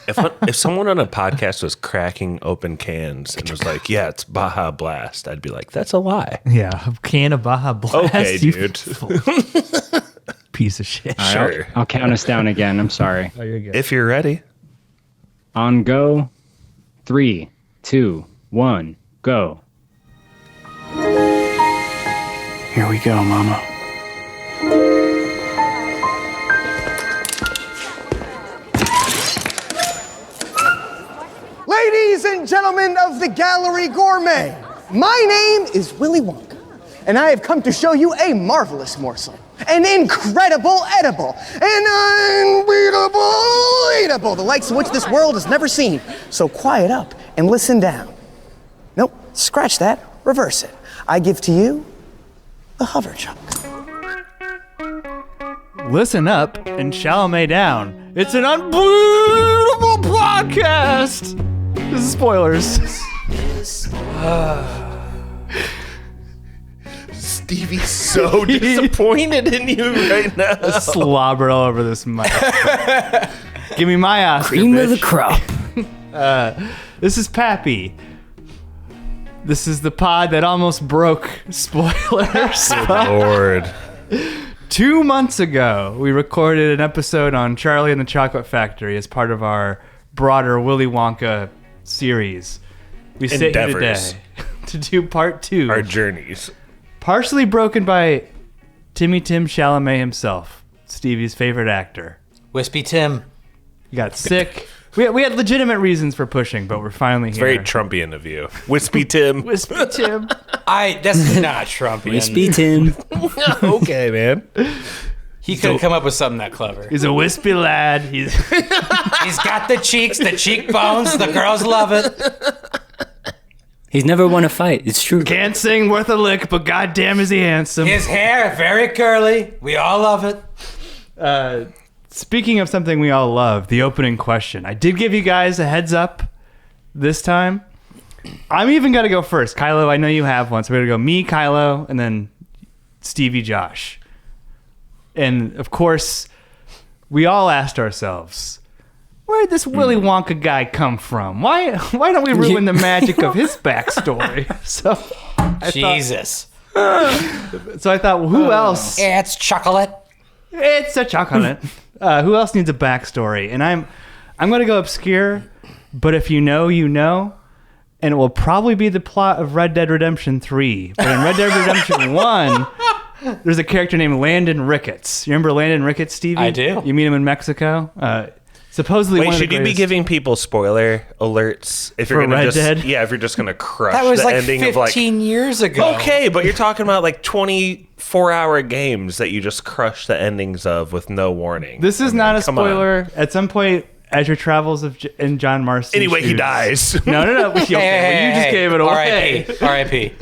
If someone on a podcast was cracking open cans and was like, "Yeah, it's Baja Blast," I'd be like, "That's a lie." Yeah, a can of Baja Blast. Okay, dude. Piece of shit. Sure. I'll count us down again. I'm sorry. Oh, you're good. If you're ready. On go. 3, 2, 1, go. Here we go, Mama. Ladies and gentlemen of the Gallery Gourmet, my name is Willy Wonka, and I have come to show you a marvelous morsel, an incredible edible, an unbeatable eatable, the likes of which this world has never seen. So quiet up and listen down. Nope, scratch that, reverse it. I give to you the hover chunk. Listen up and Chalamet down. It's an unbelievable podcast. This is Spoilers. Stevie's so disappointed in you right now. Slobbered all over this mic. Give me my Oscar, Cream bitch. of the crop. This is Pappy. This is the pod that almost broke Spoilers. Lord. 2 months ago, we recorded an episode on Charlie and the Chocolate Factory as part of our broader Willy Wonka series. We sit here Endeavors. today to do part 2. Our journeys. Partially broken by Tim Chalamet himself, Stevie's favorite actor. Wispy Tim. He got sick. We had legitimate reasons for pushing, but we're finally here. Very Trumpian of you. Wispy Tim. Wispy Tim. That's not Trumpian. Wispy Tim. Okay, man. He could have come up with something that clever. He's a wispy lad. He's got the cheeks, the cheekbones. The girls love it. He's never won a fight. It's true. can't sing worth a lick, but goddamn is he handsome. His hair very curly. We all love it. Speaking of something we all love, the opening question. I did give you guys a heads up this time. I'm even going to go first. Kylo, I know you have one, so we're going to go me, Kylo, and then Stevie, Josh. And, of course, we all asked ourselves, where did this Willy Wonka guy come from? Why don't we ruin the magic of his backstory? So I thought, well, who else? It's chocolate. It's a chocolate. Who else needs a backstory? And I'm going to go obscure, but if you know, you know. And it will probably be the plot of Red Dead Redemption 3. But in Red Dead Redemption 1, there's a character named Landon Ricketts. You remember Landon Ricketts, Stevie? I do. You meet him in Mexico? Supposedly one of the should you be greatest- giving people spoiler alerts if you're For gonna Red Dead? Yeah, if you're just gonna crush That was the like ending 15 of like years ago. Okay, but you're talking about like 24-hour games that you just crush the endings of with no warning. This is I mean, not a come on. spoiler. At some point, as your travels in John Marston's Anyway, he shoes- dies. No. Okay, well, you just gave it away. R.I.P.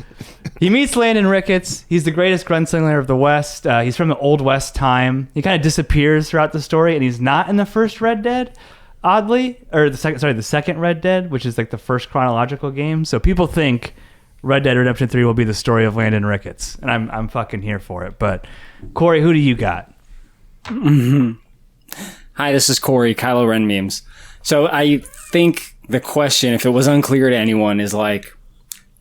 He meets Landon Ricketts. He's the greatest gunslinger of the West. He's from the Old West time. He kind of disappears throughout the story, and he's not in the first Red Dead, oddly, or the second Red Dead, which is like the first chronological game. So people think Red Dead Redemption 3 will be the story of Landon Ricketts, and I'm fucking here for it. But Corey, who do you got? Hi, this is Corey, Kylo Ren memes. So I think the question, if it was unclear to anyone, is like,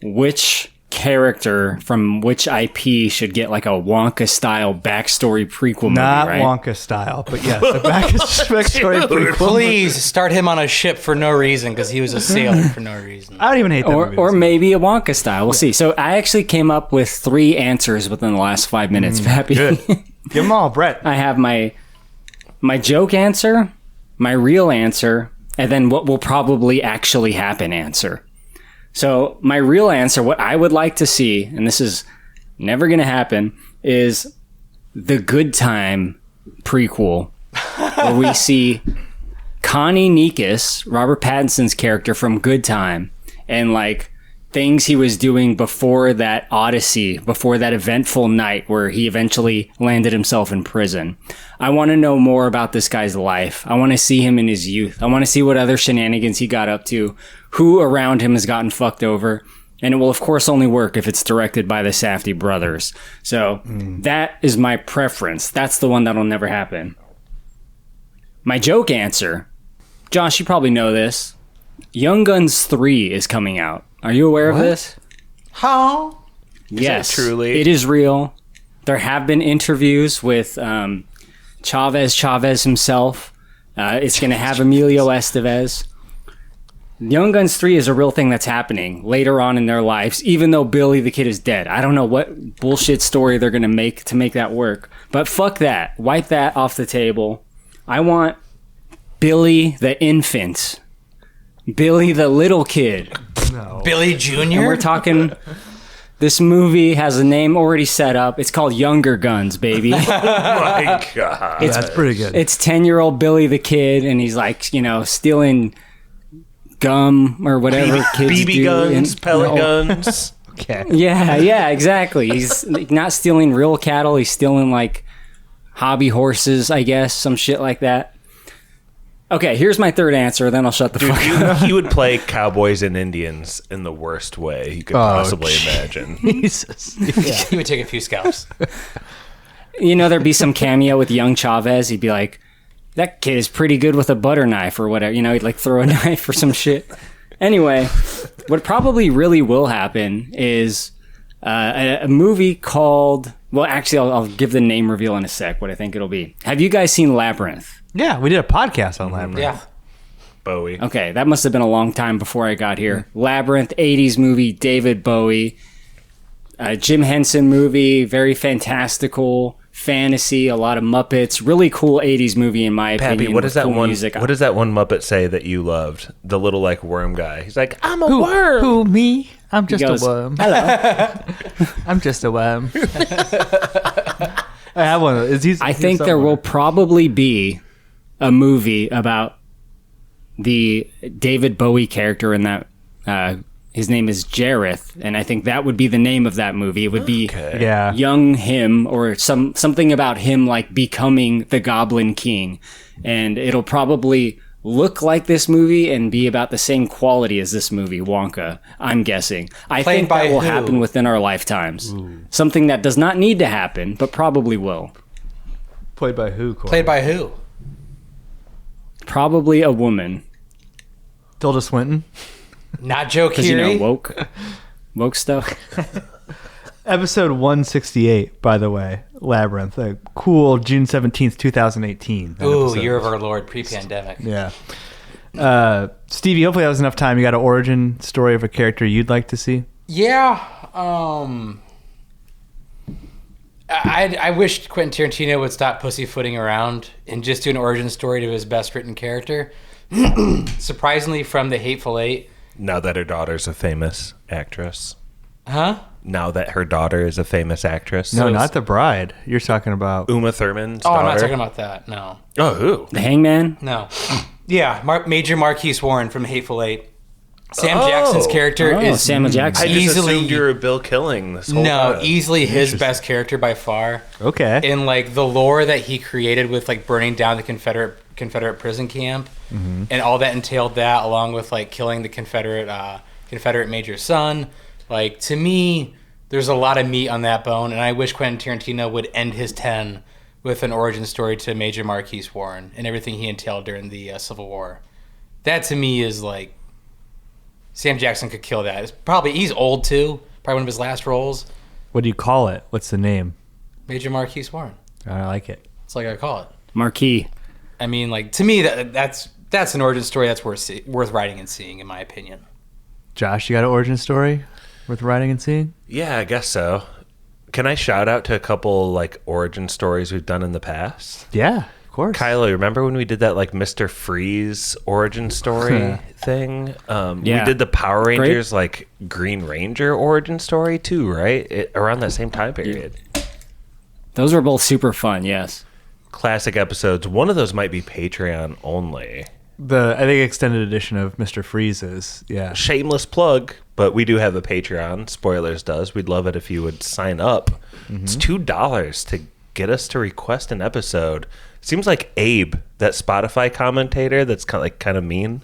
which character from which IP should get like a Wonka-style backstory prequel movie, Not right? Wonka style, but yes, the backstory prequel. Please start him on a ship for no reason because he was a sailor for no reason. I don't even hate that movie. Or maybe a Wonka style. We'll see. So I actually came up with 3 answers within the last 5 minutes, Pappy. Good. Give them all, Brett. I have my joke answer, my real answer, and then what will probably actually happen answer. So my real answer, what I would like to see, and this is never going to happen, is the Good Time prequel, where we see Connie Nikas, Robert Pattinson's character from Good Time, and like things he was doing before that odyssey, before that eventful night where he eventually landed himself in prison. I want to know more about this guy's life. I want to see him in his youth. I want to see what other shenanigans he got up to, who around him has gotten fucked over. And it will, of course, only work if it's directed by the Safdie brothers. So that is my preference. That's the one that'll never happen. My joke answer, Josh, you probably know this. Young Guns 3 is coming out. Are you aware of this? How? Yes. truly? It is real. There have been interviews with Chavez himself. It's going to have Emilio Estevez. Young Guns 3 is a real thing that's happening later on in their lives, even though Billy the Kid is dead. I don't know what bullshit story they're going to make that work. But fuck that. Wipe that off the table. I want Billy the infant. Billy the little kid. Billy Jr.? And we're talking... This movie has a name already set up. It's called Younger Guns, baby. Oh my God. That's pretty good. It's 10-year-old Billy the Kid, and he's like, stealing gum or whatever kids BB do. guns, pellet guns. Okay. Yeah, exactly. He's not stealing real cattle. He's stealing, like, hobby horses, I guess, some shit like that. Okay, here's my third answer, then I'll shut the fuck up. He would play cowboys and Indians in the worst way you could possibly imagine. Jesus. He would take a few scalps. There'd be some cameo with young Chavez. He'd be like, that kid is pretty good with a butter knife or whatever. He'd like throw a knife or some shit. Anyway, what probably really will happen is a movie called... Well, actually, I'll give the name reveal in a sec, what I think it'll be. Have you guys seen Labyrinth? Yeah, we did a podcast on Labyrinth. Yeah. Bowie. Okay, that must have been a long time before I got here. Labyrinth, 80s movie, David Bowie. Jim Henson movie, very fantastical, fantasy, a lot of Muppets. Really cool 80s movie, in my Pappy, opinion. what does that cool one? music. What does that one Muppet say that you loved? The little like worm guy. He's like, I'm a worm. Who, me? I'm just goes, a worm. Hello. I'm just a worm. I have one. I think there will probably be a movie about the David Bowie character in that. His name is Jareth, and I think that would be the name of that movie. It would be Yeah. young him, or something about him like becoming the Goblin King, and it'll probably look like this movie and be about the same quality as this movie, Wonka. I'm guessing. I Played think by that will who? happen within our lifetimes. Something that does not need to happen, but probably will. Played by who? Corey? Played by who? Probably a woman. Tilda Swinton. Not Joe Because, Keery. woke stuff. Episode 168, by the way. Labyrinth. A cool June 17th, 2018. that Ooh, episode. Year of Our Lord, pre-pandemic. Yeah. Stevie, hopefully that was enough time. You got an origin story of a character you'd like to see? Yeah. I wish Quentin Tarantino would stop pussyfooting around and just do an origin story to his best written character. Surprisingly, from The Hateful Eight. Now that her daughter's a famous actress. Huh? Now that her daughter is a famous actress. No, not the bride. You're talking about... Uma Thurman's Oh, daughter. I'm not talking about that. No. Oh, who? The Hangman? No. Yeah, Major Marquise Warren from Hateful Eight. Sam Jackson's character is Samuel Jackson. I just easily- assumed you were Bill Killing this whole time. easily his best character by far. Okay. In like the lore that he created with like burning down the Confederate prison camp, and all that entailed that, along with like killing the Confederate major's son. Like, to me, there's a lot of meat on that bone, and I wish Quentin Tarantino would end his 10 with an origin story to Major Marquise Warren and everything he entailed during the Civil War. That to me is like, Sam Jackson could kill that. He's old too. Probably one of his last roles. What do you call it? What's the name? Major Marquise Warren. I like it. That's like I call it. Marquis. I mean, like, to me, that's an origin story that's worth writing and seeing, in my opinion. Josh, you got an origin story worth writing and seeing? Yeah, I guess so. Can I shout out to a couple like origin stories we've done in the past? Yeah, of course. Kylo, remember when we did that like Mr. Freeze origin story thing? Yeah. We did the Power Rangers like Green Ranger origin story too, right? Around that same time period. Those were both super fun, yes. Classic episodes. One of those might be Patreon only. I think extended edition of Mr. Freeze's. Yeah. Shameless plug, but we do have a Patreon. Spoilers does. We'd love it if you would sign up. It's $2 to get us to request an episode. Seems like Abe, that Spotify commentator that's kind of mean.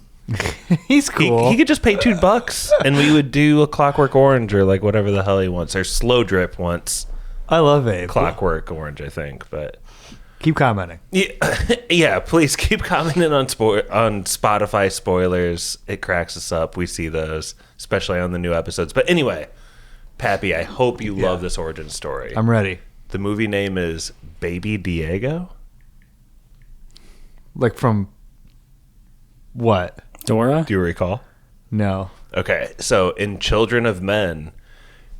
He's cool. He could just pay $2 and we would do a Clockwork Orange or like whatever the hell he wants. Or Slow Drip wants I love Abe. Clockwork Orange, I think. But Keep commenting. Yeah, please keep commenting on Spotify spoilers. It cracks us up. We see those, especially on the new episodes. But anyway, Pappy, I hope you love this origin story. I'm ready. The movie name is Baby Diego? Like from what? Dora? Do you recall? No. Okay, so in Children of Men,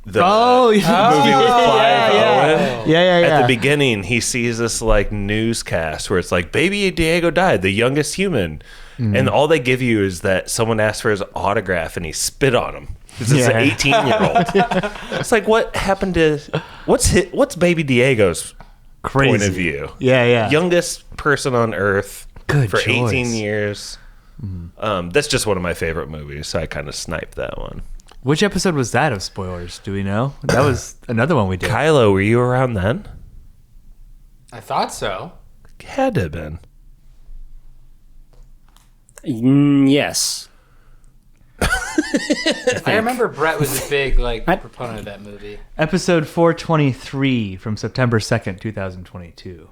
the Oh, movie with Clive Owen, Yeah. at the beginning, he sees this like newscast where it's like, Baby Diego died, the youngest human. And all they give you is that someone asked for his autograph and he spit on him. This is an 18-year-old. It's like, what happened to... What's Baby Diego's point of view? Yeah. Youngest person on Earth Good for choice. 18 years. That's just one of my favorite movies, so I kind of sniped that one. Which episode was that of Spoilers? Do we know? That was another one we did. Kylo, were you around then? I thought so. Had to have been. Yes. I remember Brett was a big proponent of that movie. Episode 423 from September 2nd, 2022.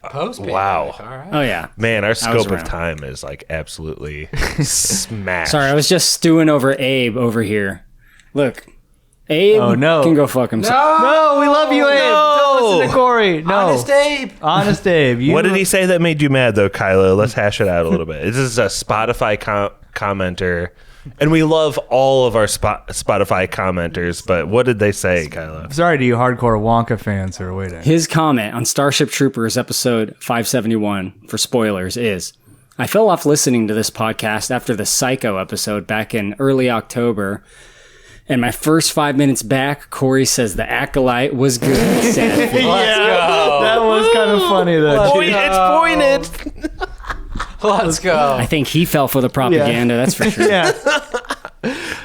Post. Wow. All right. Oh, yeah. Man, our scope of around. time is like absolutely smashed. Sorry, I was just stewing over Abe over here. Look, Abe can go fuck himself. No, we love you, Abe. Don't listen to Corey. No. Honest Abe. Honest Abe. What did he say that made you mad, though, Kylo? Let's hash it out a little bit. This is a Spotify commenter, and we love all of our Spotify commenters, but what did they say, Kylo? Sorry to you hardcore Wonka fans who are waiting. His comment on Starship Troopers episode 571 for spoilers is, I fell off listening to this podcast after the Psycho episode back in early October. And my first 5 minutes back, Corey says the Acolyte was good. Sad. That was kind of funny, though. It's pointed. Let's go. I think he fell for the propaganda, that's for sure. Yeah.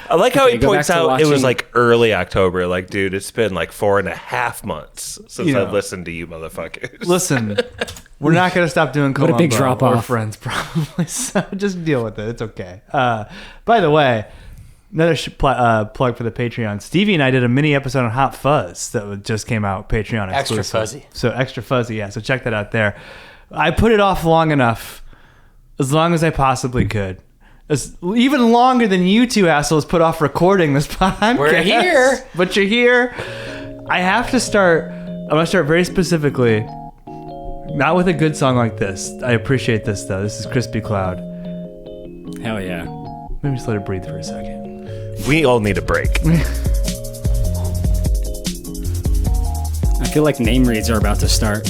I like how he go points back to out it was watching- like early October. Like, dude, it's been like 4.5 months since You know. I've listened to you motherfuckers. Listen, we're not going to stop doing Columbo. a big drop or off. Friends, probably. So just deal with it. It's okay. By the way, another plug for the Patreon. Stevie and I did a mini episode on Hot Fuzz that just came out Patreon exclusive. Extra fuzzy. So extra fuzzy, yeah. So check that out there. I put it off long enough, as long as I possibly could. Even longer than you two assholes put off recording this podcast. We're here. But you're here. I have to start. I'm going to start very specifically. Not with a good song like this. I appreciate this, though. This is Crispy Cloud. Hell yeah. Maybe just let it breathe for a second. We all need a break. I feel like name reads are about to start.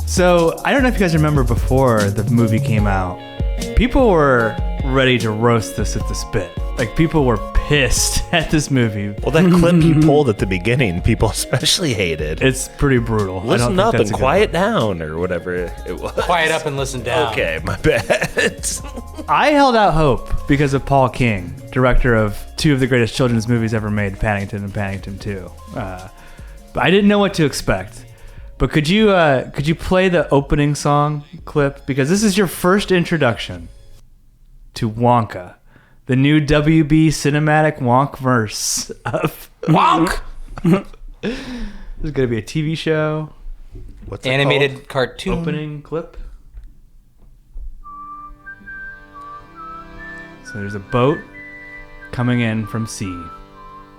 So, I don't know if you guys remember before the movie came out, people were ready to roast this at the spit. Like, people were pissed at this movie. Well, that clip you pulled at the beginning, people especially hated. It's pretty brutal. Listen up and quiet down, or whatever it was. Quiet up and listen down. Okay, my bad. I held out hope because of Paul King, director of two of the greatest children's movies ever made, Paddington and Paddington 2. But I didn't know what to expect. But could you play the opening song clip? Because this is your first introduction to Wonka, the new WB cinematic Wonkverse of Wonk. This is going to be a TV show. What's it Animated cartoon. Opening clip. So there's a boat coming in from sea.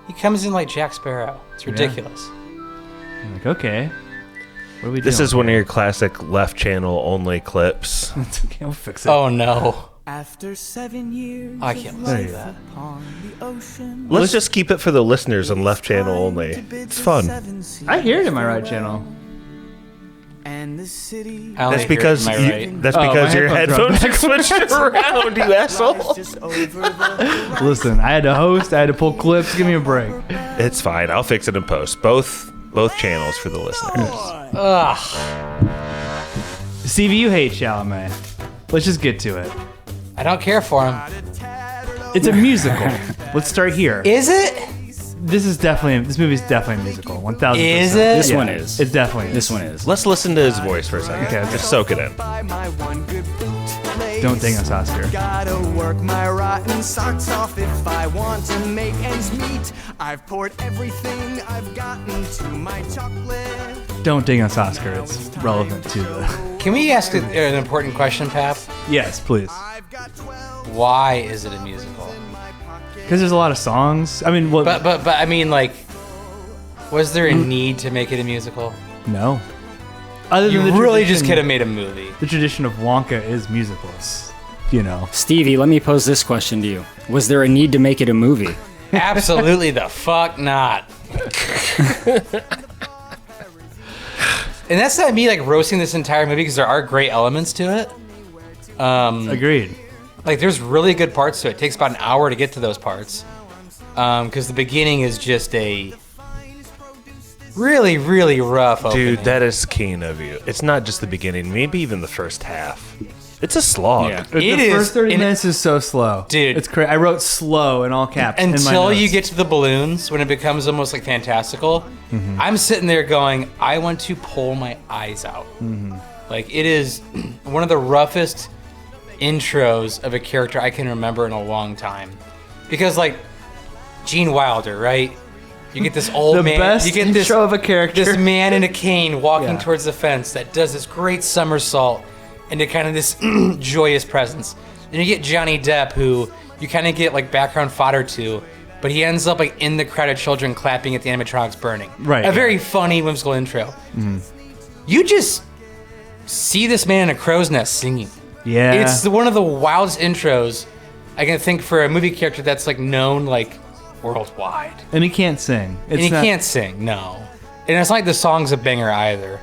He comes in like Jack Sparrow. It's ridiculous. I'm like, okay. What are we doing? This is one of your classic left channel only clips. It's okay, we'll fix it. Oh no. After 7 years I can't of listen to life that. upon the ocean, Let's just keep it for the listeners on left channel only. It's fun. I hear it in my right channel. and the city I only That's hear it because in my right. that's Oh, because my your headphones headphones are switched around, you asshole. just over the Listen, I had to host. I had to pull clips. Give me a break. It's fine. I'll fix it in post. Both channels for the listeners. Stevie, you hate Chalamet. Let's just get to it. I don't care for him. It's a musical. Let's start here. Is it? This movie's definitely a musical. 1000%. Is it? This one is. It definitely is. This one is. Let's listen to his voice for a second. Okay. Just soak it in. by my one good boot. face. Don't ding us, Oscar. Gotta work my rotten socks off if I want to make ends meet. I've poured everything I've gotten to my chocolate. Don't ding us, Oscar. It's relevant to the... Can we ask an important question, Pap? Yes, please. I've got 12 Why is it a musical? in my pocket. Because there's a lot of songs. I mean, well, But I mean, like, was there a need to make it a musical? no. Other You than the really just tradition- could have made a movie. The tradition of Wonka is musicals. You know. Stevie, let me pose this question to you. Was there a need to make it a movie? Absolutely the fuck not. And that's not me like roasting this entire movie because there are great elements to it. Agreed. Like there's really good parts to it. It takes about an hour to get to those parts. Because the beginning is just a really, really rough opening. Dude, that is keen of you. It's not just the beginning, maybe even the first half. It's a slog. Yeah. The It first is, 30 and- minutes is so slow. Dude. It's crazy. I wrote slow in all caps. in my Until you notes. get to the balloons, when it becomes almost like fantastical, I'm sitting there going, I want to pull my eyes out. Like, it is one of the roughest intros of a character I can remember in a long time. Because, like, Gene Wilder, right? You get this old the man. best You get intro this, of a character. this man in a cane walking Yeah. towards the fence that does this great somersault into kind of this joyous presence. Then you get Johnny Depp, who you kind of get like background fodder to, but he ends up like in the crowd of children clapping at the animatronics burning. Right, A yeah. very funny, whimsical intro. You just see this man in a crow's nest singing. Yeah. It's one of the wildest intros I can think for a movie character that's like known like worldwide. and he can't sing. It's And he not, can't sing, no. And it's not like the song's a banger either.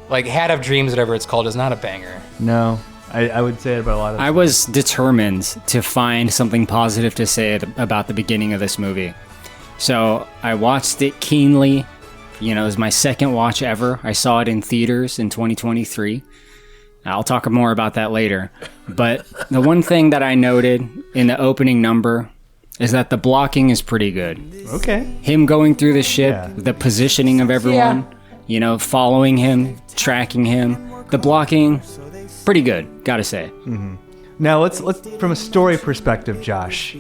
Like Hat of Dreams, whatever it's called, is not a banger. No. I would say it about a lot of I was determined to find something positive to say about the beginning of this movie. So I watched it keenly. You know, it was my second watch ever. I saw it in theaters in 2023. I'll talk more about that later. But the one thing that I noted in the opening number is that the blocking is pretty good. Okay. Him going through the ship, Yeah. the positioning of everyone, you know, following him, tracking him, the blocking, pretty good, gotta say. Now let's from a story perspective, Josh.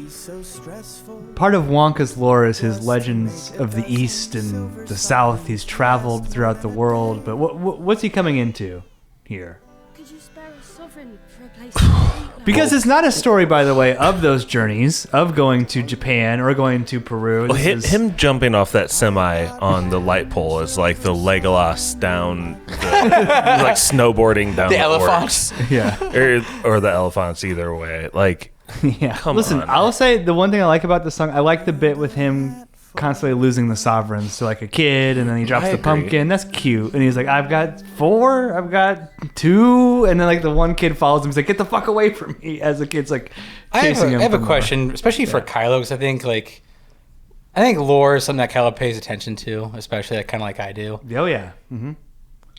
Part of Wonka's lore is his legends of the East and the South. He's traveled throughout the world, but what's he coming into here? Could you spare a sovereign for a place? Because it's not a story, by the way, of those journeys of going to Japan or going to Peru. Well, This is- him jumping off that semi on the light pole is like the Legolas down, like snowboarding down The the elephants. orcs. yeah. or the elephants, either way. Like, Yeah. Come Listen, on. I'll say the one thing I like about the song, I like the bit with him constantly losing the sovereigns to like a kid, and then he drops I the agree. pumpkin. That's cute. And he's like, I've got 4, I've got 2, and then like the one kid follows him. He's like, get the fuck away from me. As the kid's like chasing him. I have a from question, especially for Kylo, because I think lore is something that Kylo pays attention to, especially like, kind of like I do. Oh yeah.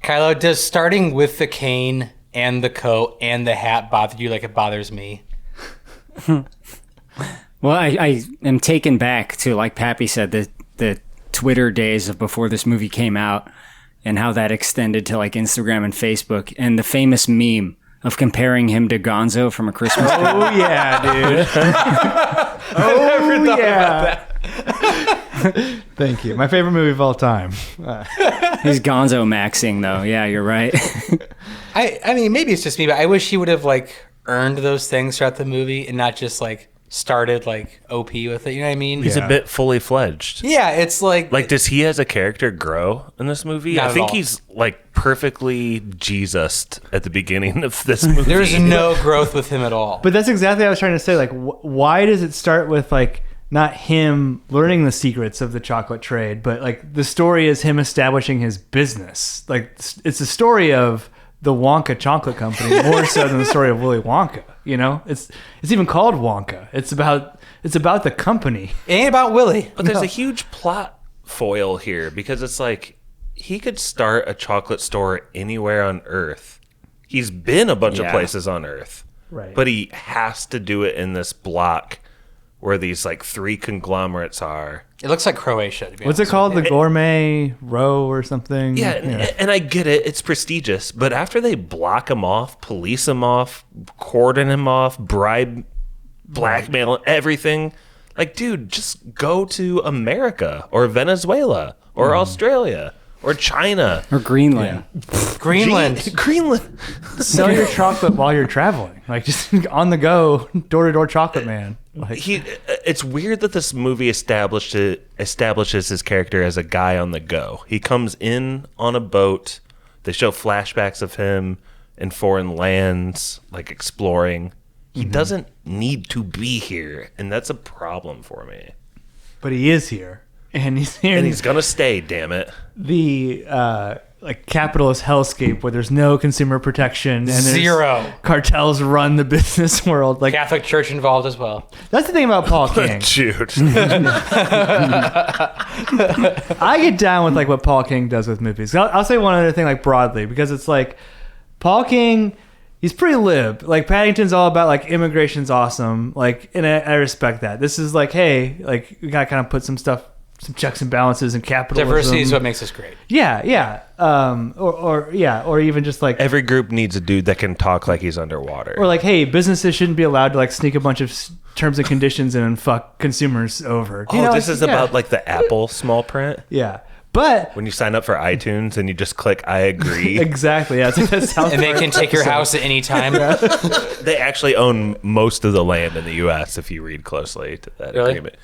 Kylo, does starting with the cane and the coat and the hat bother you like it bothers me? Well, I am taken back to, like Pappy said, the Twitter days of before this movie came out and how that extended to like Instagram and Facebook and the famous meme of comparing him to Gonzo from A Christmas Carol. Oh yeah, dude. Oh yeah. Thank you. My favorite movie of all time. He's Gonzo maxing though. Yeah, you're right. I mean, maybe it's just me, but I wish he would have like earned those things throughout the movie and not just like started like OP with it. You know what I mean? he's Yeah. a bit fully fledged. Yeah, it's like Does he as a character grow in this movie? Not I at think all. he's like perfectly Jesus at the beginning of this movie. there's no growth with him at all. But that's exactly what I was trying to say. Like, why does it start with like not him learning the secrets of the chocolate trade, but like the story is him establishing his business. Like, it's a story of the Wonka Chocolate Company more so than the story of Willy Wonka. You know, it's even called Wonka. It's about the company. It ain't about Willy. But there's a huge plot foil here because it's like he could start a chocolate store anywhere on Earth. He's been a bunch of Yeah. places on Earth. Right. But he has to do it in this block where these like three conglomerates are. It looks like Croatia. To be What's it honest called? with The Gourmet Row or something? Yeah, and I get it. It's prestigious. But after they block him off, police him off, cordon him off, bribe, blackmail, everything, like, dude, just go to America or Venezuela or Australia or China. Or Greenland. Greenland. Greenland. Sell your chocolate while you're traveling. Like, just on the go, door-to-door chocolate man. Like, It's weird that this movie establishes his character as a guy on the go. He comes in on a boat. They show flashbacks of him in foreign lands, like exploring. He doesn't need to be here, and that's a problem for me. but he is here. And he's here. And he's gonna stay, damn it. The like capitalist hellscape where there's no consumer protection and there's Zero. cartels run the business world. Like, Catholic Church involved as well. that's the thing about Paul King. Dude. I get down with like what Paul King does with movies. I'll say one other thing like broadly, because it's like Paul King, he's pretty lib. Like Paddington's all about like immigration's awesome. Like, and I respect that. This is like, hey, like we gotta kind of put some stuff, some checks and balances and capitalism. Diversity is what makes us great. Yeah. Or even just like, Every group needs a dude that can talk like he's underwater. or like, hey, businesses shouldn't be allowed to like sneak a bunch of terms and conditions in and fuck consumers over. You know, this like, is about like the Apple small print. yeah. But When you sign up for iTunes and you just click I agree. exactly, yeah. That sounds And they can take your house at any time. They actually own most of the land in the U.S. if you read closely to that Really? agreement.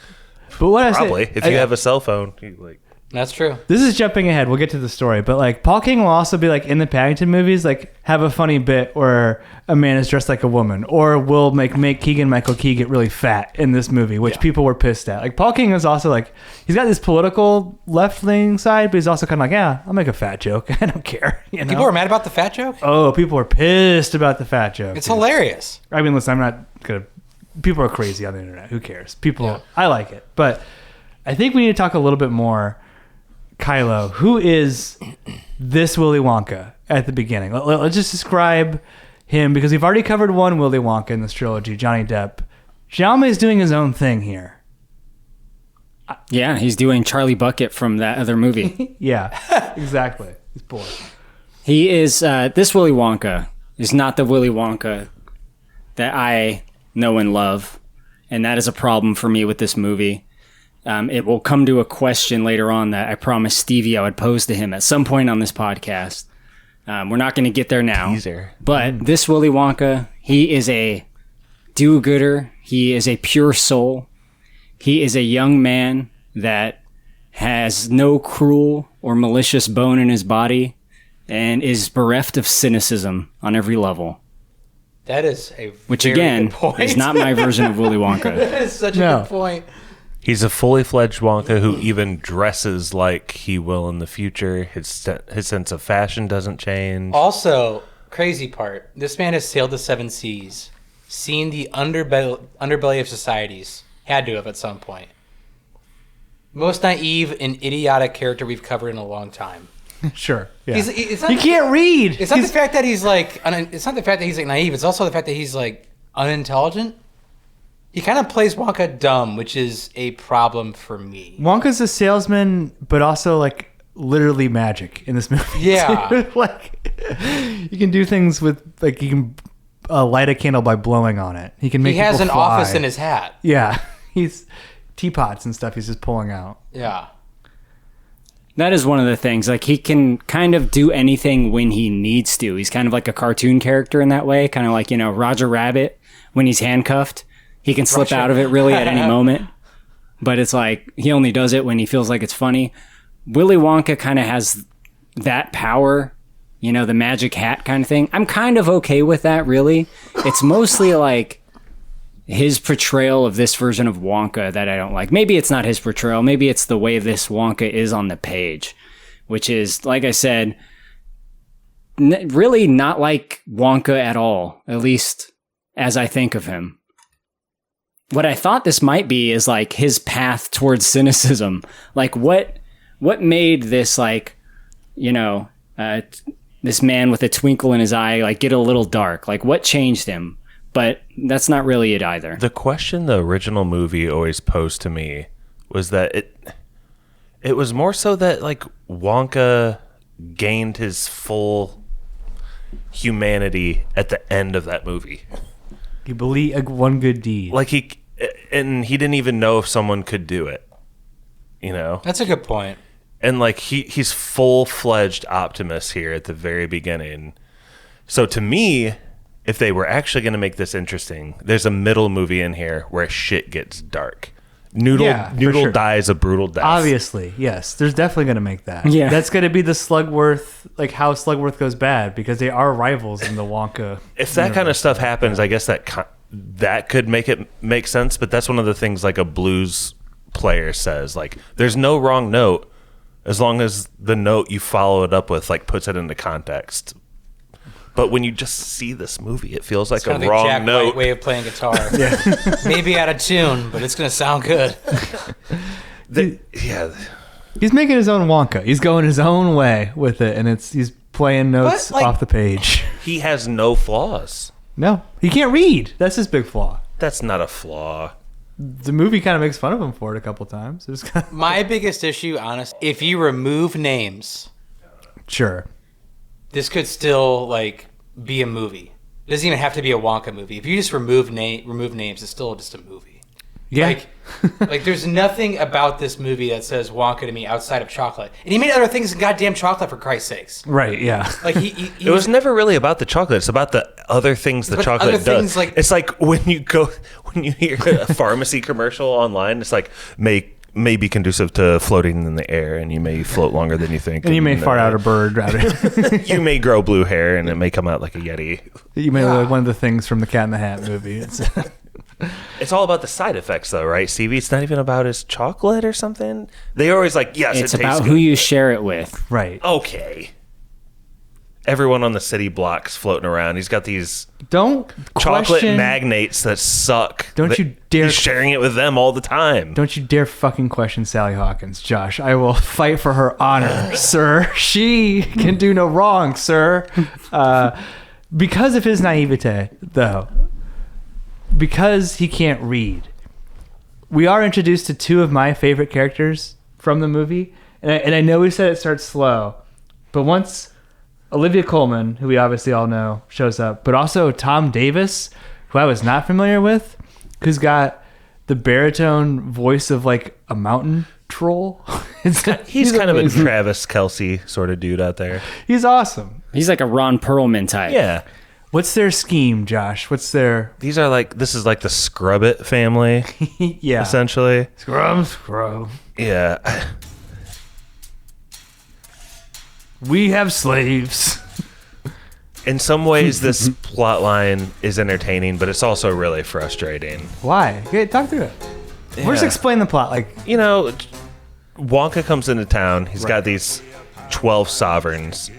But what I Probably. say, If you have a cell phone, you like. That's true. this is jumping ahead. We'll get to the story, but like Paul King will also be like in the Paddington movies, like have a funny bit where a man is dressed like a woman, or will make Keegan-Michael Key get really fat in this movie, which people were pissed at. Like Paul King is also like, he's got this political left-leaning side, but he's also kind of like, yeah, I'll make a fat joke. I don't care. You know? People are mad about the fat joke? Oh, people are pissed about the fat joke. It's hilarious. I mean, listen, I'm not gonna. People are crazy on the internet. Who cares? People, I like it, but I think we need to talk a little bit more. Kylo, who is this Willy Wonka at the beginning? Let's just describe him, because we've already covered one Willy Wonka in this trilogy, Johnny Depp. Xiaomi is doing his own thing here. Yeah, he's doing Charlie Bucket from that other movie. Yeah, exactly. He's bored. He is, this Willy Wonka is not the Willy Wonka that I know and love. And that is a problem for me with this movie. It will come to a question later on that I promised Stevie I would pose to him at some point on this podcast. We're not going to get there now. Teaser. But this Willy Wonka, he is a do-gooder. He is a pure soul. He is a young man that has no cruel or malicious bone in his body and is bereft of cynicism on every level. That is a Which, very again, good point. is not my version of Willy Wonka. That is such a No. good point. He's a fully fledged Wonka who even dresses like he will in the future. His sense of fashion doesn't change. Also, crazy part, this man has sailed the seven seas, seen the underbelly of societies, had to have at some point. Most naive and idiotic character we've covered in a long time. Sure. Yeah. It's not, He can't read. It's not the fact that he's like. It's not the fact that he's like naive. It's also the fact that he's like unintelligent. He kind of plays Wonka dumb, which is a problem for me. Wonka's a salesman, but also like literally magic in this movie. Yeah. too. Like you can do things with like, you can light a candle by blowing on it. He can make. He has people an fly. office in his hat. Yeah, he's teapots and stuff. He's just pulling out. Yeah. That is one of the things. Like, he can kind of do anything when he needs to. He's kind of like a cartoon character in that way. Kind of like, Roger Rabbit when he's handcuffed. He can slip out of it really at any moment. But it's like, he only does it when he feels like it's funny. Willy Wonka kind of has that power, the magic hat kind of thing. I'm kind of okay with that, really. It's mostly like his portrayal of this version of Wonka that I don't like. Maybe it's not his portrayal. Maybe it's the way this Wonka is on the page, which is, like I said, really not like Wonka at all, at least as I think of him. What I thought this might be is like his path towards cynicism. Like what made this like, this man with a twinkle in his eye, like get a little dark? Like what changed him? but that's not really it either. The question the original movie always posed to me was that it was more so that like Wonka gained his full humanity at the end of that movie. You believe one good deed. Like he didn't even know if someone could do it. You know? That's a good point. And like he's full-fledged Optimus here at the very beginning. So to me, if they were actually going to make this interesting, there's a middle movie in here where shit gets dark. Noodle sure. dies a brutal death. Obviously, yes. There's definitely going to make that. Yeah. That's going to be the Slugworth, like how Slugworth goes bad, because they are rivals in the Wonka. If that kind of stuff happens, I guess that could make it make sense. But that's one of the things like a blues player says. Like, there's no wrong note as long as the note you follow it up with like puts it into context. But when you just see this movie, it feels like It's kind a of wrong Jack note. White way of playing guitar. Maybe out of tune, but it's gonna sound good. Yeah. He's making his own Wonka. He's going his own way with it, and he's playing notes But, like- off the page. He has no flaws. No, he can't read. That's his big flaw. That's not a flaw. The movie kind of makes fun of him for it a couple times. It was kind of, My biggest issue, honestly, if you remove names, sure. this could still like be a movie. It doesn't even have to be a Wonka movie. If you just remove names, it's still just a movie. Yeah. Like there's nothing about this movie that says Wonka to me outside of chocolate. And he made other things than goddamn chocolate, for Christ's sakes. Right, yeah. Like he It was never really about the chocolate. It's about the other things the But chocolate other does. things like- it's like when you hear a pharmacy commercial online, it's like may be conducive to floating in the air, and you may float longer than you think. And you may fart out a bird out of it. You may grow blue hair, and it may come out like a Yeti. You may look like one of the things from the Cat in the Hat movie. It's all about the side effects, though, right, Stevie? It's not even about his chocolate or something. They always like, yes, It's it tastes about good. who you share it with. Right. Okay. Everyone on the city blocks floating around. He's got these Don't chocolate question, magnates that suck. Don't you dare- He's sharing it with them all the time. Don't you dare fucking question Sally Hawkins, Josh. I will fight for her honor, sir. She can do no wrong, sir. Because of his naivete, though, because he can't read, we are introduced to two of my favorite characters from the movie. And I know we said it starts slow, but once Olivia Colman, who we obviously all know, shows up, but also Tom Davis, who I was not familiar with, who's got the baritone voice of like a mountain troll. He's kind of a amazing. Travis Kelce sort of dude out there. He's awesome. He's like a Ron Perlman type. Yeah. What's their scheme, Josh? What's their These are like, this is like the Scrub It family, yeah? essentially. Scrub. Yeah. We have slaves. In some ways, this plot line is entertaining, but it's also really frustrating. Why? Okay, talk through it. First, Yeah. explain the plot. Like, You know, Wonka comes into town. He's got these 12 sovereigns.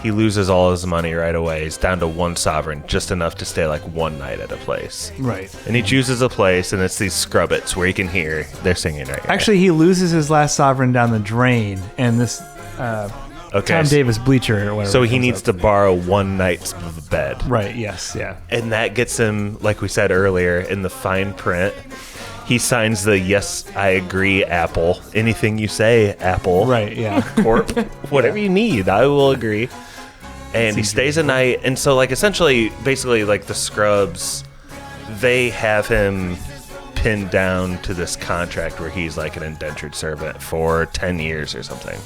He loses all his money right away. He's down to one sovereign, just enough to stay like one night at a place. right. And he chooses a place, and it's these Scrubbits where he can hear they're singing right here. Actually, he loses his last sovereign down the drain, and this okay, Tom Davis bleacher or whatever. so he comes needs up. to borrow one night's bed. Right. Yes. Yeah. And that gets him, like we said earlier, in the fine print. He signs the yes, I agree, Apple. Anything you say, Apple. Right. Yeah. Corp. Whatever you need, I will agree. And he stays a night. And so, like, essentially, basically, like, the Scrubs, they have him pinned down to this contract where he's, like, an indentured servant for 10 years or something.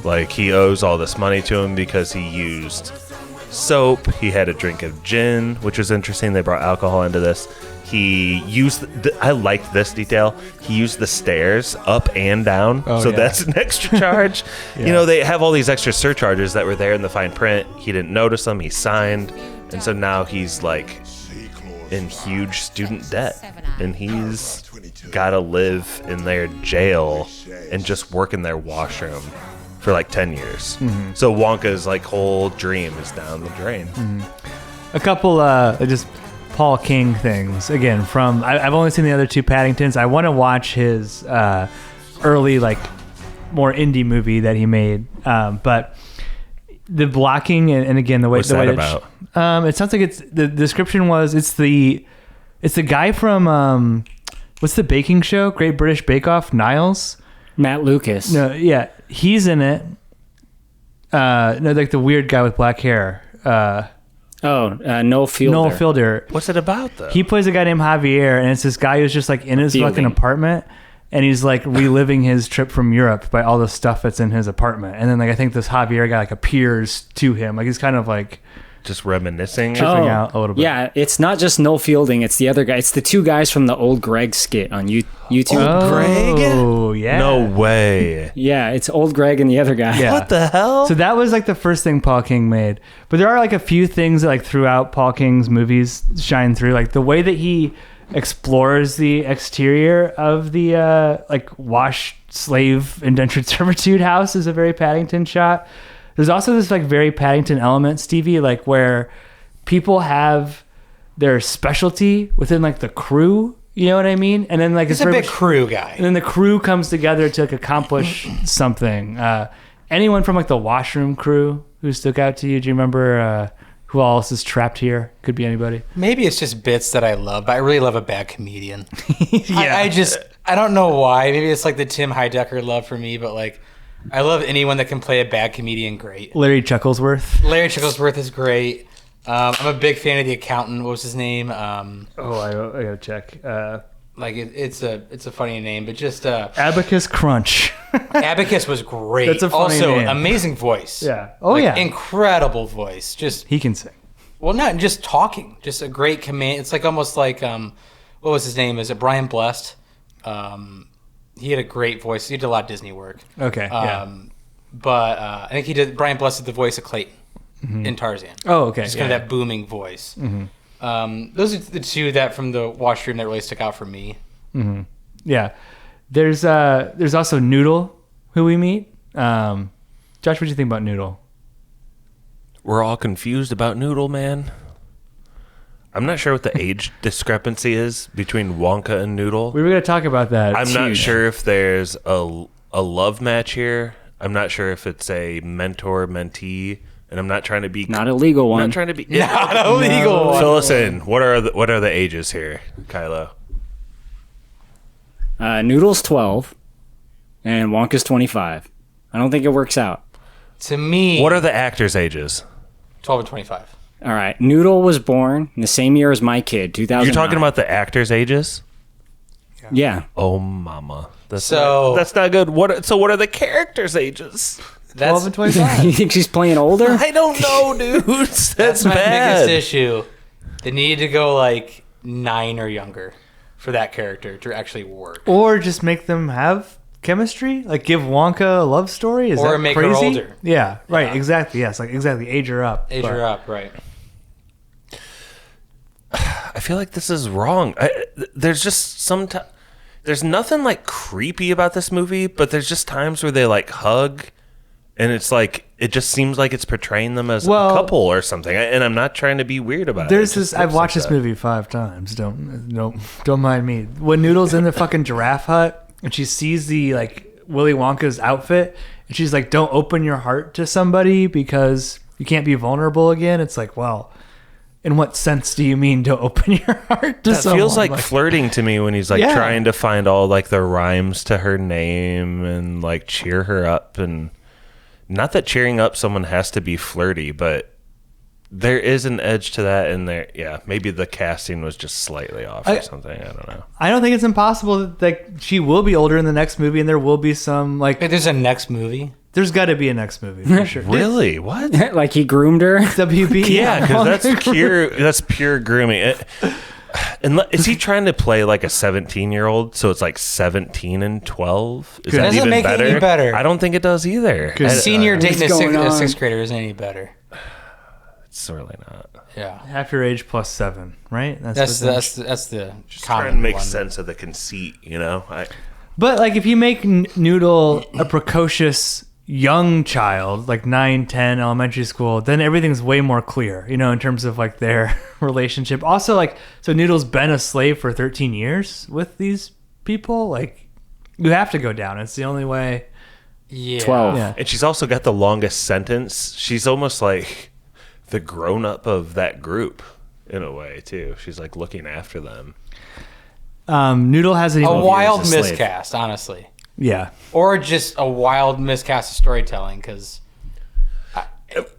Like, he owes all this money to him because he used soap. He had a drink of gin, which was interesting. They brought alcohol into this. He used, I liked this detail. He used the stairs up and down. Oh, so yeah. that's an extra charge. You know, they have all these extra surcharges that were there in the fine print. He didn't notice them. He signed. And so now he's like in huge student debt. And he's got to live in their jail and just work in their washroom for like 10 years. So Wonka's like whole dream is down the drain. A couple just Paul King things again from I've only seen the other two Paddingtons. I want to watch his early like more indie movie that he made, but the blocking and again the way What's the way that about? It sounds like it's the description was it's the guy from what's the baking show? Great British Bake Off, Niles. Matt Lucas. No, yeah, he's in it. No, like the weird guy with black hair. Noel Fielder. Noel Fielder. What's it about though? He plays a guy named Javier, and it's this guy who's just like in his fucking Fielding. apartment, and he's like reliving his trip from Europe by all the stuff that's in his apartment. And then like I think this Javier guy like appears to him, like he's kind of like Just reminiscing. tripping out a little bit. Yeah, it's not just Noel Fielding. It's the other guy. It's the two guys from the Old Greg skit on YouTube. Oh, yeah. No way. Yeah, it's Old Greg and the other guy. Yeah. What the hell? So that was like the first thing Paul King made. But there are like a few things that like throughout Paul King's movies shine through. Like the way that he explores the exterior of the like wash slave indentured servitude house is a very Paddington shot. There's also this like very Paddington element, Stevie, like where people have their specialty within like the crew. You know what I mean? And then like He's it's a very big much- crew guy. and then the crew comes together to like accomplish something. Anyone from like the washroom crew who stuck out to you? Do you remember who else is trapped here? Could be anybody. Maybe it's just bits that I love, but I really love a bad comedian. I don't know why. Maybe it's like the Tim Heidecker love for me, but like I love anyone that can play a bad comedian great. Larry Chucklesworth. Larry Chucklesworth is great. I'm a big fan of The Accountant. What was his name? I gotta check. It's a funny name, but just Abacus Crunch. Abacus was great. That's a funny also name. amazing voice. Yeah. Oh, yeah. Incredible voice. Just He can sing. well, not just talking. Just a great command. It's like almost like what was his name? Is it Brian Blessed? He had a great voice. He did a lot of Disney work. Okay. Yeah. But I think he did. Brian Blessed did the voice of Clayton in Tarzan. Oh, okay. Just kind of that booming voice. Those are the two that from the washroom that really stuck out for me. Yeah. There's also Noodle, who we meet. Josh, what do you think about Noodle? We're all confused about Noodle Man. I'm not sure what the age discrepancy is between Wonka and Noodle. We were gonna talk about that. I'm It's not huge. sure if there's a love match here. I'm not sure if it's a mentor-mentee, and I'm not trying to be Not a legal I'm one. not trying to be Not illegal one. Fill us in. What are the ages here, Kylo? Noodle's 12 and Wonka's 25. I don't think it works out. To me, What are the actors' ages? 12 and 25. All right. Noodle was born in the same year as my kid, 2000. You're talking about the actors' ages? Yeah. Oh, mama. That's not good. What are the characters' ages? 12 and 25. You think she's playing older? I don't know, dudes. That's my bad. biggest issue. They needed to go like 9 or younger for that character to actually work. Or just make them have chemistry, like give Wonka a love story. Is Or that make her crazy? older. Yeah, right. Yeah. Exactly. Yes, like exactly. Age her up. Age But- her up, right. I feel like this is wrong. There's just there's nothing like creepy about this movie, but there's just times where they like hug, and it's like it just seems like it's portraying them as a couple or something. And I'm not trying to be weird about it. There's It just this. I've looks watched like this that. movie 5 times. Don't mind me. When Noodle's in the fucking giraffe hut and she sees the like Willy Wonka's outfit, and she's like, "Don't open your heart to somebody because you can't be vulnerable again." It's like, well, in what sense do you mean to open your heart to That someone? feels like flirting to me when he's like Yeah. trying to find all like the rhymes to her name and like cheer her up. And not that cheering up someone has to be flirty, but there is an edge to that. And there, yeah, maybe the casting was just slightly off or something. I don't know. I don't think it's impossible that like she will be older in the next movie, and there will be some like. Wait, there's a next movie? There's got to be a next movie for sure. Really? What? Like he groomed her? WB. Yeah, because that's pure grooming. Is he trying to play like a 17-year-old? So it's like 17 and 12. Is that Doesn't even make it any better. I don't think it does either. Senior dating What's going a on? sixth grader isn't any better. It's really not. Yeah. Half your age plus 7, right? That's the- the Just common trying to make one. sense of the conceit, you know? But like if you make Noodle a precocious young child, like 9, 10, elementary school, then everything's way more clear, you know, in terms of like their relationship. Also, like, so Noodle's been a slave for 13 years with these people. Like, you have to go down. It's the only way Yeah. 12. Yeah. And she's also got the longest sentence. She's almost like the grown-up of that group in a way, too. She's like looking after them. Noodle has an A even wild as a slave. miscast, honestly. Yeah. Or just a wild miscast of storytelling, because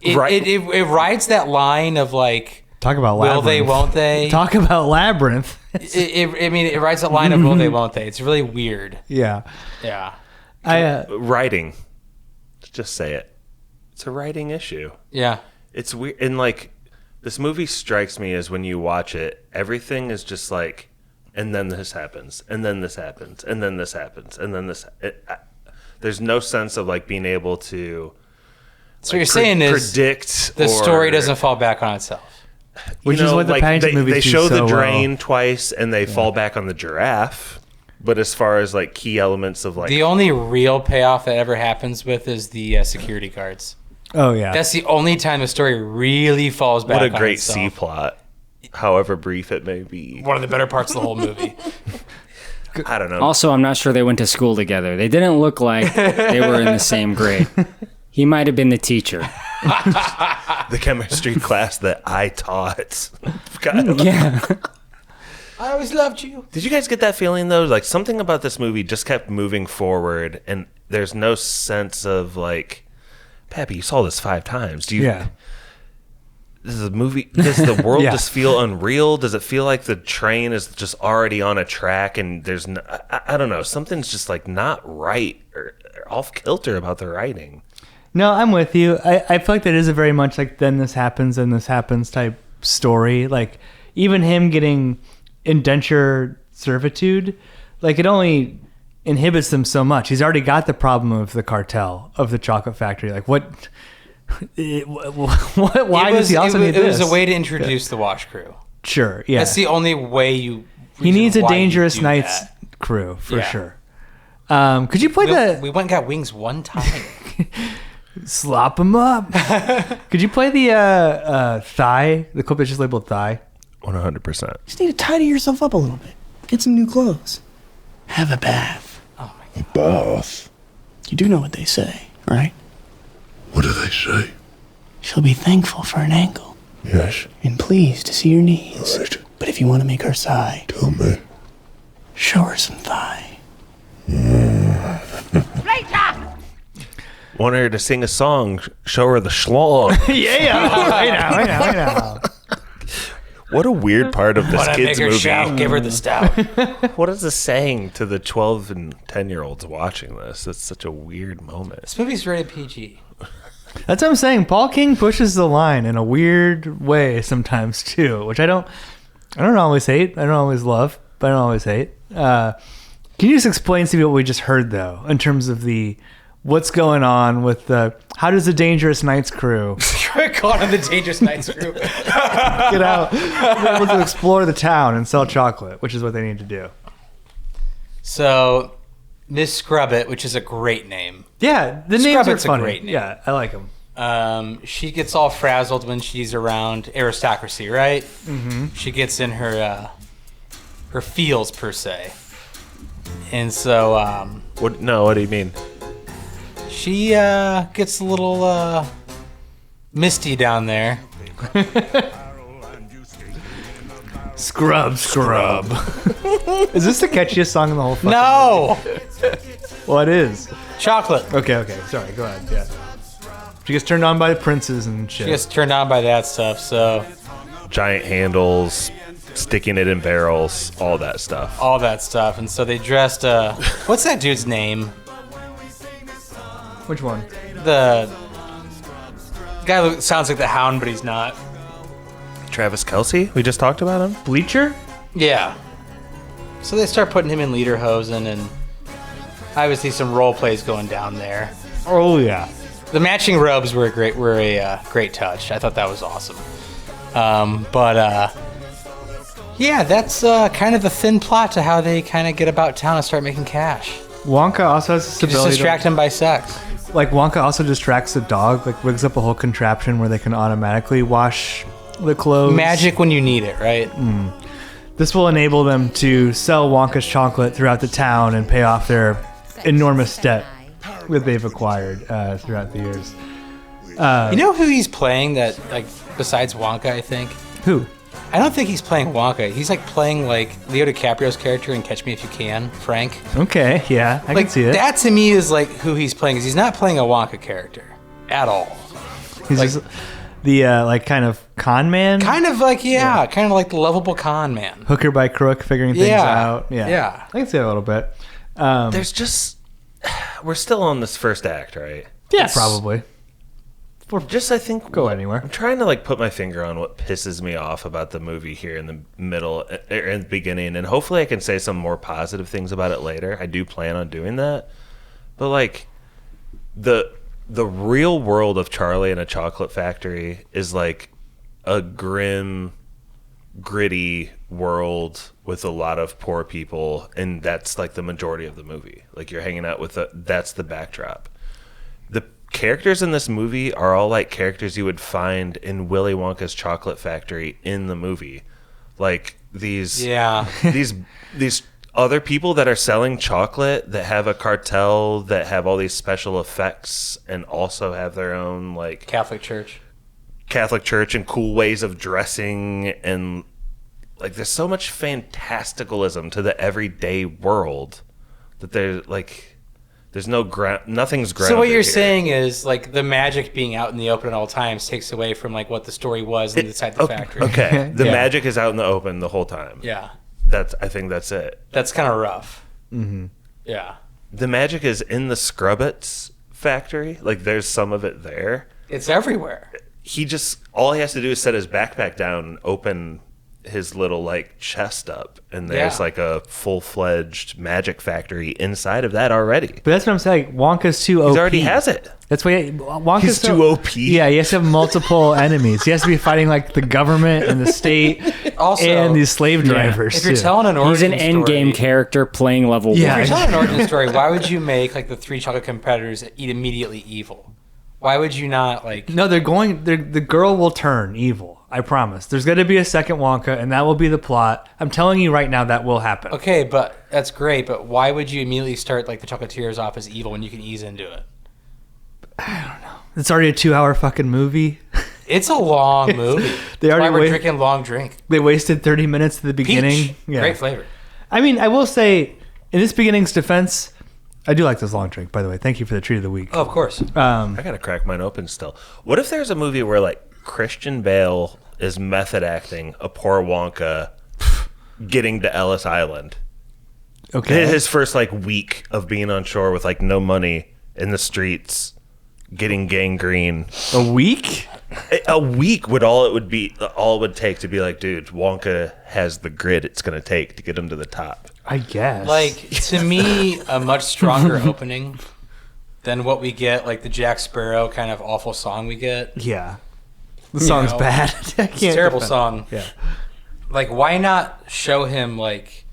it rides that line of like, Talk about will Labyrinth. they, won't they? Talk about Labyrinth. It rides that line of will they, won't they. It's really weird. Yeah. Yeah. Writing. Just say it. It's a writing issue. Yeah. It's weird. And like, this movie strikes me as when you watch it, everything is just like, and then this happens, and then this happens, and then this happens, and then this. There's no sense of like being able to. So what you're saying is predict the story doesn't fall back on itself. Which is what the Paddington movies they do show so the drain well. twice, and they fall back on the giraffe. But as far as like key elements of like, The only real payoff that ever happens with is the security guards. Oh, yeah. That's the only time the story really falls back what a on great itself. C plot, however brief it may be. One of the better parts of the whole movie. I don't know. Also, I'm not sure they went to school together. They didn't look like they were in the same grade. He might have been the teacher. The chemistry class that I taught. God. Yeah. I always loved you. Did you guys get that feeling though? Like something about this movie just kept moving forward, and there's no sense of like, Pappy, you saw this 5 times. Do you? Yeah. This is a movie. Does the world Yeah. just feel unreal? Does it feel like the train is just already on a track and there's no, I don't know, something's just like not right or off kilter about the writing. No, I'm with you. I feel like that is a very much like then this happens type story. Like even him getting indenture servitude, like it only inhibits them so much. He's already got the problem of the cartel of the chocolate factory. Like why does he also need it this? was a way to introduce the wash crew. Sure, yeah. That's the only way you. He needs a why you dangerous do Knights that. crew for Yeah. sure. Could you play We went and got wings one time. slop him up? Could you play the thigh? The clip that's just labeled thigh. 100%. Just need to tidy yourself up a little bit. Get some new clothes. Have a bath. Oh my god. Bath? You do know what they say, right? What do they say? She'll be thankful for an ankle Yes. and pleased to see your knees. Right. But if you want to make her sigh, Tell me. show her some thigh. Want her to sing a song, show her the schlong. I know. What a weird part of this Want to make kid's her movie. shout? Give her the stout. What is this saying to the 12 and 10-year-olds watching this? It's such a weird moment. This movie's rated PG. That's what I'm saying. Paul King pushes the line in a weird way sometimes too, which I don't always hate. I don't always love, but I don't always hate. Can you just explain to me what we just heard though, in terms of the what's going on with the how does the Dangerous Knights crew Caught on the Dangerous Knights crew. get out, they're able to explore the town and sell chocolate, which is what they need to do. So, Miss Scrubbit, which is a great name. Yeah, the names are Scrubbit's a funny. great name. Yeah, I like them. She gets all frazzled when she's around aristocracy, right? Mm-hmm. She gets in her feels per se, and so What do you mean? she gets a little misty down there. Scrub. Is this the catchiest song in the whole fucking No, What is? chocolate. Okay. Sorry, go ahead. Yeah. She gets turned on by the princes and shit. She gets turned on by that stuff. So Giant handles, sticking it in barrels, all that stuff. all that stuff, and so they dressed. What's that dude's name? Which one? The guy who sounds like the Hound, but he's not. Travis Kelce? We just talked about him? Bleacher? Yeah. So they start putting him in lederhosen, and obviously some role plays going down there. Oh yeah. The matching robes were a great touch. I thought that was awesome. Yeah, that's kind of the thin plot to how they kind of get about town and start making cash. Wonka also has this Just ability distract him by sex. like Wonka also distracts the dog, like rigs up a whole contraption where they can automatically wash the clothes. Magic when you need it, right? This will enable them to sell Wonka's chocolate throughout the town and pay off their enormous debt that they've acquired throughout the years. You know who he's playing that, like, besides Wonka, I think? Who? I don't think he's playing Wonka. He's, like, playing, like, Leo DiCaprio's character in Catch Me If You Can, Frank. Okay, yeah, I Like, can see it. that to me is, like, who he's playing, because he's not playing a Wonka character at all. He's like- just the like kind of con man, Kind of like, kind of like the lovable con man. hooker by crook, figuring things out. Yeah. I can see it a little bit. There's just we're still on this first act, right? Yeah, probably. Just I think Go anywhere. I'm trying to like put my finger on what pisses me off about the movie here in the middle or in the beginning, and hopefully I can say some more positive things about it later. I do plan on doing that, but like the real world of Charlie and a Chocolate Factory is like a grim, gritty world with a lot of poor people, and that's like the majority of the movie. Like you're hanging out with that's the backdrop. The characters in this movie are all like characters you would find in Willy Wonka's Chocolate Factory in the movie. Like these these other people that are selling chocolate that have a cartel that have all these special effects and also have their own like Catholic Church and cool ways of dressing, and like there's so much fantasticalism to the everyday world that there's no nothing's grounded. So what you're here. saying is like the magic being out in the open at all times takes away from like what the story was inside the factory. Okay, the Yeah. magic is out in the open the whole time. Yeah. I think that's it. That's kind of rough. Mm-hmm. Yeah. The magic is in the Scrubbits factory. Like there's some of it there. It's everywhere. All he has to do is set his backpack down and open his little like chest up, and there's like a full-fledged magic factory inside of that already. But that's what I'm saying. Wonka's too OP. He already has it. That's why Wonka's He's too OP. Yeah, he has to have multiple enemies. He has to be fighting like the government and the state, Also, and these slave drivers. if you're too. telling an He's origin an end game story, character playing level Yeah. if you're 1. telling an origin story, why would you make like the three chocolate competitors eat immediately evil? Why would you not like? No, the girl will turn evil. I promise. There's going to be a second Wonka, and that will be the plot. I'm telling you right now, that will happen. Okay, but that's great. But why would you immediately start like the chocolatiers off as evil when you can ease into it? It's already a 2-hour fucking movie. It's a long movie. They That's already why we're wait- drinking long drink. They wasted 30 minutes at the beginning. Peach. Yeah. Great flavor. I mean, I will say, in this beginning's defense, I do like this long drink, by the way. Thank you for the treat of the week. Oh, of course. I gotta crack mine open still. What if there's a movie where like Christian Bale is method acting a poor Wonka getting to Ellis Island? Okay. His first like week of being on shore with like no money in the streets, getting gangrene. A week? A week would all it would take to be like, dude, Wonka has the grit it's gonna take to get him to the top. I guess. Like, to me, a much stronger opening than what we get, like the Jack Sparrow kind of awful song we get. Yeah. The song's know, bad. I It's a terrible song. Yeah. Like, why not show him, like,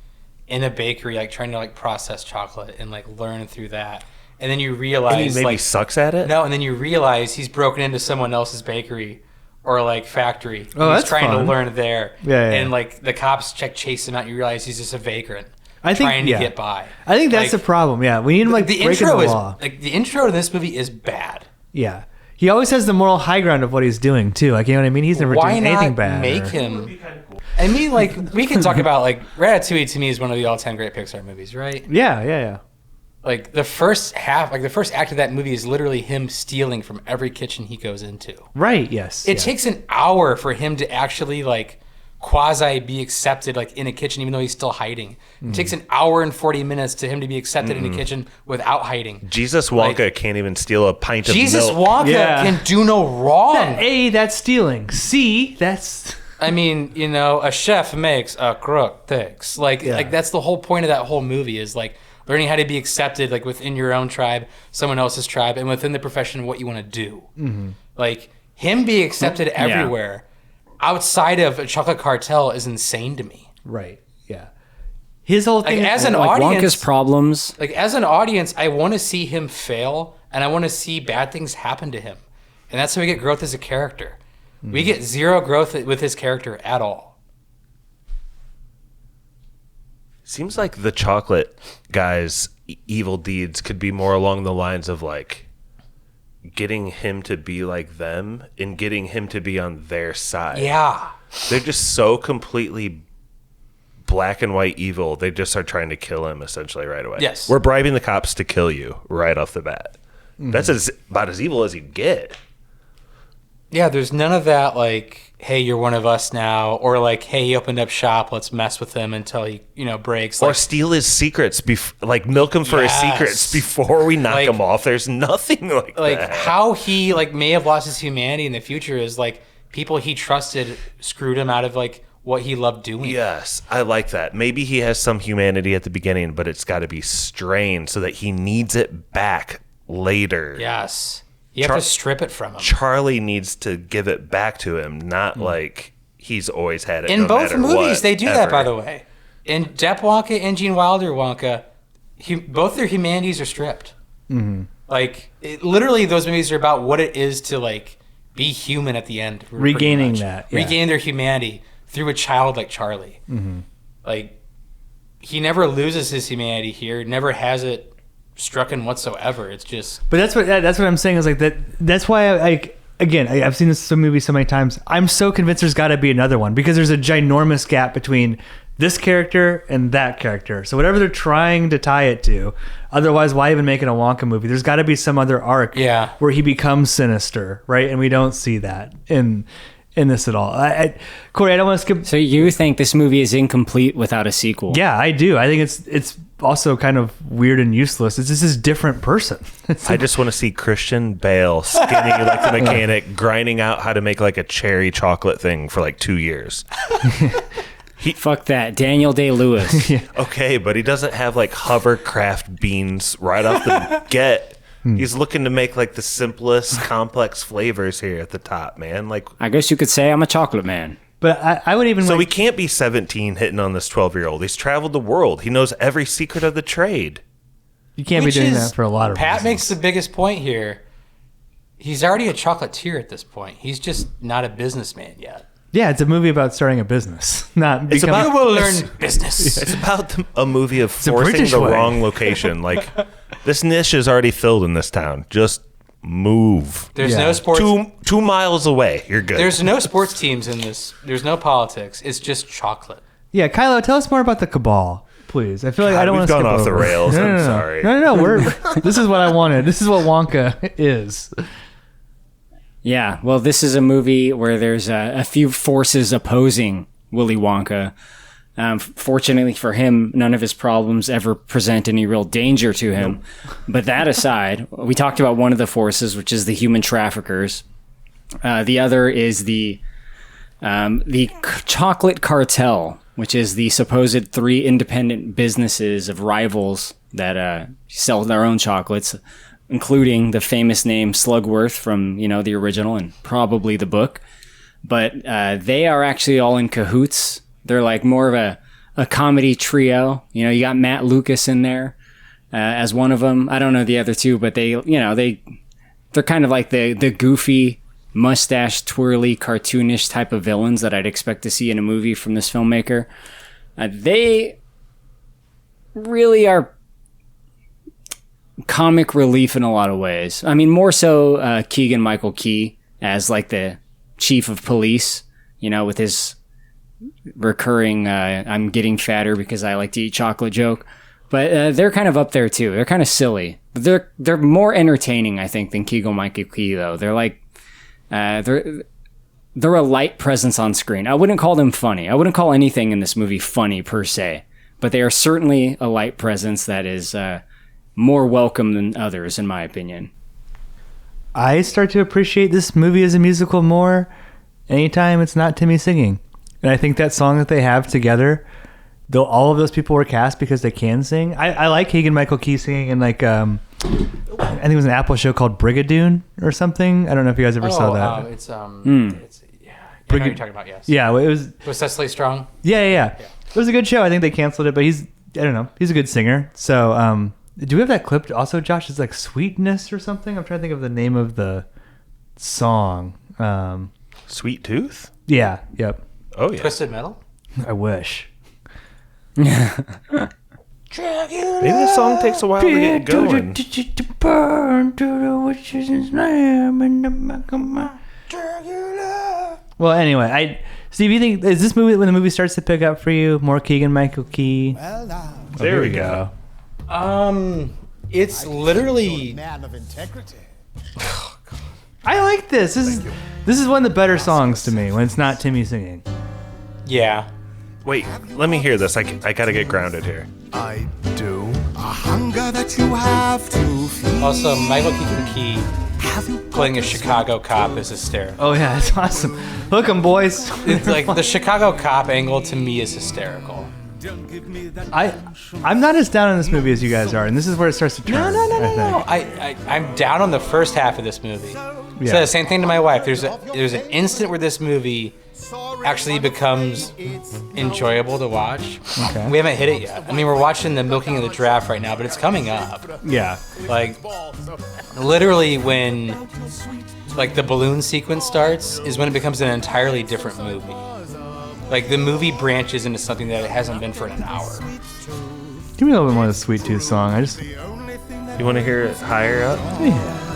in a bakery, like, trying to, like, process chocolate and, like, learn through that? And then you realize, And he maybe like, sucks at it? no, and then you realize he's broken into someone else's bakery or, like, factory. Oh, he's that's trying to fun. learn there. Yeah, yeah. And, like, the cops chase him out, and you realize he's just a vagrant. I think, trying to get by. I think that's Like, the problem. Yeah. We need him like the breaking intro the is law. like the intro to this movie is bad. Yeah. He always has the moral high ground of what he's doing too. Like, you know what I mean? He's never Why doing not anything bad. make him? I mean, like we can talk about like Ratatouille to me is one of the all-time great Pixar movies, right? Yeah. Like the first half, like the first act of that movie is literally him stealing from every kitchen he goes into. Right. Yes. It takes an hour for him to actually like quasi be accepted like in a kitchen, even though he's still hiding. It takes an hour and 40 minutes to him to be accepted in a kitchen without hiding. Jesus Wonka can't even steal a pint of Jesus milk. Wonka Yeah. can do no wrong. A, that's stealing. C, that's. I mean, you know, a chef makes, a crook takes. Like that's the whole point of that whole movie is like learning how to be accepted, like within your own tribe, someone else's tribe, and within the profession, what you want to do. Mm-hmm. Like him being accepted everywhere, outside of a chocolate cartel, is insane to me. Right. Yeah. His whole thing. Like, as an Like audience, Wonka's problems. like as an audience, I want to see him fail, and I want to see bad things happen to him, and that's how we get growth as a character. We get zero growth with his character at all. Seems like the chocolate guys evil deeds could be more along the lines of like getting him to be like them and getting him to be on their side. Yeah. They're just so completely black and white evil. They just are trying to kill him essentially right away. Yes. We're bribing the cops to kill you right off the bat. That's about as evil as you get. Yeah, there's none of that like, hey, you're one of us now, or like, hey, he opened up shop, let's mess with him until he, breaks. Or Like, steal his secrets, like milk him for his secrets before we knock him off. There's nothing like that. How he like may have lost his humanity in the future is like people he trusted screwed him out of like what he loved doing. Yes, I like that. Maybe he has some humanity at the beginning, but it's got to be strained so that he needs it back later. Yes. You have to strip it from him. Charlie needs to give it back to him, not like he's always had it. In no both matter movies, what, they do that, ever. by the way. In Depp Wonka and Gene Wilder Wonka, both their humanities are stripped. Like, literally, those movies are about what it is to, like, be human at the end. Regaining that. Yeah. Regain their humanity through a child like Charlie. Like, he never loses his humanity here, never has it struck in whatsoever. It's just... But that's what I'm saying is like that. That's why I've seen this movie so many times. I'm so convinced there's got to be another one because there's a ginormous gap between this character and that character. So whatever they're trying to tie it to, otherwise why even make it a Wonka movie? There's got to be some other arc where he becomes sinister, right? And we don't see that in this at all. Corey, I don't want to skip. So you think this movie is incomplete without a sequel? Yeah, I do. I think it's also kind of weird and useless. It's just this different person. I just want to see Christian Bale skinny like the mechanic, grinding out how to make like a cherry chocolate thing for like 2 years. Fuck that. Daniel Day-Lewis. Okay, but he doesn't have like hovercraft beans right off the get. He's looking to make like the simplest complex flavors here at the top, man. Like, I guess you could say I'm a chocolate man. But I would even... So he can't be 17 hitting on this 12-year-old. He's traveled the world. He knows every secret of the trade. You can't be doing that for a lot of reasons. Pat makes the biggest point here. He's already a chocolatier at this point. He's just not a businessman yet. Yeah, it's a movie about starting a business. Not It's becoming... You will learn business. It's about a movie of a forcing British the way. wrong location. Like, this niche is already filled in this town. Just move. There's no sports. 2 miles away. You're good. There's no sports teams in this. There's no politics. It's just chocolate. Yeah, Kylo, tell us more about the Cabal, please. I feel like I don't we've want to gone skip off the over it. rails. No, I'm no. sorry. No. This is what I wanted. This is what Wonka is. Yeah, well, this is a movie where there's a few forces opposing Willy Wonka. Fortunately for him, none of his problems ever present any real danger to him. But that aside, we talked about one of the forces, which is the human traffickers. The other is the chocolate cartel, which is the supposed 3 independent businesses of rivals that sell their own chocolates, including the famous name Slugworth from, the original and probably the book. But they are actually all in cahoots. They're like more of a comedy trio. You got Matt Lucas in there as one of them. I don't know the other two, but they're kind of like the goofy, mustache twirly, cartoonish type of villains that I'd expect to see in a movie from this filmmaker. They really are comic relief in a lot of ways. I mean, more so Keegan-Michael Key as like the chief of police, with his recurring I'm getting fatter because I like to eat chocolate joke. But they're kind of up there too. They're kind of silly. They're more entertaining, I think, than Keegan-Michael Key though. They're like they're a light presence on screen. I wouldn't call them funny. I wouldn't call anything in this movie funny per se, but they are certainly a light presence that is more welcome than others, in my opinion. I start to appreciate this movie as a musical more anytime it's not Timmy singing. And I think that song that they have together, though all of those people were cast because they can sing. I like Keegan-Michael Key singing in like, I think it was an Apple show called Brigadoon or something. I don't know if you guys ever saw that. It's I know what you're talking about, yes. Yeah, it was... Was Cecily Strong? Yeah. It was a good show. I think they canceled it, but he's a good singer. So, do we have that clip also, Josh? It's like Sweetness or something? I'm trying to think of the name of the song. Sweet Tooth? Yeah, yep. Oh, yeah. Twisted Metal? I wish. Maybe the song takes a while to get going. Well, anyway, Steve, you think is this movie when the movie starts to pick up for you? More Keegan Michael Key. There we go. It's literally. Man of integrity. I like this. This is one of the better songs to me when it's not Timmy singing. Yeah. Wait, let me hear this. I gotta get grounded here. I do. A hunger that you have to feed. Also, Michael Keegan Key playing a Chicago cop is hysterical. Oh yeah, it's awesome. Hook 'em, boys. It's like the Chicago cop angle to me is hysterical. I'm not as down on this movie as you guys are, and this is where it starts to turn. No. I'm down on the first half of this movie. Yeah. So the same thing to my wife. There's an instant where this movie actually becomes enjoyable to watch. Okay. We haven't hit it yet. I mean, we're watching the milking of the giraffe right now, but it's coming up. Yeah. Like, literally when like the balloon sequence starts is when it becomes an entirely different movie. Like the movie branches into something that it hasn't been for an hour. Give me a little bit more of the Sweet Tooth song. You want to hear it higher up? Yeah.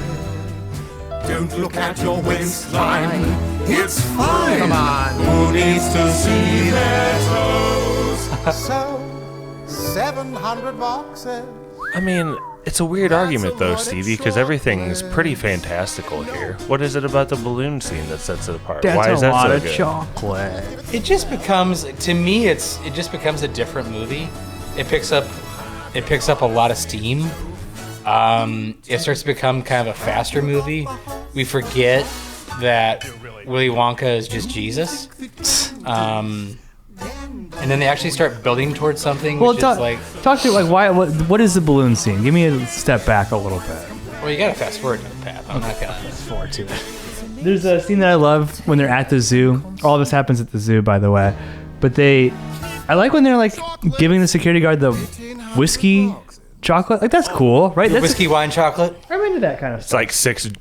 Don't look at your waistline. It's fine. Come on. Who needs to see their toes? So, 700 boxes. I mean, it's a weird argument though, Stevie, because everything is pretty fantastical here. What is it about the balloon scene that sets it apart? That's Why is a that lot so of good? chocolate. It just becomes, to me, it just becomes a different movie. It picks up a lot of steam. It starts to become kind of a faster movie. We forget that Willy Wonka is just Jesus. And then they actually start building towards something. Well, which talk to why. What is the balloon scene? Give me a step back a little bit. Well, you gotta fast forward to the path. I'm not gonna fast forward to it. There's a scene that I love when they're at the zoo. All this happens at the zoo, by the way. But I like when they're like giving the security guard the whiskey chocolate. Like that's cool, right? That's Whiskey, wine, chocolate. I'm into that kind of It's stuff. like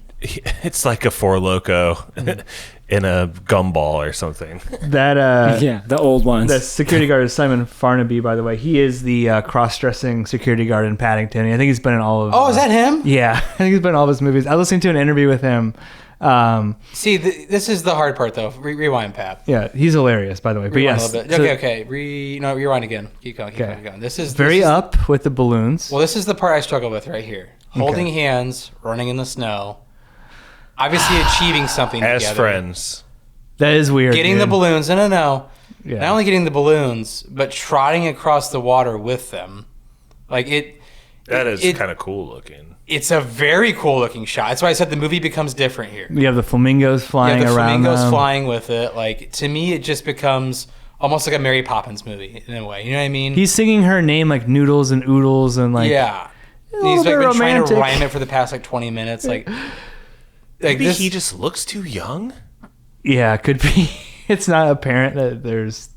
it's like a Four Loko in a gumball or something. That Yeah, the old ones. the security guard is Simon Farnaby, by the way. He is the cross-dressing security guard in Paddington. I think he's been in all of. Oh, is that him? Yeah, I think he's been in all of his movies. I listened to an interview with him. See, this is the hard part, though. Rewind, Pap. Yeah, he's hilarious, by the way. But Rewind yes, a little bit. so Okay. Rewind again. Keep going. Keep going. This is up with the balloons. Well, this is the part I struggle with right here. Holding hands, running in the snow. Obviously achieving something As together. friends. That is weird. Getting the dude. balloons. No. Yeah. Not only getting the balloons, but trotting across the water with them. Like it. That is kind of cool looking. It's a very cool looking shot. That's why I said the movie becomes different here. We have the flamingos flying You have the around. flamingos them. flying with it. Like to me, it just becomes almost like a Mary Poppins movie in a way. You know what I mean? He's singing her name like noodles and oodles and like yeah. little He's like bit been trying to romantic. rhyme it for the past like 20 minutes. Like Maybe this. he just looks too young. Yeah, could be. It's not apparent that there's.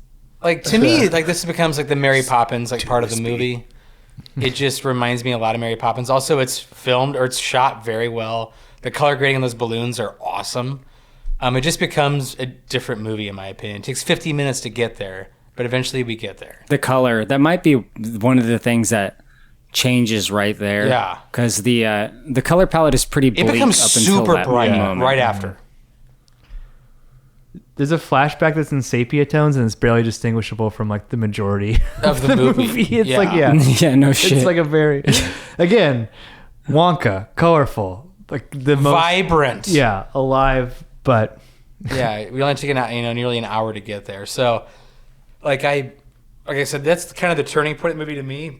Like to me, like this becomes like the Mary Poppins like part of the movie. It just reminds me a lot of Mary Poppins. Also, it's filmed or it's shot very well. The color grading on those balloons are awesome. It just becomes a different movie in my opinion. It takes 50 minutes to get there, but eventually we get there. The color, that might be one of the things that changes right there. Yeah. Because the color palette is pretty bleak It becomes up until super that bright moment. right after. There's a flashback that's in sepia tones and it's barely distinguishable from like the majority Of the movie. It's Yeah. like Yeah, no shit. It's like a very, again, Wonka, colorful, like the most Vibrant. alive, but Yeah, we only took nearly an hour to get there. So, like I said, that's kind of the turning point of the movie to me.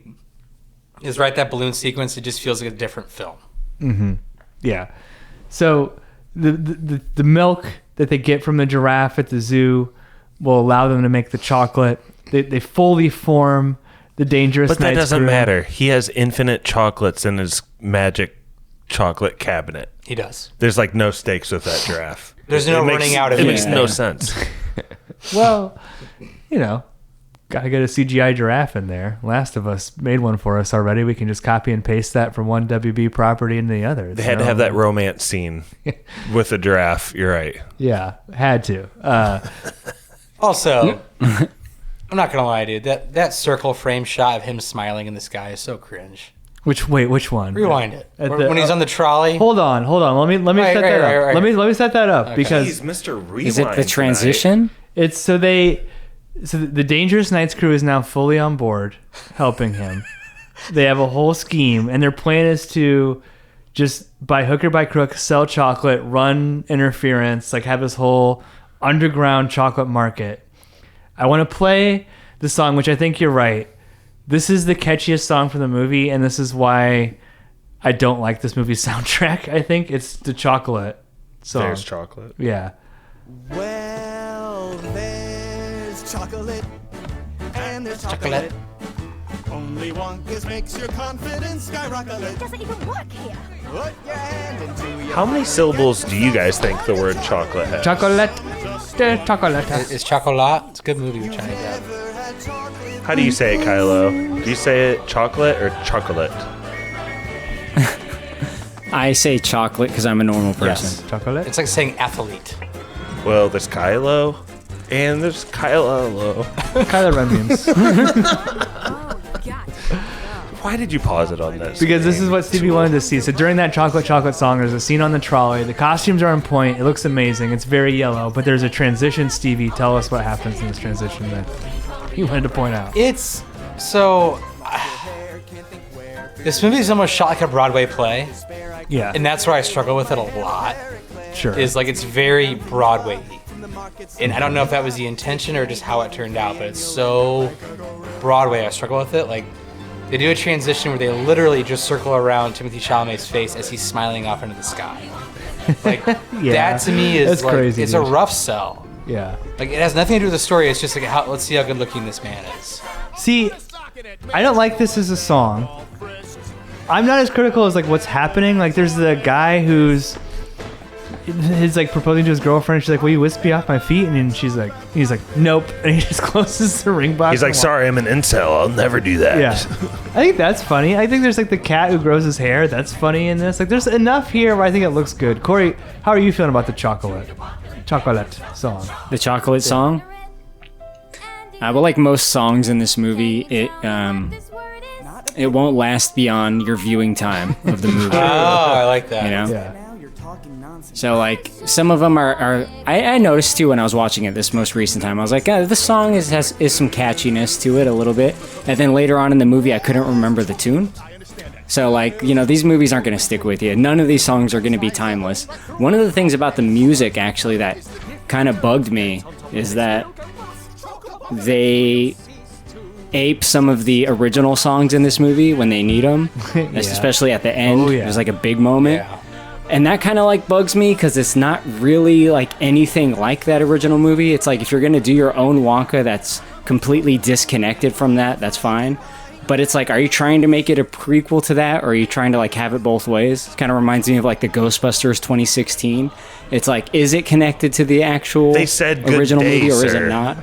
Is right that balloon sequence. It just feels like a different film. yeah. So the milk that they get from the giraffe at the zoo will allow them to make the chocolate. They fully form the dangerous. But that Knights doesn't crew. matter. He has infinite chocolates in his magic chocolate cabinet. He does. There's like no stakes with that giraffe. There's no running out of it. It makes anything. no sense. Well, gotta get a CGI giraffe in there. Last of Us made one for us already. We can just copy and paste that from one WB property into the other. They had to have that romance scene with the giraffe. You're right. Yeah, had to. Also, I'm not gonna lie, dude. That circle frame shot of him smiling in the sky is so cringe. Which one? Rewind it. When he's on the trolley. Hold on. Let me set that up. Right. Let me set that up because He's Mr. Rewind. Is it the transition? it's so the Dangerous Knights crew is now fully on board, helping him. They have a whole scheme, and their plan is to just by hook or by crook sell chocolate, run interference, like have this whole underground chocolate market. I want to play the song, which I think you're right. This is the catchiest song from the movie, and this is why I don't like this movie's soundtrack. I think it's the chocolate song. There's chocolate. Yeah. Well, there's chocolate, and there's chocolate. Only one kiss makes your confidence skyrocket. It doesn't even work here. Put your hand into your How many syllables do you guys think the word chocolate has? Chocolate. Chocolate. It's chocolat. It's a good movie with Johnny Depp. How do you say it, Kylo? Do you say it chocolate or chocolate? I say chocolate because I'm a normal person. Yes. Chocolate. It's like saying athlete. Well, there's Kylo and there's Kylo. Kylo Ren memes. Oh, gotcha. Why did you pause it on this? Because this is what Stevie wanted to see. So during that chocolate song, there's a scene on the trolley. The costumes are on point. It looks amazing. It's very yellow, but there's a transition. Stevie, tell us what happens in this transition that you wanted to point out. It's so. This movie is almost shot like a Broadway play, Yeah. and that's where I struggle with it a lot. Sure. Is like it's very Broadway-y. And I don't know if that was the intention or just how it turned out, but it's so Broadway. I struggle with it. Like they do a transition where they literally just circle around Timothée Chalamet's face as he's smiling off into the sky. Like that to me is That's like crazy, it's dude. a rough sell. Yeah. Like it has nothing to do with the story. It's just like let's see how good looking this man is. See, I don't like this as a song. I'm not as critical as like what's happening. Like there's the guy who's like proposing to his girlfriend. She's like, "Will you whisk me off my feet?" And then he's like, "Nope." And he just closes the ring box. He's like, and walks. sorry, I'm an incel. I'll never do that. Yeah. I think that's funny. I think there's like the cat who grows his hair. That's funny in this. Like there's enough here where I think it looks good. Corey, how are you feeling about the chocolate song? The chocolate song? Well, like most songs in this movie, it won't last beyond your viewing time of the movie. Oh, I like that. You know? Yeah. So like some of them are I noticed too when I was watching it this most recent time. I was like, this song has some catchiness to it a little bit. And then later on in the movie, I couldn't remember the tune. So like, these movies aren't going to stick with you. None of these songs are going to be timeless. One of the things about the music actually that kind of bugged me is that they ape some of the original songs in this movie when they need them, especially at the end. Oh, yeah. There's like a big moment. Yeah. And that kind of like bugs me because it's not really like anything like that original movie. It's like if you're going to do your own Wonka that's completely disconnected from that, that's fine. But it's like, are you trying to make it a prequel to that, or are you trying to like have it both ways? It kind of reminds me of like the Ghostbusters 2016. It's like, is it connected to the actual They said good original day, movie, or is sir. it not?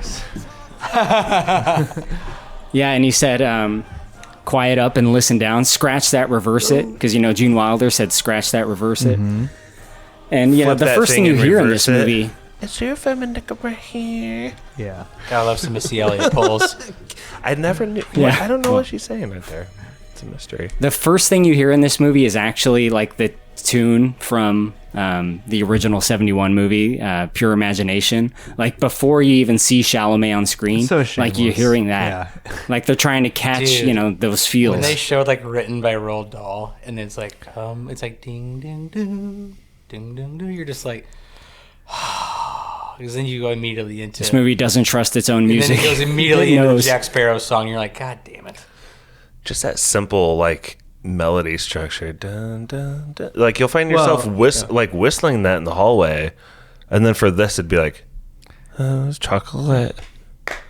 Yeah, and he said, quiet up and listen down, scratch that, reverse it, because Gene Wilder said scratch that, reverse it. And Flip the that first thing thing you and hear in reverse this it. movie, It's your feminine right here. Yeah. I love some Missy Elliott pulls. I never knew. Yeah. I don't know what she's saying right there. It's a mystery. the first thing you hear in this movie is actually like the tune from the original 71 movie, Pure Imagination. Like before you even see Chalamet on screen, So like you're shameless. hearing that. Like they're trying to catch, Dude. those feels. When they showed like written by Roald Dahl, and it's like ding ding doo, ding ding doo. You're just like, because then you go immediately into This movie doesn't trust its own and music. then it goes immediately It into the knows. Jack Sparrow song. You're like, God damn it! Just that simple like melody structure. Dun, dun, dun. Like you'll find yourself like whistling that in the hallway, and then for this it'd be like, oh, it's chocolate.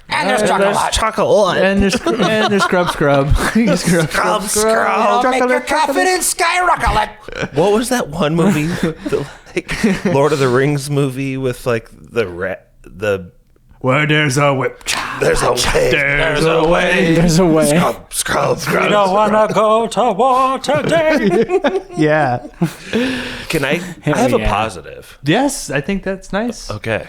And there's chocolate. Chocolate. And there's scrub. scrub. Make your confidence skyrocket. What was that one movie? The like Lord of the Rings movie with like the Where there's a whip. there's a way. There's a way. There's a way. Scrub. You don't wanna go to war today. Yeah. Can I have a yeah. positive? Yes, I think that's nice. Okay.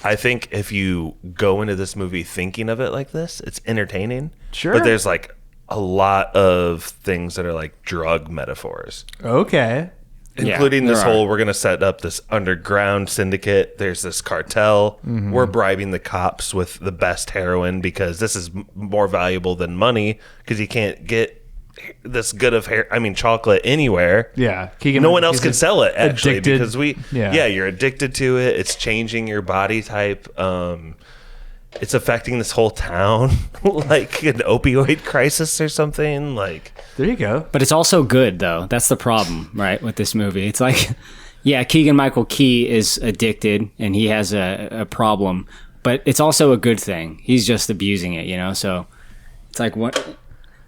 I think if you go into this movie thinking of it like this, it's entertaining. Sure. But there's like a lot of things that are like drug metaphors. Okay. Including this there are. whole, we're going to set up this underground syndicate. There's this cartel. We're bribing the cops with the best heroin because this is more valuable than money because you can't get this good of chocolate anywhere. Yeah. No one else can sell it actually addicted. because Yeah. you're addicted to it. It's changing your body type. It's affecting this whole town like an opioid crisis or something. Like, There you go. But it's also good, though. That's the problem, right, with this movie. It's like, yeah, Keegan-Michael Key is addicted, and he has a problem. But it's also a good thing. He's just abusing it, you know? So it's like, what?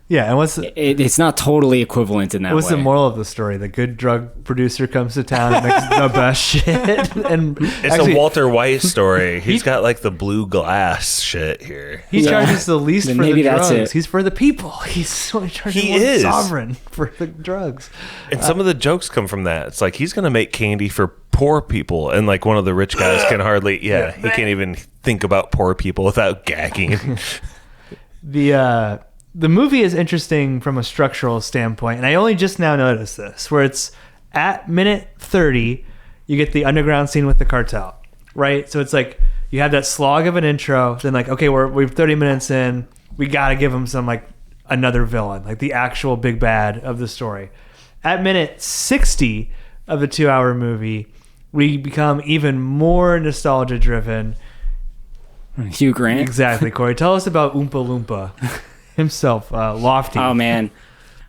Yeah, and what's It's not totally equivalent in that what's way. the moral of the story? The good drug producer comes to town and makes the best shit. And it's a Walter White story. He's got like the blue glass shit here. He charges the least Then for maybe the that's drugs. it. He's for the people. He's only charging He one is. sovereign for the drugs. And some of the jokes come from that. It's like he's going to make candy for poor people. And like one of the rich guys can hardly, he can't even think about poor people without gagging. The movie is interesting from a structural standpoint, and I only just now noticed this, where it's at minute 30, you get the underground scene with the cartel, right? So it's like you have that slog of an intro, then like, okay, we're 30 minutes in, we got to give them some like another villain, like the actual big bad of the story. At minute 60 of the 2-hour movie, we become even more nostalgia driven. Hugh Grant? Exactly, Corey. Tell us about Oompa Loompa himself, Lofty. Oh, man.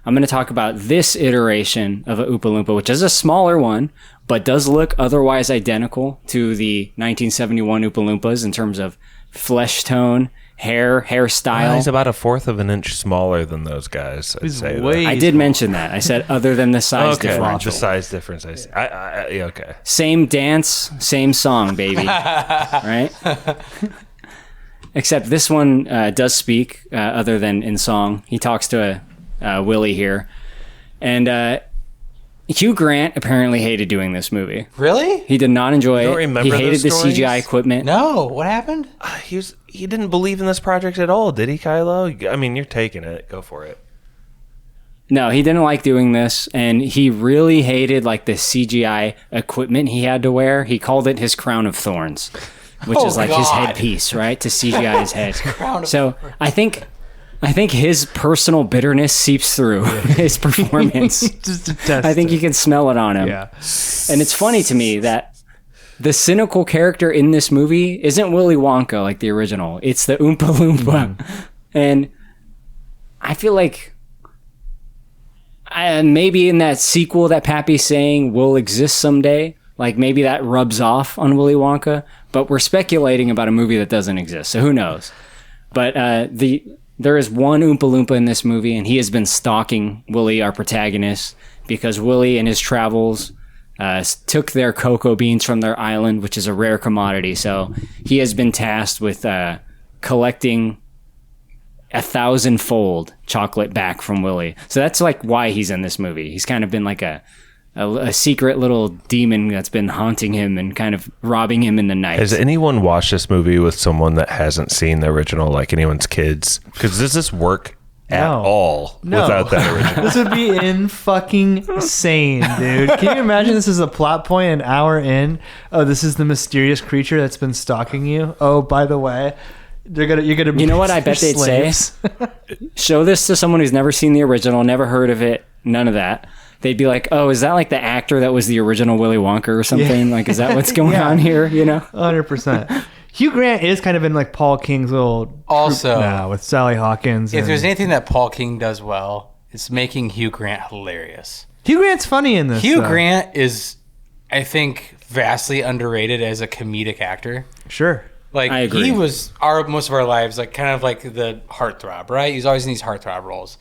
I'm going to talk about this iteration of a Oompa Loompa, which is a smaller one, but does look otherwise identical to the 1971 Oompa Loompas in terms of flesh tone, hairstyle. He's about 1/4 of an inch smaller than those guys. I'd say way- I did mention that. I said other than the size okay, differential. the size difference. I see. Yeah, okay. Same dance, same song, baby. Right? Except this one does speak other than in song. He talks to Willy here. And Hugh Grant apparently hated doing this movie. Really? He did not enjoy don't it. remember He hated those the stories? CGI equipment. No. What happened? He didn't believe in this project at all, did he, Kylo? I mean, you're taking it. Go for it. No, he didn't like doing this, and he really hated like the CGI equipment he had to wear. He called it his crown of thorns, which is like his God. headpiece, right? To CGI his head. Crown of So I think his personal bitterness seeps through his performance. Just detest I think it. you can smell it on him. Yeah. And it's funny to me that the cynical character in this movie isn't Willy Wonka like the original. It's the Oompa Loompa. And I feel like maybe in that sequel that Pappy's saying will exist someday, like maybe that rubs off on Willy Wonka, but we're speculating about a movie that doesn't exist, so who knows. But there is one Oompa Loompa in this movie, and he has been stalking Willy, our protagonist, because Willy in his travels took their cocoa beans from their island, which is a rare commodity. So he has been tasked with collecting 1,000-fold chocolate back from Willy. So that's like why he's in this movie. He's kind of been like a secret little demon that's been haunting him and kind of robbing him in the night. Has anyone watched this movie with someone that hasn't seen the original, like anyone's kids? Because does this work at all without that original? This would be insane, dude. Can you imagine this is a plot point an hour in? Oh, this is the mysterious creature that's been stalking you. Oh, by the way, you're gonna. You know what I bet they'd say? Show this to someone who's never seen the original, never heard of it, none of that. They'd be like, "Oh, is that like the actor that was the original Willy Wonka or something? Yeah. Like, is that what's going on here?" You know, 100%. Hugh Grant is kind of in like Paul King's little Also, troupe now with Sally Hawkins. If and- there's anything that Paul King does well, it's making Hugh Grant hilarious. Hugh Grant's funny in this. Hugh though. Grant is, I think, vastly underrated as a comedic actor. Sure. Like, I agree. he was most of our lives, like, kind of like the heartthrob, right? He's always in these heartthrob roles.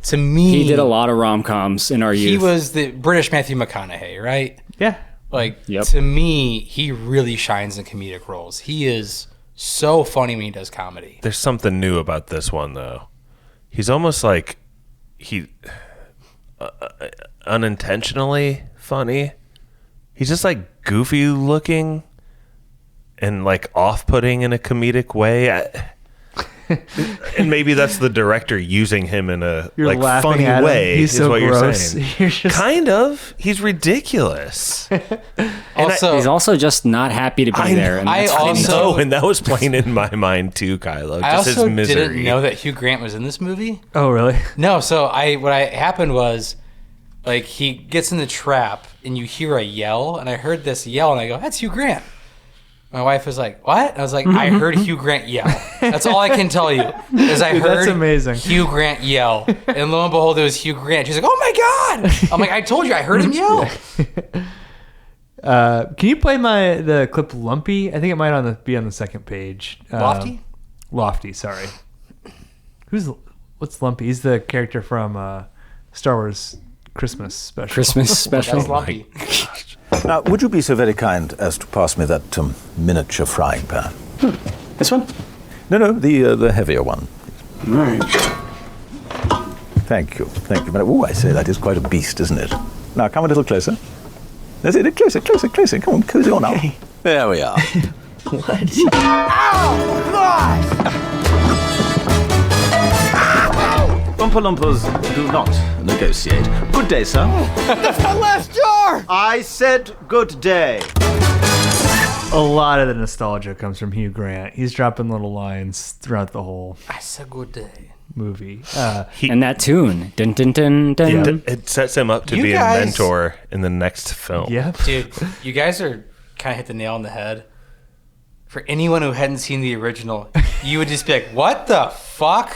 To me, he did a lot of rom-coms in our youth. He was the British Matthew McConaughey, right? Yeah. Like, Yep. to me, he really shines in comedic roles. He is so funny when he does comedy. There's something new about this one, though. He's almost like unintentionally funny. He's just like goofy looking, and like off-putting in a comedic way. And maybe that's the director using him in a You're like funny at him. way. He's is so what gross. you're saying. You're just... Kind of. He's ridiculous. Also, He's also just not happy to be there. And I that's also- know, and that was playing in my mind too, Kylo. I Just also his misery. didn't know that Hugh Grant was in this movie. Oh, really? No, so what happened was, like, he gets in the trap and you hear a yell, and I heard this yell, and I go, "That's Hugh Grant." My wife was like, "What?" I was like, "I heard Hugh Grant yell." That's all I can tell you is I Dude, heard that's amazing. Hugh Grant yell, and lo and behold, it was Hugh Grant. She's like, "Oh my god!" I'm like, "I told you, I heard him yell." Can you play the clip Lumpy? I think it might be on the second page. Lofty? Lofty, sorry. What's Lumpy? He's the character from Star Wars Christmas special. Christmas special. That's lumpy. Now, would you be so very kind as to pass me that miniature frying pan? This one? No, the heavier one. All right. Thank you. Oh, I say, that is quite a beast, isn't it? Now, come a little closer. That's it, closer. Come on, cozy on up. There we are. Oompa Loompas do not negotiate. Good day, sir. That's my last jar! I said good day. A lot of the nostalgia comes from Hugh Grant. He's dropping little lines throughout the whole That's a good day. movie. And that tune. Dun, dun, dun, dun. It sets him up to You be guys- a mentor in the next film. Yeah. Dude, you guys are kind of hit the nail on the head. For anyone who hadn't seen the original, you would just be like, "What the fuck?"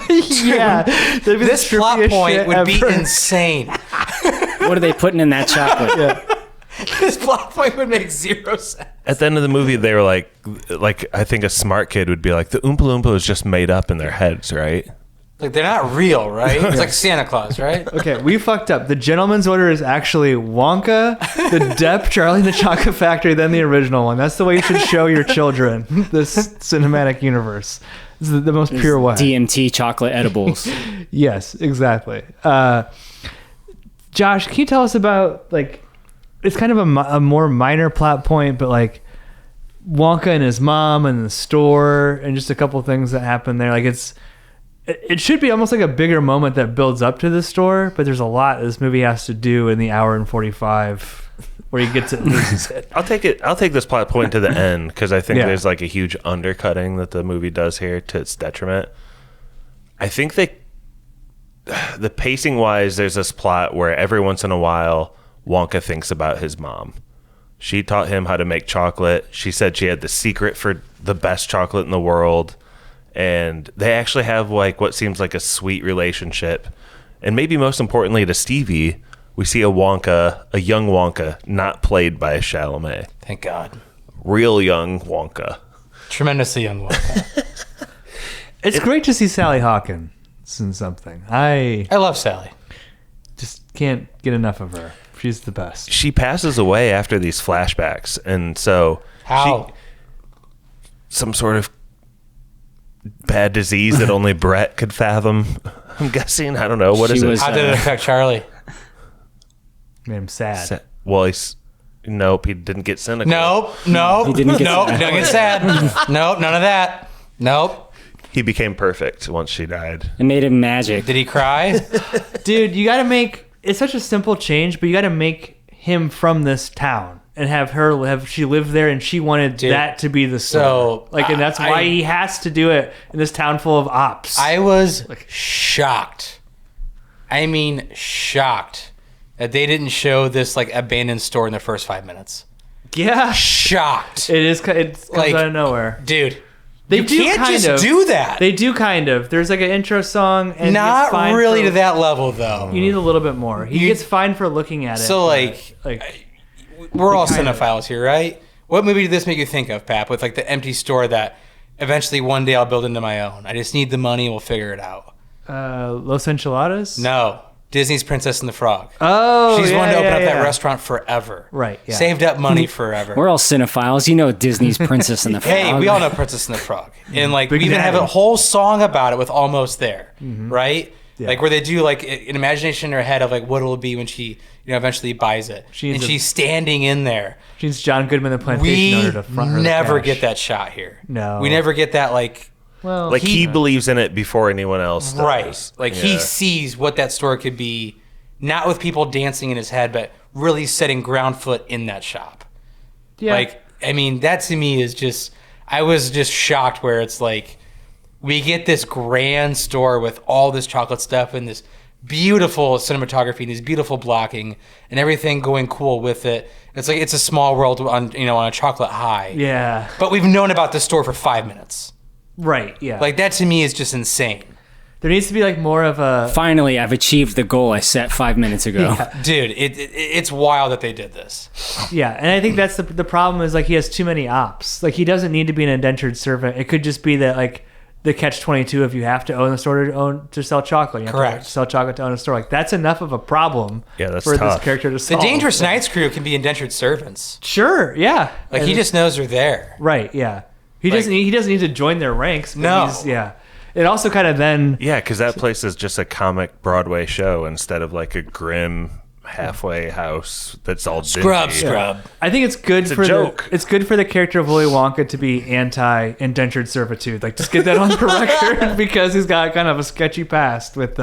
Yeah. This plot point would be insane. What are they putting in that chocolate? This plot point would make zero sense. At the end of the movie, they were like I think a smart kid would be like, the Oompa Loompa was just made up in their heads, right? Like, they're not real, right? It's like Santa Claus, right? Okay, we fucked up. The Gentleman's Order is actually Wonka, the Depp, Charlie and the Chocolate Factory, then the original one. That's the way you should show your children this cinematic universe. This is the most pure way. DMT chocolate edibles. Yes, exactly. Josh, can you tell us about, like, it's kind of a more minor plot point, but like Wonka and his mom and the store and just a couple things that happen there. Like it should be almost like a bigger moment that builds up to the store, but there's a lot this movie has to do in the hour and 45 where he gets it and loses it. I'll take this plot point to the end because I think Yeah. there's like a huge undercutting that the movie does here to its detriment. I think the pacing wise, there's this plot where every once in a while Wonka thinks about his mom. She taught him how to make chocolate. She said she had the secret for the best chocolate in the world. And they actually have like what seems like a sweet relationship. And maybe most importantly to Stevie, we see a young Wonka, not played by Chalamet. Thank God. Real young Wonka. Tremendously young Wonka. It's great to see Sally Hawkins in something. I love Sally. just can't get enough of her. She's the best. She passes away after these flashbacks. And so How? some sort of bad disease that only Brett could fathom. I'm guessing. I don't know. What is She it? was- How did it affect Charlie? Made him sad. Well, nope, he didn't get cynical. Nope. He didn't get Nope. sad. Don't get sad. Nope. None of that. Nope. He became perfect once she died. It made him magic. Did he cry? Dude, you gotta make it's such a simple change, but you gotta make him from this town and have she lived there and she wanted that to be the story. So, and that's why he has to do it in this town full of ops. I was shocked. I mean, shocked that they didn't show this like abandoned store in the first 5 minutes. Yeah, Shocked. it comes Like, out of nowhere. Dude, They you do can't kind just of do that. They do kind of. There's like an intro song, and he gets Not fined really for- to that level, though. You need a little bit more. He You- gets fined for looking at it. So, but, we're all kind of- cinephiles here, right? What movie did this make you think of, Pap? With like the empty store that eventually one day I'll build into my own. I just need the money. We'll figure it out. Los Enchiladas. No, Disney's Princess and the Frog. Oh, She's yeah, wanted to open yeah, up that yeah. restaurant forever. Right, yeah. Saved up money forever. We're all cinephiles. You know Disney's Princess and the Frog. Hey, we all know Princess and the Frog. And like Big we even have Daddy. a whole song about it with Almost There. Right? Yeah. Like where they do like an imagination in her head of like what it'll be when she eventually buys it. She's standing in there. She's John Goodman, the plantation owner, to front her. We never cash. get that shot here. No. We never get that like. Well, like he believes in it before anyone else does. Right. Like he sees what that store could be, not with people dancing in his head, but really setting ground foot in that shop. Yeah. Like, I mean, that to me is just, I was just shocked where it's like, we get this grand store with all this chocolate stuff and this beautiful cinematography and this beautiful blocking and everything going cool with it. It's like, it's a small world on a chocolate high. Yeah. But we've known about this store for 5 minutes. Right, yeah. Like, that to me is just insane. There needs to be like more of a... Finally, I've achieved the goal I set 5 minutes ago. Yeah. Dude, it's wild that they did this. Yeah, and I think that's the problem is like he has too many ops. Like he doesn't need to be an indentured servant. It could just be that like the catch-22 if you have to own the store to sell chocolate. You have Correct. to sell chocolate to own a store. Like that's enough of a problem that's for tough. this character to The solve. Dangerous Knights crew can be indentured servants. Sure, yeah. Like, he just knows they're there. Right, yeah. He Like- doesn't need to join their ranks. But No. yeah. It also kind of then... Yeah, because that place is just a comic Broadway show instead of like a grim halfway house that's all dingy. Scrub. I think it's good a for joke. it's good for the character of Willy Wonka to be anti-indentured servitude. Like, just get that on the record because he's got kind of a sketchy past with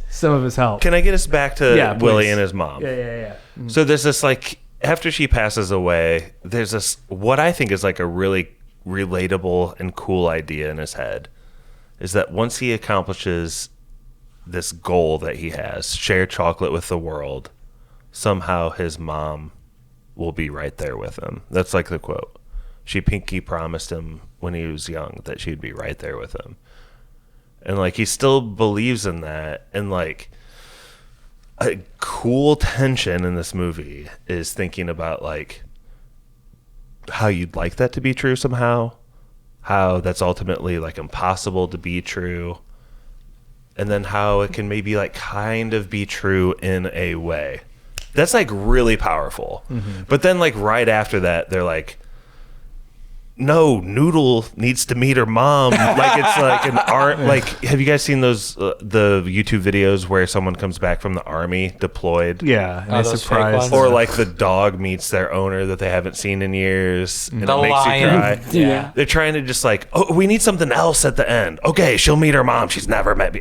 some of his help. Can I get us back to Yeah, Willy please. and his mom? Yeah. So there's this like after she passes away, there's this what I think is like a really relatable and cool idea in his head is that once he accomplishes this goal that he has, share chocolate with the world, somehow his mom will be right there with him. That's like the quote. She pinky promised him when he was young that she'd be right there with him. And like he still believes in that, and like a cool tension in this movie is thinking about like how you'd like that to be true somehow, how that's ultimately like impossible to be true, and then how it can maybe like kind of be true in a way. That's like really powerful. But then like right after that they're like, no, Noodle needs to meet her mom. Like it's like an art. Like, have you guys seen those the YouTube videos where someone comes back from the army deployed? Yeah, and Oh, they those surprise. fake ones? Or like the dog meets their owner that they haven't seen in years, and The it makes lion. you cry. Yeah. They're trying to just like, oh, we need something else at the end. Okay, she'll meet her mom. She's never met me.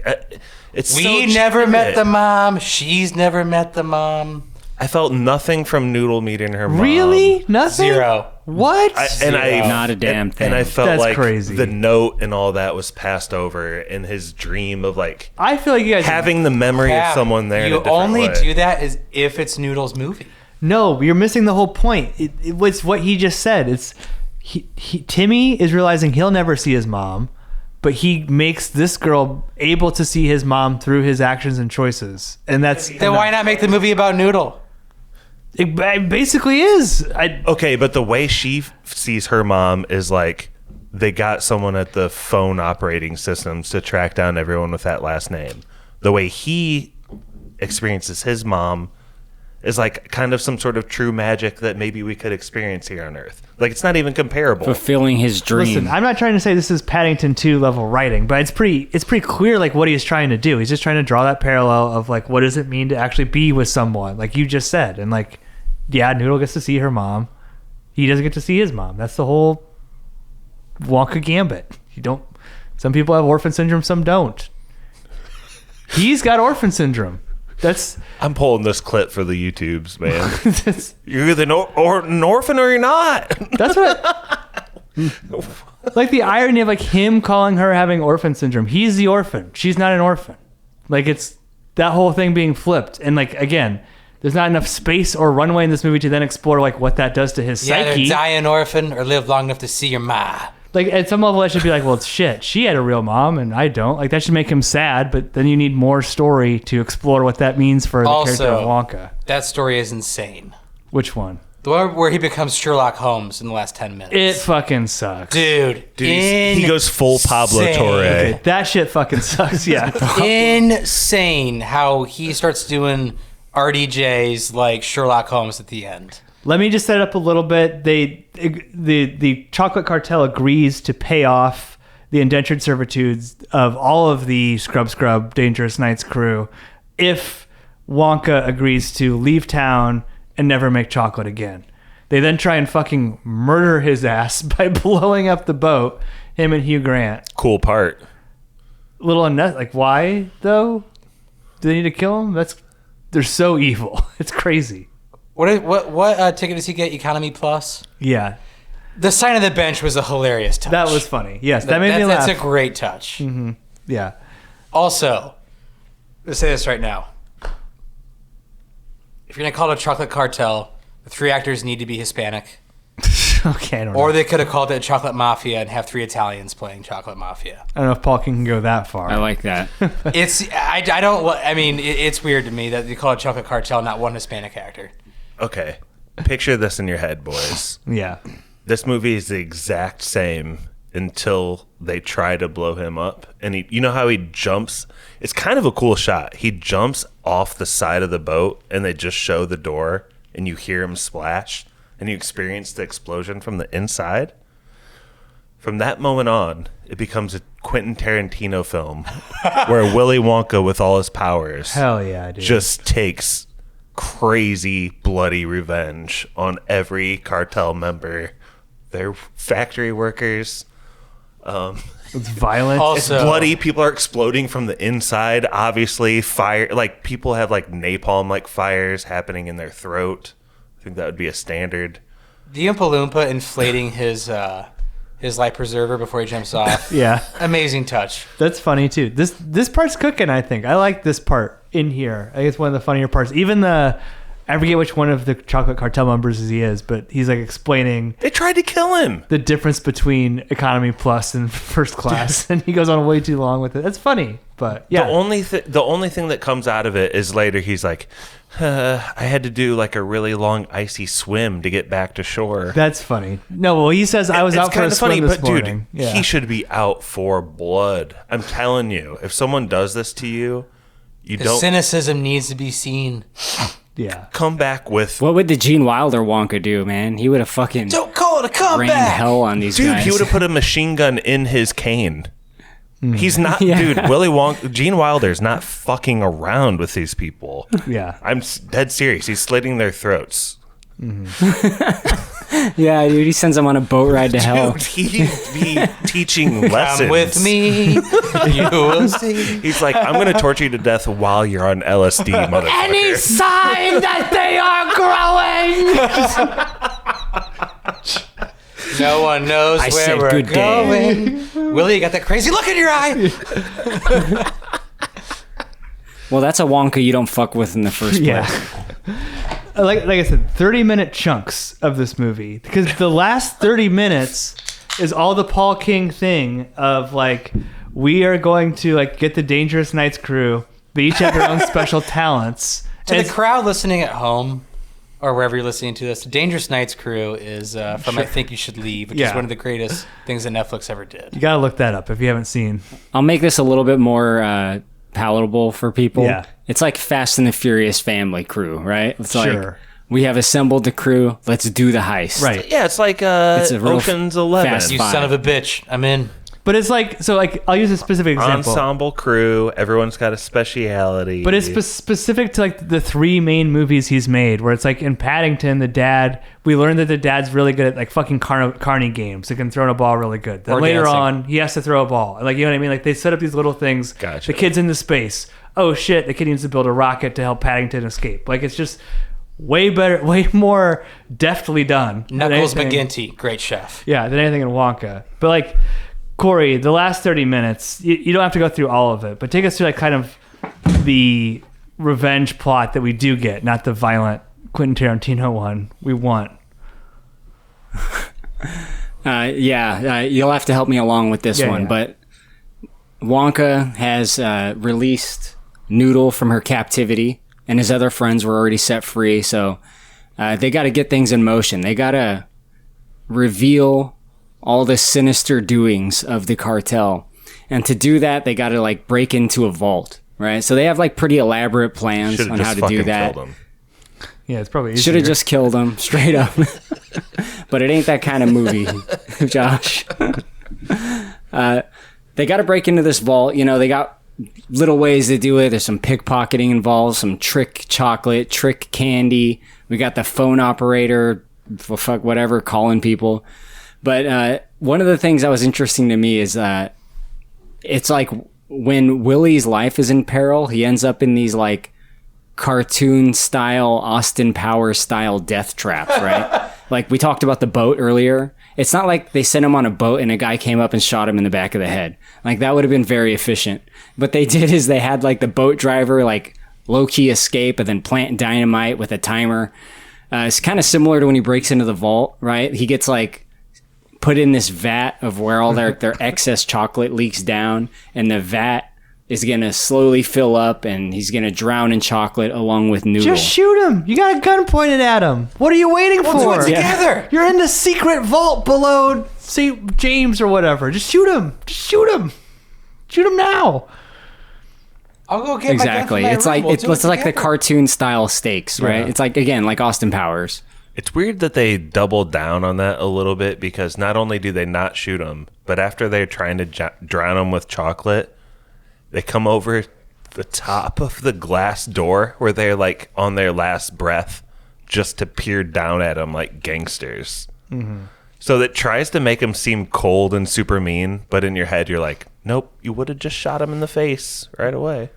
It's We so never met cheap. the mom. She's never met the mom. I felt nothing from Noodle meeting her mom. Really? Nothing? Zero. What? Not a damn thing. And I felt That's like crazy. the note and all that was passed over in his dream of like I feel like you guys having the memory Yeah. of someone there. in a You different only way. do that is if it's Noodle's movie. No, you're missing the whole point. It was what he just said. It's Timmy is realizing he'll never see his mom, but he makes this girl able to see his mom through his actions and choices, and that's Then why not make the movie about Noodle? It basically is. Okay, but the way she sees her mom is like they got someone at the phone operating systems to track down everyone with that last name. The way he experiences his mom is like kind of some sort of true magic that maybe we could experience here on Earth. Like it's not even comparable. Fulfilling his dream. Listen, I'm not trying to say this is Paddington 2 level writing, but it's pretty clear like what he's trying to do. He's just trying to draw that parallel of like what does it mean to actually be with someone, like you just said. And like, yeah, Noodle gets to see her mom. He doesn't get to see his mom. That's the whole Wonka gambit. Some people have orphan syndrome, some don't. He's got orphan syndrome. I'm pulling this clip for the YouTubes, man. You're either an orphan or you're not. That's what like the irony of like him calling her having orphan syndrome. He's the orphan. She's not an orphan. Like it's that whole thing being flipped. And like, again, there's not enough space or runway in this movie to then explore like what that does to his You either psyche. die an orphan or live long enough to see your ma. Like at some level, that should be like, well, it's shit. She had a real mom, and I don't. Like that should make him sad. But then you need more story to explore what that means for the character of Wonka. That story is insane. Which one? The one where he becomes Sherlock Holmes in the last 10 minutes. It fucking sucks, Dude, he goes full Pablo Torre. Okay, that shit fucking sucks. Yeah, Insane how he starts doing RDJ's like Sherlock Holmes at the end. Let me just set it up a little bit. The chocolate cartel agrees to pay off the indentured servitudes of all of the Scrub Dangerous Nights crew if Wonka agrees to leave town and never make chocolate again. They then try and fucking murder his ass by blowing up the boat, him and Hugh Grant. Cool part. Little like, why though? Do they need to kill him? They're so evil. It's crazy. What ticket does he get? Economy Plus? Yeah. The sign of the bench was a hilarious touch. That was funny. Yes, that made me laugh. That's a great touch. Mm-hmm. Yeah. Also, let's say this right now. If you're going to call it a chocolate cartel, the 3 actors need to be Hispanic. Okay, I don't know. Or they could have called it Chocolate Mafia and have 3 Italians playing Chocolate Mafia. I don't know if Paul can go that far. I like that. It's weird to me that you call it Chocolate Cartel, not one Hispanic actor. Okay. Picture this in your head, boys. Yeah. This movie is the exact same until they try to blow him up. And you know how he jumps? It's kind of a cool shot. He jumps off the side of the boat and they just show the door and you hear him splash and you experience the explosion from the inside. From that moment on, it becomes a Quentin Tarantino film where Willy Wonka with all his powers Hell yeah, dude. just takes crazy bloody revenge on every cartel member. They're factory workers. It's violent. Also, it's bloody. People are exploding from the inside. Obviously, fire. Like people have like napalm like fires happening in their throat. I think that would be a standard. the Oompa Loompa inflating his life preserver before he jumps off. Yeah. Amazing touch. That's funny too. This part's cooking, I think. I like this part in here. I think it's one of the funnier parts. Even I forget which one of the Chocolate Cartel members he is, but he's like explaining They tried to kill him. the difference between economy plus and first class, and he goes on way too long with it. That's funny, but yeah. The only thing that comes out of it is later he's like, I had to do like a really long icy swim to get back to shore. That's funny. No, well, he says I was out for a swim this morning. Dude, he should be out for blood. I'm telling you, if someone does this to you, The cynicism needs to be seen. Yeah. Come back with... What would the Gene Wilder Wonka do, man? He would have fucking... Don't call it a comeback! Rained hell on these guys. Dude, he would have put a machine gun in his cane. He's not... Yeah. Dude, Willy Wonka... Gene Wilder's not fucking around with these people. Yeah. I'm dead serious. He's slitting their throats. Yeah, dude, he sends them on a boat ride to hell. Dude, he'd be teaching lessons. Come with me. You will see. He's like, I'm going to torture you to death while you're on LSD, motherfucker. Any sign that they are growing? No one knows I where said we're good day. going. Willie, you got that crazy look in your eye. Well, that's a Wonka you don't fuck with in the first place. Yeah. Like I said, 30-minute chunks of this movie, because the last 30 minutes is all the Paul King thing of like, we are going to like get the Dangerous Nights crew. They each have their own special talents. To And the crowd listening at home, or wherever you're listening to this, the Dangerous Nights crew is from I Think You Should Leave, which is Yeah. one of the greatest things that Netflix ever did. you gotta look that up if you haven't seen. I'll make this a little bit more palatable for people. Yeah. It's like Fast and the Furious family crew, right? It's like, Sure. we have assembled the crew. Let's do the heist. Right. Yeah, it's like It's a real Ocean's 11. fast You Fine. son of a bitch. I'm in. But it's like, so like, I'll use a specific example. Ensemble crew. Everyone's got a speciality. But it's specific to like the three main movies he's made, where it's like in Paddington, the dad, we learned that the dad's really good at like fucking carny games. He can throw a ball really good. Then Or later dancing. on, he has to throw a ball. Like, you know what I mean? Like they set up these little things. Gotcha. The kid's into space. Oh shit, the kid needs to build a rocket to help Paddington escape. Like it's just way better, way more deftly done. than Knuckles anything- McGinty, great chef. Yeah, than anything in Wonka. But like, Corey, the last 30 minutes, you don't have to go through all of it, but take us through like kind of the revenge plot that we do get, not the violent Quentin Tarantino one we want. You'll have to help me along with this one. Yeah. But Wonka has released Noodle from her captivity, and his other friends were already set free. So they got to get things in motion. They got to reveal all the sinister doings of the cartel. And to do that, they got to like break into a vault, right? So they have like pretty elaborate plans Should've on just how to fucking do that. killed him. Yeah, it's probably easier. Should have just killed him straight up. But it ain't that kind of movie, Josh. They got to break into this vault. You know, they got little ways to do it. There's some pickpocketing involved, some trick chocolate, trick candy. We got the phone operator, fuck whatever, calling people. But one of the things that was interesting to me is that it's like when Willy's life is in peril, he ends up in these like cartoon style, Austin Powers style death traps, right? Like we talked about the boat earlier. It's not like they sent him on a boat and a guy came up and shot him in the back of the head. Like that would have been very efficient. What they did is they had like the boat driver like low-key escape and then plant dynamite with a timer. It's kind of similar to when he breaks into the vault, right? He gets like put in this vat of where all their excess chocolate leaks down, and the vat is going to slowly fill up, and he's going to drown in chocolate along with Noodle. Just shoot him. You got a gun pointed at him. What are you waiting for? We'll do it together. You're in the secret vault below St. James or whatever. Just shoot him. Just shoot him. Shoot him now. I'll go get exactly. my gun It's from my like room. it's like the cartoon style stakes, right? Yeah. It's like again like Austin Powers. It's weird that they doubled down on that a little bit, because not only do they not shoot him, but after they're trying to drown him with chocolate, they come over the top of the glass door where they're like on their last breath just to peer down at him like gangsters. Mm-hmm. So that tries to make him seem cold and super mean, but in your head you're like, nope, you would have just shot him in the face right away.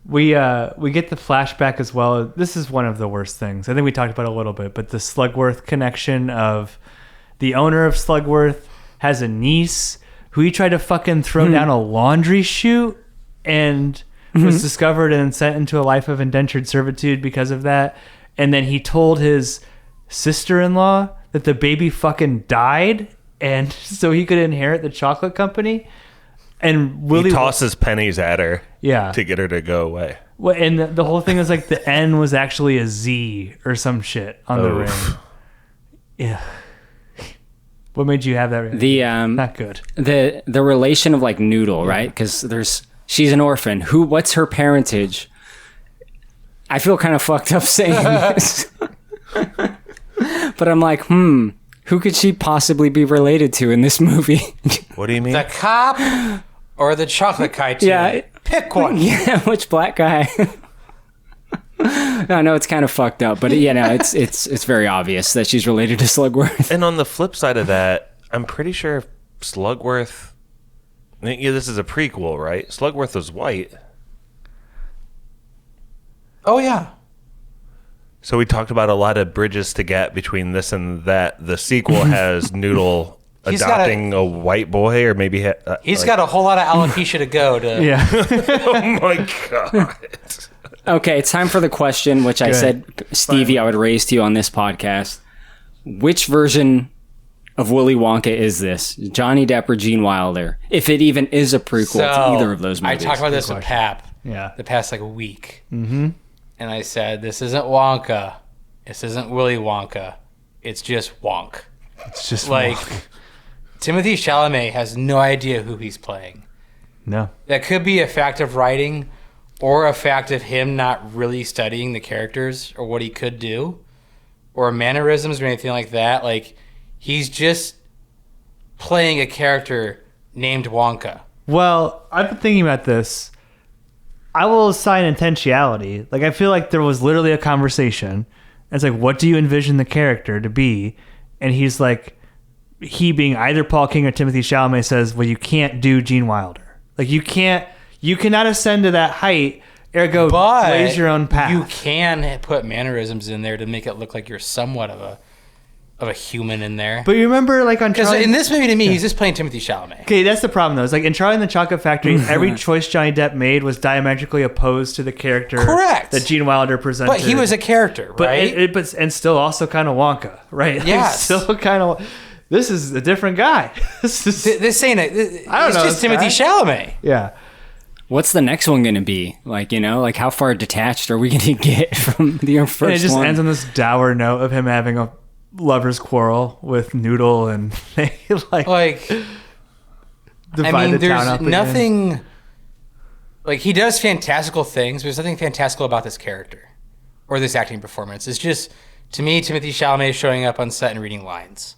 We get the flashback as well. This is one of the worst things. I think we talked about it a little bit, but the Slugworth connection of the owner of Slugworth has a niece who he tried to fucking throw down a laundry chute and was discovered and sent into a life of indentured servitude because of that. And then he told his sister-in-law that the baby fucking died, and so he could inherit the chocolate company. And Willy he tosses pennies at her to get her to go away. Well, and the whole thing is like the N was actually a Z or some shit on the ring. Yeah. What made you have that ring? Not good. The relation of like Noodle, right? Because she's an orphan. What's her parentage? I feel kind of fucked up saying this. But I'm like, who could she possibly be related to in this movie? What do you mean? The cop or the chocolate guy? Yeah. Pick one. Yeah, which black guy? I know it's kind of fucked up, but it's very obvious that she's related to Slugworth. And on the flip side of that, I'm pretty sure Slugworth... Yeah, this is a prequel, right? Slugworth was white. Oh, yeah. So we talked about a lot of bridges to get between this and that. The sequel has Noodle adopting a white boy, or maybe... He's got a whole lot of alopecia to go to... Yeah. Oh, my God. Okay, it's time for the question, which I said, Stevie, I would raise to you on this podcast. Which version of Willy Wonka is this? Johnny Depp or Gene Wilder? If it even is a prequel to either of those movies. I talked about this with Pap the past like a week. Mm-hmm. And I said, this isn't Wonka. This isn't Willy Wonka. It's just Wonk. It's just like Wonk. Timothée Chalamet has no idea who he's playing. No. That could be a fact of writing or a fact of him not really studying the characters or what he could do or mannerisms or anything like that. Like, he's just playing a character named Wonka. Well, I've been thinking about this. I will assign intentionality. Like, I feel like there was literally a conversation. It's like, what do you envision the character to be? And he's like, he being either Paul King or Timothée Chalamet says, well, you can't do Gene Wilder. Like, you cannot ascend to that height. Ergo, blaze your own path. You can put mannerisms in there to make it look like you're somewhat of a human in there. But you remember, like, on because Charlie... in this movie, to me, he's just playing Timothée Chalamet. Okay, that's the problem, though. It's like in Charlie and the Chocolate Factory, every choice Johnny Depp made was diametrically opposed to the character that Gene Wilder presented. But he was a character, right? And still also kind of Wonka, right? Yes. Like, still kind of... This is a different guy. This ain't it. I don't know. It's just Timothée Chalamet. Yeah. What's the next one going to be? Like, like how far detached are we going to get from the first one? And it just ends on this dour note of him having a lover's quarrel with Noodle, and they like divide the town up there's nothing like he does fantastical things. There's nothing fantastical about this character or this acting performance. It's just, to me, Timothée Chalamet showing up on set and reading lines.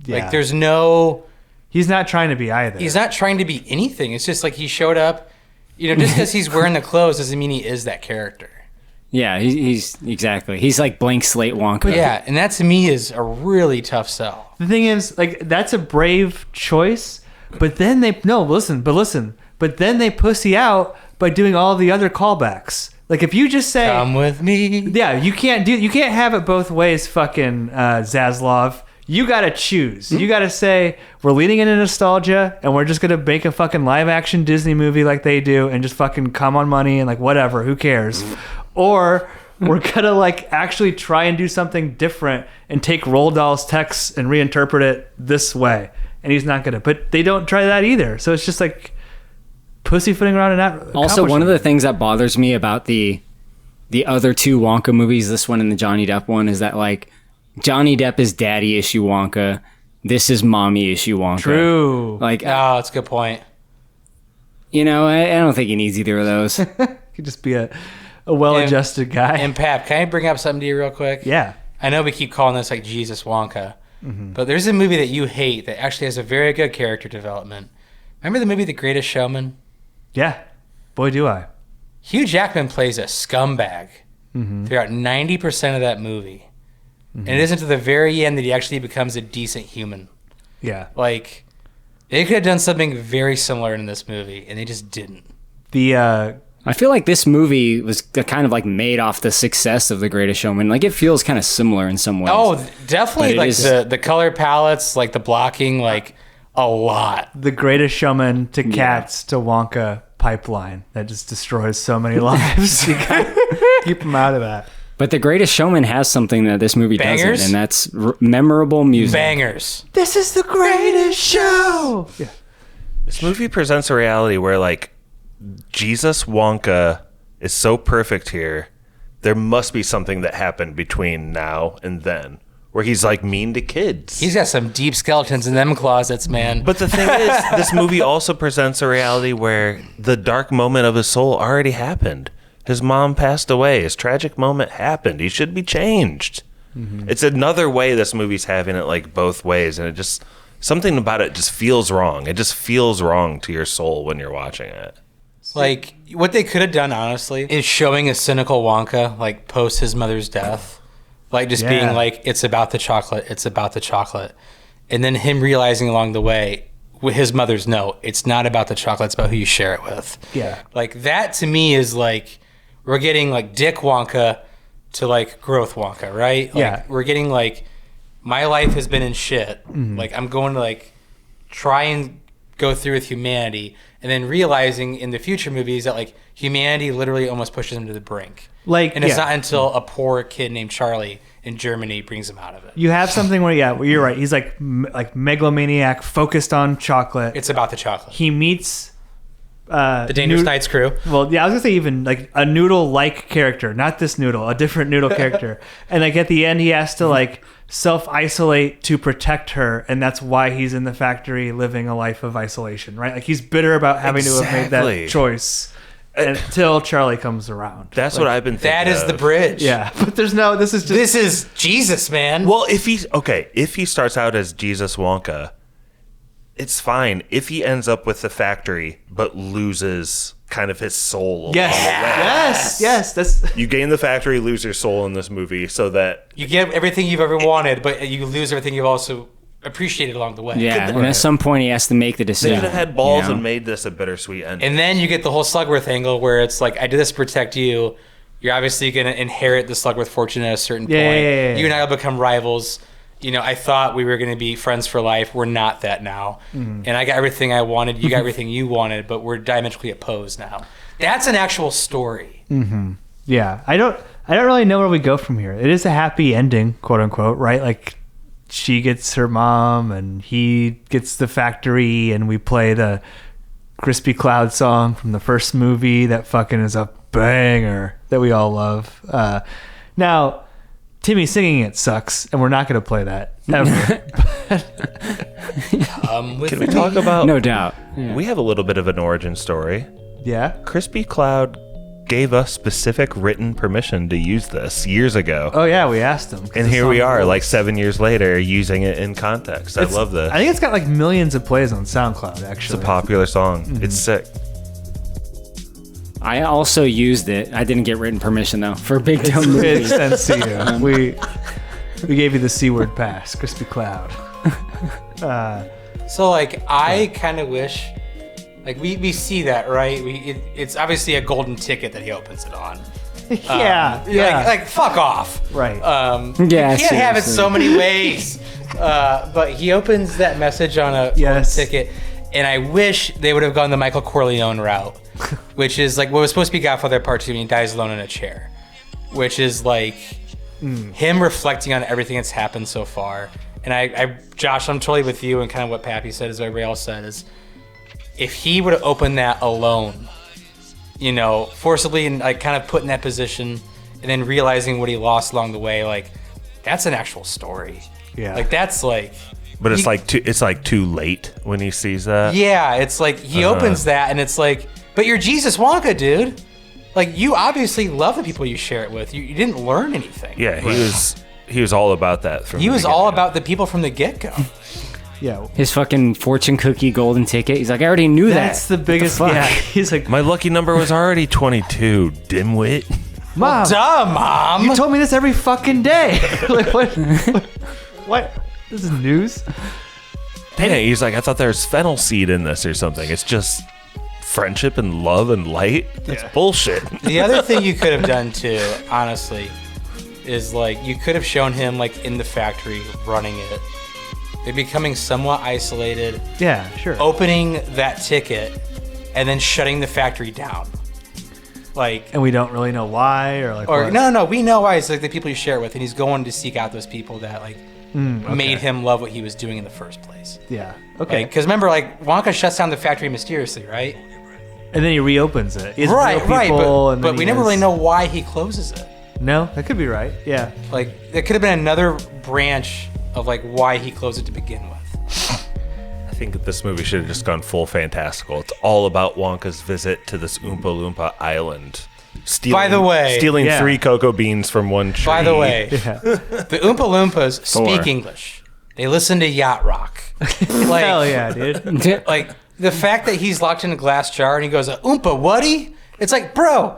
Yeah. Like, there's no He's not trying to be either. He's not trying to be anything. It's just like he showed up. Just because he's wearing the clothes doesn't mean he is that character. Yeah, he's exactly. He's like blank slate Wonka. But yeah, and that to me is a really tough sell. The thing is, like, that's a brave choice, but then but then they pussy out by doing all the other callbacks. Like, if you just say, "Come with me," yeah, you can't have it both ways, fucking Zaslav. You gotta choose. You gotta say, we're leaning into nostalgia and we're just gonna make a fucking live action Disney movie like they do and just fucking come on money and like whatever, who cares? Or we're gonna like actually try and do something different and take Roald Dahl's text and reinterpret it this way. And he's not gonna. But they don't try that either. So it's just like pussyfooting around and not. Also, one of the things that bothers me about the other two Wonka movies, this one and the Johnny Depp one, is that like Johnny Depp is daddy issue Wonka. This is mommy issue Wonka. True. Like, that's a good point. I don't think he needs either of those. Could just be a well-adjusted guy. And Pap, can I bring up something to you real quick? Yeah. I know we keep calling this like Jesus Wonka, but there's a movie that you hate that actually has a very good character development. Remember the movie The Greatest Showman? Yeah. Boy, do I. Hugh Jackman plays a scumbag throughout 90% of that movie. And it isn't to the very end that he actually becomes a decent human. Yeah. Like, they could have done something very similar in this movie, and they just didn't. I feel like this movie was kind of like made off the success of The Greatest Showman. Like, it feels kind of similar in some ways. Oh, definitely. Like the color palettes, like the blocking, like a lot. The Greatest Showman to Cats to Wonka pipeline that just destroys so many lives. You gotta keep them out of that. But The Greatest Showman has something that this movie Bangers? doesn't, and that's memorable music. Bangers. This is the greatest show. Yeah. This movie presents a reality where, like, Jesus Wonka is so perfect here. There must be something that happened between now and then where he's like mean to kids. He's got some deep skeletons in them closets, man. But the thing is, this movie also presents a reality where the dark moment of his soul already happened. His mom passed away. His tragic moment happened. He should be changed. It's another way this movie's having it like both ways, and it just, something about it just feels wrong. It just feels wrong to your soul when you're watching it. Like, what they could have done, honestly, is showing a cynical Wonka, like, post his mother's death. Like, just being like, it's about the chocolate, it's about the chocolate. And then him realizing along the way, with his mother's note, it's not about the chocolate, it's about who you share it with. Yeah. Like, that to me is like, we're getting like Dick Wonka to like growth Wonka, right? Like, Yeah. We're getting like, my life has been in shit. Like, I'm going to like try and go through with humanity, and then realizing in the future movies that like humanity literally almost pushes him to the brink. Like, And it's not until a poor kid named Charlie in Germany brings him out of it. You have something where, well, you're right. He's like megalomaniac, focused on chocolate. It's about the chocolate. He meets the Dangerous Knights crew. Well, yeah, I was gonna say even like a noodle-like character, not this noodle, a different noodle character. And like at the end, he has to like self-isolate to protect her, and that's why he's in the factory living a life of isolation, right? Like he's bitter about having to have made that choice until Charlie comes around. That's what I've been thinking. That is the bridge. Yeah, but there's no. This is Jesus, man. Well, if he starts out as Jesus Wonka, it's fine. If he ends up with the factory but loses kind of his soul. Yes. That's you gain the factory, lose your soul in this movie, so that you get everything you've ever wanted, but you lose everything you've also appreciated along the way. Yeah, and at some point he has to make the they decision. could have had balls and made this a bittersweet ending. And then you get the whole Slugworth angle where it's like, I did this to protect you. You're obviously going to inherit the Slugworth fortune at a certain point. Yeah. You and I will become rivals. You know, I thought we were going to be friends for life. We're not that now. And I got everything I wanted. You got everything you wanted, but we're diametrically opposed now. That's an actual story. Yeah, I don't really know where we go from here. It is a happy ending, quote unquote, right? Like she gets her mom and he gets the factory, and we play the Crispy Cloud song from the first movie that fucking is a banger that we all love. Now, Timmy singing it sucks, and we're not going to play that ever. Can we talk about? No doubt. We have a little bit of an origin story. Yeah. Crispy Cloud gave us specific written permission to use this years ago. Oh yeah, we asked them. And here we are, like 7 years later, using it in context. I love this. I think it's got like millions of plays on SoundCloud, actually. It's a popular song. It's sick. I also used it. I didn't get written permission though for Big Dumb It Movie. sends to you. We gave you the C-word pass, Crispy Cloud. So like I kind of wish, like we see that, right? It's obviously a golden ticket that he opens it on. Yeah. Like fuck off. Right. You can't have it so many ways. But he opens that message on a golden ticket, and I wish they would have gone the Michael Corleone route, which is like what was supposed to be Godfather Part 2, and he dies alone in a chair, which is like him reflecting on everything that's happened so far. And I, Josh, I'm totally with you, and kind of what Pappy said is what everybody else said is, if he would have opened that alone, you know, forcibly and like kind of put in that position, and then realizing what he lost along the way, like that's an actual story. Yeah. Like that's like. But it's like too late when he sees that. Yeah, it's like he opens that, and it's like, but you're Jesus Wonka, dude. Like you obviously love the people you share it with. You didn't learn anything. Yeah, he was all about that. He was all about the people from the get-go. Yeah. His fucking fortune cookie golden ticket. He's like, I already knew that. That's the biggest. Yeah. He's like, my lucky number was already 22, dimwit. Mom. Duh, Mom. You told me this every fucking day. Like what? What? This is news. Yeah, he's like, I thought there was fennel seed in this or something. It's just friendship and love and light. That's bullshit. The other thing you could have done too, honestly, is like you could have shown him like in the factory running it. They're becoming somewhat isolated. Yeah, sure. Opening that ticket and then shutting the factory down. Like, and we don't really know why or like. Or what? no, we know why. It's like the people you share it with, and he's going to seek out those people that like made him love what he was doing in the first place. Yeah. Okay. Because remember, like Wonka shuts down the factory mysteriously, right? And then he reopens it. He has Right. and But then we he never has- really know why he closes it. No, that could be right. Yeah. Like it could have been another branch of like why he closed it to begin with. I think that this movie should have just gone full fantastical. It's all about Wonka's visit to this Oompa Loompa island. Stealing 3 cocoa beans from one tree. By the way, the Oompa Loompas speak English. They listen to yacht rock. Like, hell yeah, dude. Like the fact that he's locked in a glass jar and he goes, Oompa whatty? It's like, bro,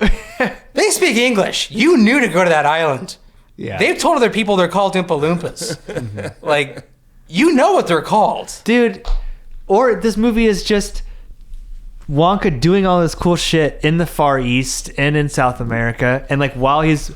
they speak English. You knew to go to that island. Yeah. They've told other people they're called Oompa Loompas. Like, you know what they're called. Dude, or this movie is just Wonka doing all this cool shit in the Far East and in South America, and like while he's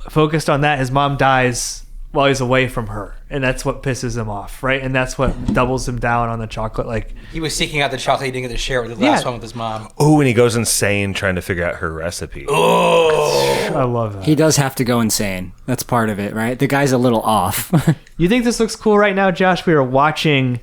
focused on that, his mom dies while he's away from her, and that's what pisses him off, right? And that's what doubles him down on the chocolate. Like He was seeking out the chocolate he didn't get to share with the last one with his mom. Oh, and he goes insane trying to figure out her recipe. I love that. He does have to go insane. That's part of it, right? The guy's a little off. You think this looks cool right now, Josh? We are watching.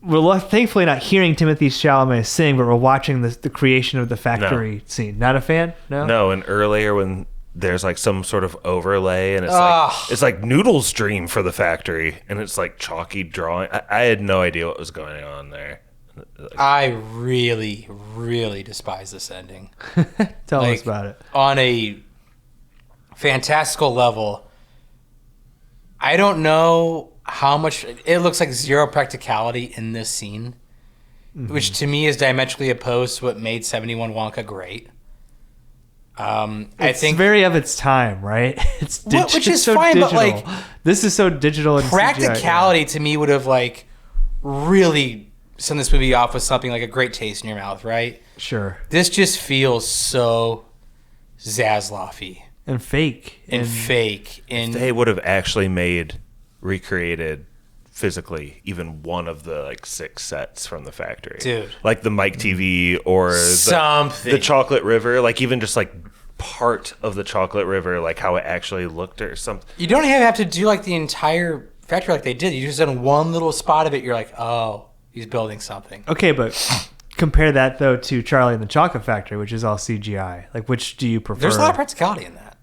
We're thankfully not hearing Timothée Chalamet sing, but we're watching the creation of the factory scene. Not a fan? No. No, and earlier when there's like some sort of overlay and it's like Noodle's dream for the factory, and it's like chalky drawing. I had no idea what was going on there. I really, really despise this ending. Tell us about it. On a fantastical level, I don't know how much it looks like zero practicality in this scene, which to me is diametrically opposed to what made 71 Wonka great. I think very of its time, right? It's which is so fine, digital. but like this is so digital and practicality to me would have like really sent this movie off with something like a great taste in your mouth, right? Sure. This just feels so Zasloffy and fake and fake. And if they would have actually recreated physically even one of the like 6 sets from the factory, dude, like the Mike TV or the Chocolate River, like even just like part of the Chocolate River, like how it actually looked or something. You don't even have to do like the entire factory like they did. You just done one little spot of it. You're like, oh, he's building something. Okay, but compare that though to Charlie and the Chocolate Factory, which is all CGI. Like, which do you prefer? There's a lot of practicality in that.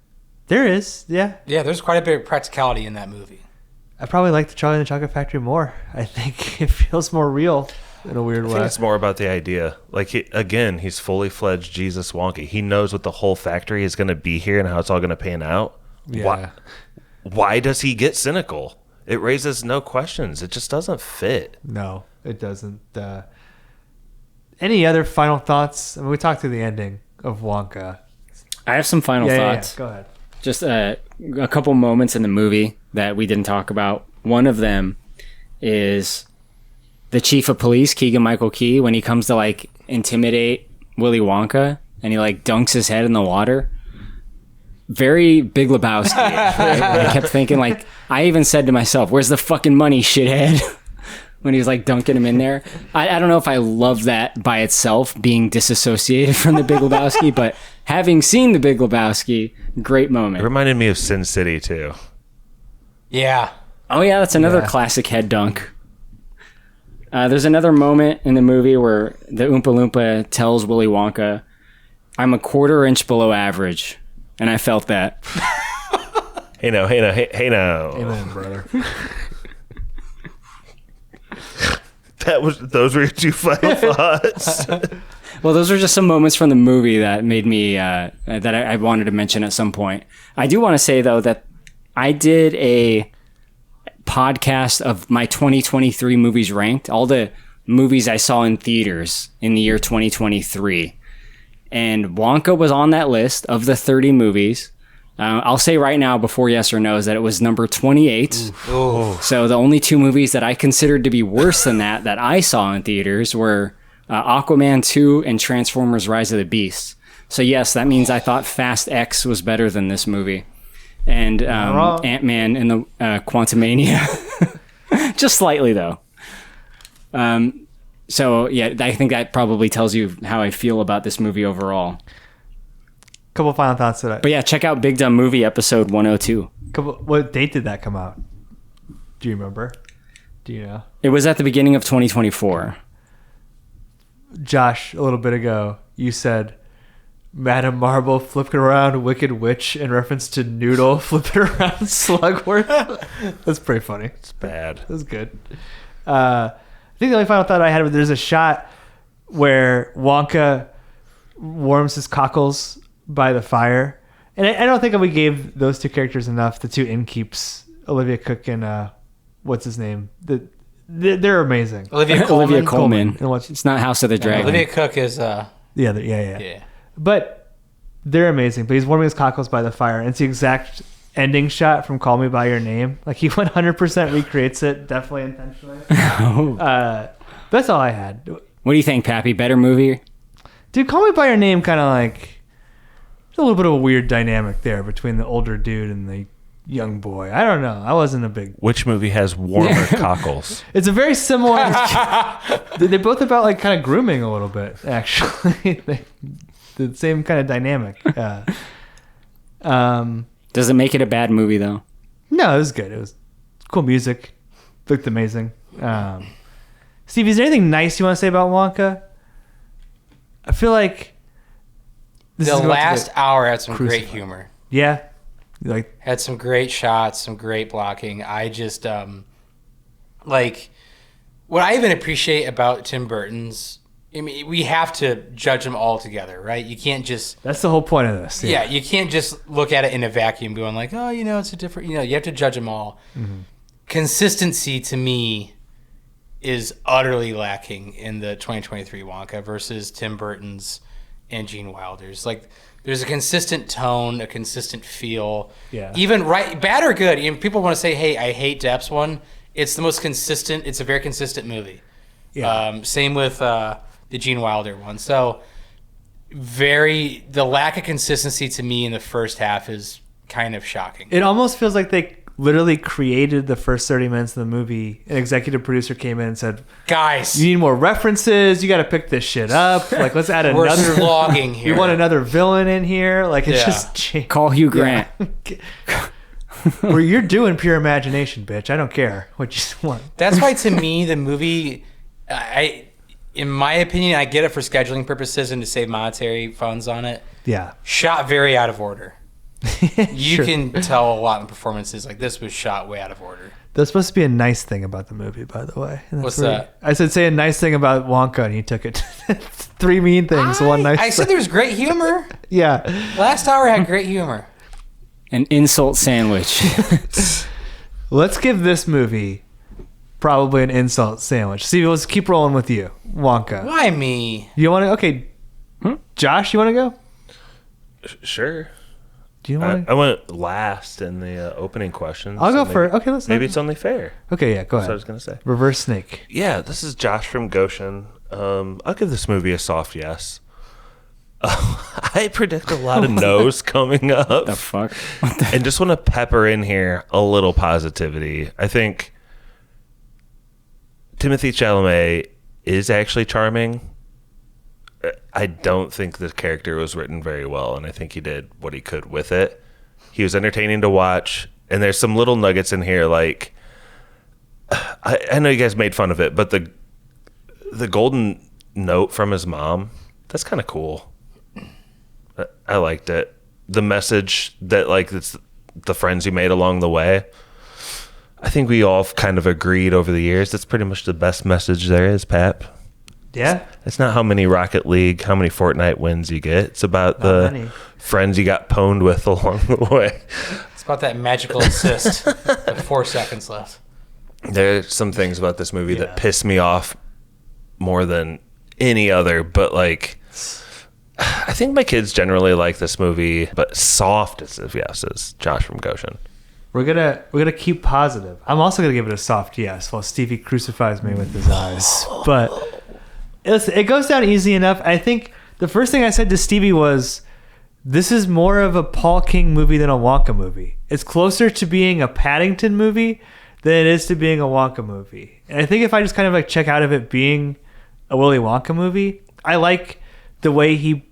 There is, yeah. Yeah, there's quite a bit of practicality in that movie. I probably like the Charlie and the Chocolate Factory more. I think it feels more real. in a weird I way. think it's more about the idea. Like, he's fully fledged Jesus Wonka. He knows what the whole factory is going to be here and how it's all going to pan out. Yeah. Why does he get cynical? It raises no questions. It just doesn't fit. No, it doesn't. Any other final thoughts? I mean, we talked through the ending of Wonka. I have some final thoughts. Yeah. Go ahead. Just a couple moments in the movie that we didn't talk about. One of them is the chief of police, Keegan-Michael Key, when he comes to like intimidate Willy Wonka and he like dunks his head in the water. Very Big Lebowski. Right? I kept thinking, like, I even said to myself, where's the fucking money, shithead? When he was like dunking him in there. I don't know if I love that by itself, being disassociated from the Big Lebowski, but having seen the Big Lebowski, great moment. It reminded me of Sin City too. Yeah. Oh yeah, that's another classic head dunk. There's another moment in the movie where the Oompa Loompa tells Willy Wonka, I'm a quarter inch below average. And I felt that. Hey now. Amen, brother. Those were your two final thoughts. Well, those are just some moments from the movie that made me, that I wanted to mention at some point. I do want to say, though, that I did a podcast of my 2023 movies ranked, all the movies I saw in theaters in the year 2023. And Wonka was on that list of the 30 movies. I'll say right now, before yes or no, is that it was number 28. Ooh. So the only two movies that I considered to be worse than that I saw in theaters were Aquaman 2 and Transformers Rise of the Beasts. So yes, that means I thought Fast X was better than this movie. And Ant-Man and the Quantumania. Just slightly, though. So yeah, I think that probably tells you how I feel about this movie overall. Couple final thoughts today. But yeah, check out Big Dumb Movie episode 102. What date did that come out? Do you remember? Do you know? It was at the beginning of 2024. Josh, a little bit ago, you said Madame Marble flipping around Wicked Witch in reference to Noodle flipping around Slugworth. That's pretty funny. It's bad. That was good. I think the only final thought I had was there's a shot where Wonka warms his cockles by the fire. And I don't think we gave those two characters enough, the two innkeeps, Olivia Cook and what's his name? They're amazing. Olivia Colman. It's not House of the Dragon. Olivia Cook is... Yeah. But they're amazing. But he's warming his cockles by the fire. And it's the exact ending shot from Call Me By Your Name. Like, he 100% recreates it, definitely intentionally. That's all I had. What do you think, Pappy? Better movie? Dude, Call Me By Your Name kind of like... a little bit of a weird dynamic there between the older dude and the young boy. I don't know. I wasn't a big... Which movie has warmer cockles? It's a very similar... They're both about like kind of grooming a little bit, actually. The same kind of dynamic. Does it make it a bad movie, though? No, it was good. It was cool music. Looked amazing. Steve, is there anything nice you want to say about Wonka? I feel like... The last hour had some great humor. Yeah. Had some great shots, some great blocking. I just like what I even appreciate about Tim Burton's. I mean, we have to judge them all together, right? You can't just... That's the whole point of this. Yeah, you can't just look at it in a vacuum going like, oh, it's a different... you have to judge them all. Mm-hmm. Consistency, to me, is utterly lacking in the 2023 Wonka versus Tim Burton's and Gene Wilder's. Like, there's a consistent tone, a consistent feel. Yeah. Even bad or good. People want to say, hey, I hate Depp's one. It's the most consistent. It's a very consistent movie. Yeah. Same with the Gene Wilder one. So, the lack of consistency to me in the first half is kind of shocking. It almost feels like they literally created the first 30 minutes of the movie. An executive producer came in and said, guys, you need more references. You got to pick this shit up. Like, let's add We're another... slogging here. We want another villain in here. Like, it's just... Call Hugh Grant. Where you're doing pure imagination, bitch. I don't care what you want. That's why, to me, the movie... in my opinion, I get it for scheduling purposes and to save monetary funds on it. Yeah. Shot very out of order. You can tell a lot in performances. Like, this was shot way out of order. That's supposed to be a nice thing about the movie, by the way. And What's that's that? I said say a nice thing about Wonka, and he took it. Three mean things, one nice. I said there was great humor. Yeah. Last hour had great humor. An insult sandwich. Let's give this movie probably an insult sandwich. Stevie, let's keep rolling with you. Wonka. Why me? You want to? Okay. Josh, you want to go? Sure. Do you want to? I went last in the opening questions. I'll go so first. Okay, let's. Maybe it's only fair. Okay, yeah, go That's ahead. what I was gonna say. Reverse snake. Yeah, this is Josh from Goshen. I'll give this movie a soft yes. I predict a lot of no's coming up. The fuck? And just want to pepper in here a little positivity. I think Timothée Chalamet is actually charming. I don't think the character was written very well, and I think he did what he could with it. He was entertaining to watch, and there's some little nuggets in here, like I know you guys made fun of it, but the golden note from his mom, that's kind of cool. I liked it. The message that, like, it's the friends you made along the way. I think we all kind of agreed over the years that's pretty much the best message there is, Pap. Yeah. It's not how many Rocket League, how many Fortnite wins you get. It's about the friends you got pwned with along the way. It's about that magical assist with 4 seconds left. There's some things about this movie that piss me off more than any other, but like, I think my kids generally like this movie, but soft as if yes is Josh from Goshen. We're gonna keep positive. I'm also gonna give it a soft yes while Stevie crucifies me with his eyes. But listen, it goes down easy enough. I think the first thing I said to Stevie was, this is more of a Paul King movie than a Wonka movie. It's closer to being a Paddington movie than it is to being a Wonka movie. And I think if I just kind of like check out of it being a Willy Wonka movie, I like the way he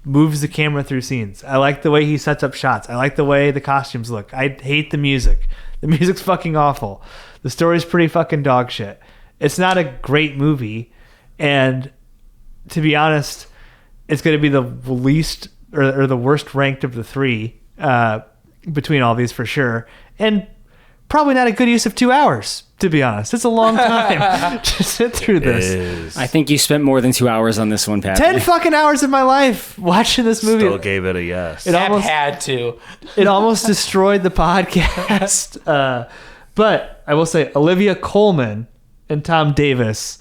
moves the camera through scenes. I like the way he sets up shots. I like the way the costumes look. I hate the music. The music's fucking awful. The story's pretty fucking dog shit. It's not a great movie, and to be honest, it's going to be the least or the worst ranked of the three between all these for sure, and probably not a good use of 2 hours, to be honest. It's a long time to sit through this. I think you spent more than 2 hours on this one, Pat. 10 fucking hours of my life watching this movie. Still gave it a yes. It almost had to. It almost destroyed the podcast. But I will say, Olivia Colman and Tom Davis,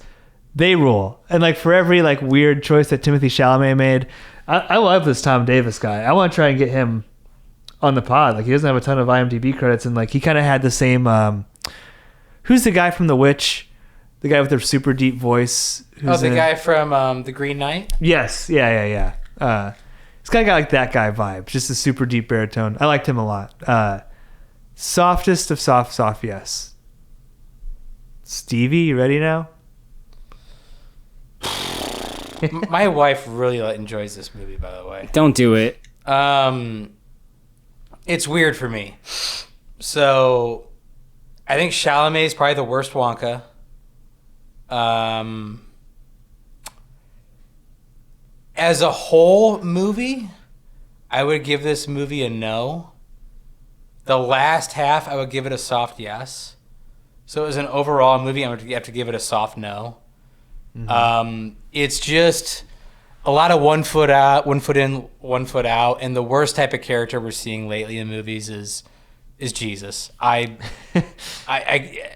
they rule. And like for every like weird choice that Timothée Chalamet made, I love this Tom Davis guy. I want to try and get him on the pod. Like, he doesn't have a ton of IMDb credits, and like he kind of had the same who's the guy from The Witch, the guy with the super deep voice, the guy from The Green Knight? Yes. Yeah. He's kind of got like that guy vibe, just a super deep baritone. I liked him a lot. Softest of soft yes. Stevie, you ready now? My wife really enjoys this movie, by the way. Don't do it. It's weird for me. So, I think Chalamet is probably the worst Wonka. As a whole movie, I would give this movie a no. The last half, I would give it a soft yes. So as an overall movie, I would have to give it a soft no. Mm-hmm. It's just a lot of 1 foot out, 1 foot in, 1 foot out, and the worst type of character we're seeing lately in movies is Jesus. I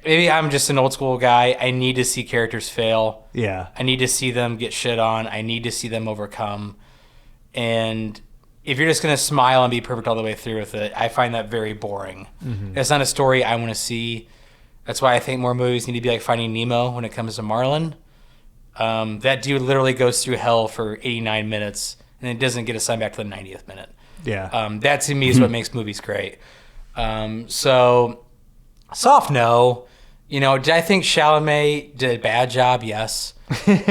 maybe I'm just an old school guy. I need to see characters fail. Yeah. I need to see them get shit on. I need to see them overcome. And if you're just gonna smile and be perfect all the way through with it, I find that very boring. Mm-hmm. It's not a story I want to see. That's why I think more movies need to be like Finding Nemo when it comes to Marlin. That dude literally goes through hell for 89 minutes and it doesn't get assigned back to the 90th minute. Yeah. That to me is what makes movies great. So soft no. You know, did I think Chalamet did a bad job? Yes. Do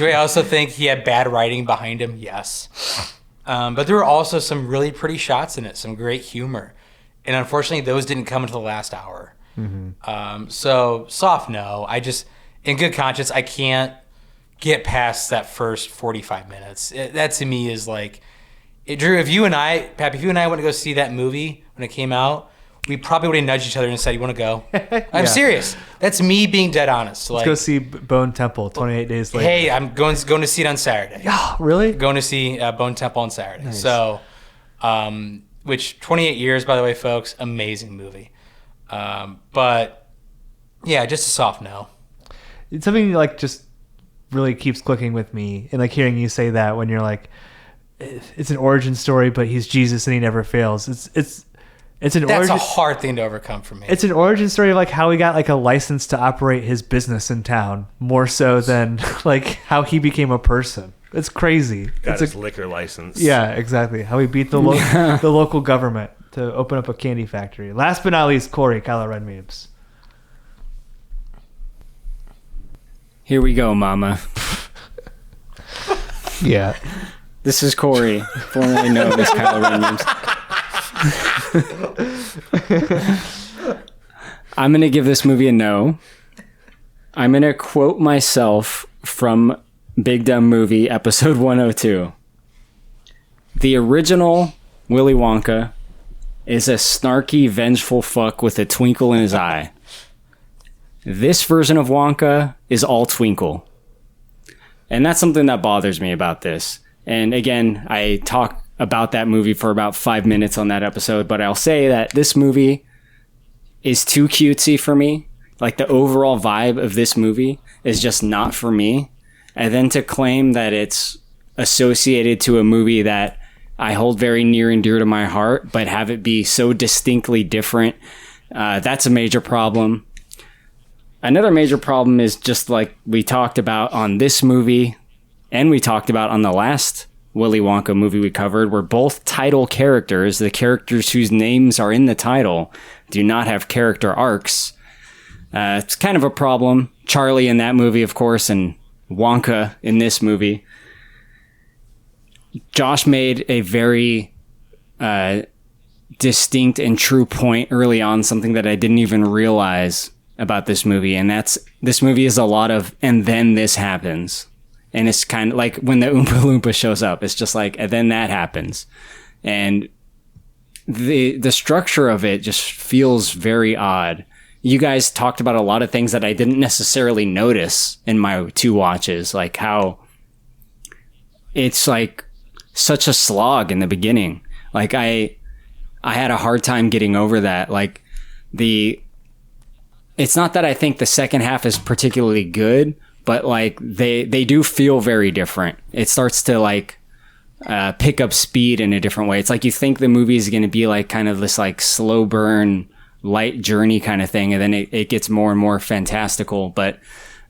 I also think he had bad writing behind him? Yes. But there were also some really pretty shots in it, some great humor. And unfortunately, those didn't come until the last hour. Mm-hmm. So soft no. I just, in good conscience, I can't get past that first 45 minutes. That to me is like, Drew, if you and I, Pappy, if you and I went to go see that movie when it came out, we probably would have nudged each other and said, "You want to go?" I'm serious. That's me being dead honest. Let's go see Bone Temple 28 days later. Hey, I'm going to see it on Saturday. Yeah, really? Going to see Bone Temple on Saturday. Nice. So, which 28 years, by the way, folks, amazing movie. But yeah, just a soft no. It's something like just really keeps clicking with me, and like hearing you say that when you're like, it's an origin story, but he's Jesus and he never fails. It's an That's a hard thing to overcome for me. It's an origin story of like how he got like a license to operate his business in town, more so than like how he became a person. It's crazy. Got his liquor license. Yeah, exactly. How he beat the local government to open up a candy factory. Last but not least, Corey, Kylo Ren memes. Here we go, mama. Yeah. This is Corey, formerly known as Kylo Ren memes. I'm going to give this movie a no. I'm going to quote myself from Big Dumb Movie, episode 102. The original Willy Wonka is a snarky, vengeful fuck with a twinkle in his eye. This version of Wonka is all twinkle. And that's something that bothers me about this. And again, I talk about that movie for about 5 minutes on that episode, but I'll say that this movie is too cutesy for me. Like, the overall vibe of this movie is just not for me. And then to claim that it's associated to a movie that I hold very near and dear to my heart, but have it be so distinctly different, that's a major problem. Another major problem is just like we talked about on this movie, and we talked about on the last Willy Wonka movie we covered, where both title characters, the characters whose names are in the title, do not have character arcs. It's kind of a problem. Charlie in that movie, of course, and Wonka in this movie. Josh made a very distinct and true point early on, something that I didn't even realize about this movie, and that's this movie is a lot of and then this happens. And it's kind of like when the Oompa Loompa shows up, it's just like, and then that happens. And the structure of it just feels very odd. You guys talked about a lot of things that I didn't necessarily notice in my 2 watches, like how it's like such a slog in the beginning. Like I had a hard time getting over that. Like it's not that I think the second half is particularly good, but like they do feel very different. It starts to like pick up speed in a different way. It's like you think the movie is going to be like kind of this like slow burn, light journey kind of thing, and then it gets more and more fantastical. But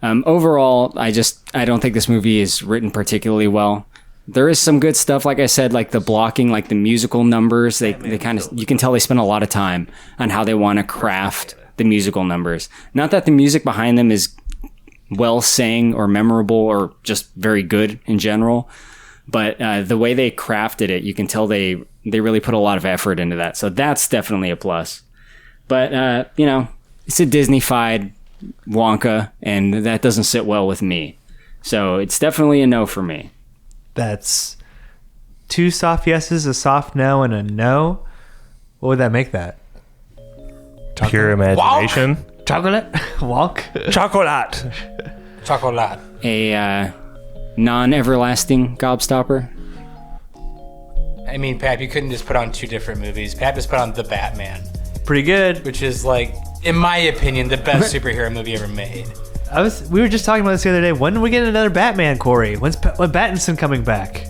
overall, I don't think this movie is written particularly well. There is some good stuff, like I said, like the blocking, like the musical numbers. They kind of, you can tell they spend a lot of time on how they want to craft the musical numbers. Not that the music behind them is well sang or memorable or just very good in general, but the way they crafted it, you can tell they really put a lot of effort into that. So that's definitely a plus. But it's a Disney-fied Wonka, and that doesn't sit well with me. So it's definitely a no for me. That's 2 soft yeses, a soft no, and a no. What would that make that? Pure imagination. Walk. Chocolate? Walk? Chocolate. Chocolate. A non-everlasting gobstopper. I mean, Pap, you couldn't just put on 2 different movies. Pap just put on The Batman. Pretty good. Which is, like, in my opinion, the best superhero movie ever made. We were just talking about this the other day. When are we getting another Batman, Corey? When Pattinson coming back?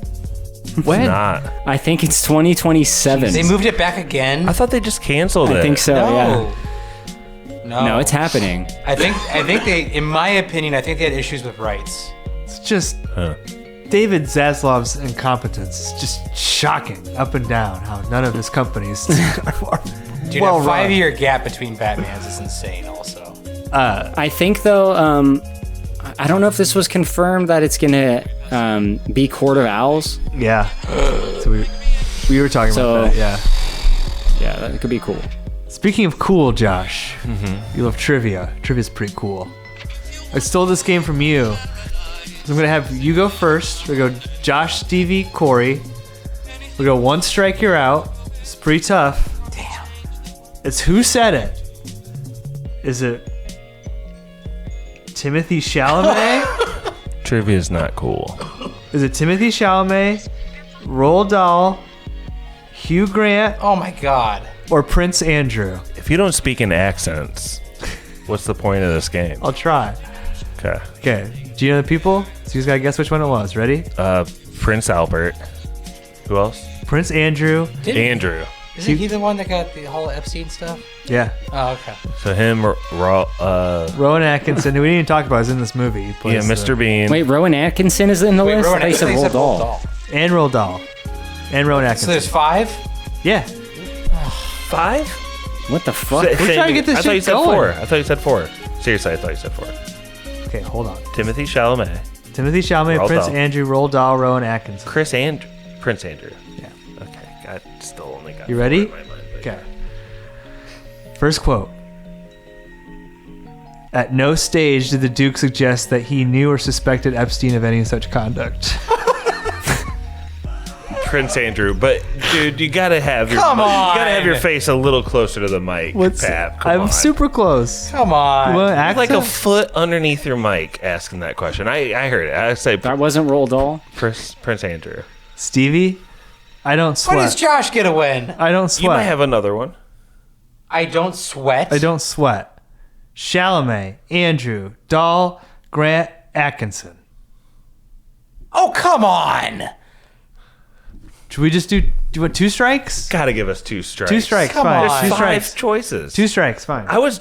When? It's not. I think it's 2027. They moved it back again? I thought they just canceled it. I think so, No. yeah. No, it's happening. I think they, in my opinion, I think they had issues with rights. It's just David Zaslav's incompetence. It's just shocking, up and down, how none of his companies are Dude, well a run. 5-year gap between Batmans is insane also. I think, though, I don't know if this was confirmed that it's going to be Court of Owls. Yeah. So we were talking about that, yeah. Yeah, that could be cool. Speaking of cool, Josh, you love trivia. Trivia's pretty cool. I stole this game from you. I'm going to have you go first. We go Josh, Stevie, Corey. We go 1 strike, you're out. It's pretty tough. Damn. It's who said it. Is it Timothée Chalamet? Trivia is not cool. Is it Timothée Chalamet, Roald Dahl, Hugh Grant, Oh my god. or Prince Andrew? If you don't speak in accents, what's the point of this game? I'll try. Okay. Okay. Do you know the people? So you just gotta guess which one it was. Ready? Prince Albert. Who else? Prince Andrew. Andrew. Isn't he the one that got the whole Epstein stuff? Yeah. Oh, okay. So him, Rowan Atkinson, who we didn't even talk about, is in this movie. He plays Mr. Bean. Wait, Rowan Atkinson is in the list? Rowan I thought you said Atkinson Roald said Dahl. And Roald Dahl. And Rowan So Atkinson. there's 5? Yeah. 5? What the fuck? We're trying to get this I thought you shit said going. 4. I thought you said 4. Seriously, I thought you said 4. Okay, hold on. Timothy Chalamet. Timothy Chalamet, Roald Prince Dahl. Andrew, Roald Dahl, Rowan Atkinson. Prince Andrew. Yeah. Okay. I still only got You 4 ready? in my mind, but Okay. First quote. At no stage did the Duke suggest that he knew or suspected Epstein of any such conduct. Prince Andrew, but dude, you gotta have your Come you gotta on. have your face a little closer to the mic, Pap. Come I'm on. super close. Come on. You want You're like a accent? foot underneath your mic asking that question. I heard it. I say That wasn't Roald Dahl? Prince Andrew. Stevie, I don't Why does sweat. Josh get a win? I don't sweat. You might have another one. I don't sweat. I don't sweat. Chalamet, Andrew, Dahl, Grant, Atkinson. Oh, come on. Should we just do you want 2 strikes? Gotta give us 2 strikes. 2 strikes, Come fine. on. There's Two 5 strikes. choices. 2 strikes, fine. I was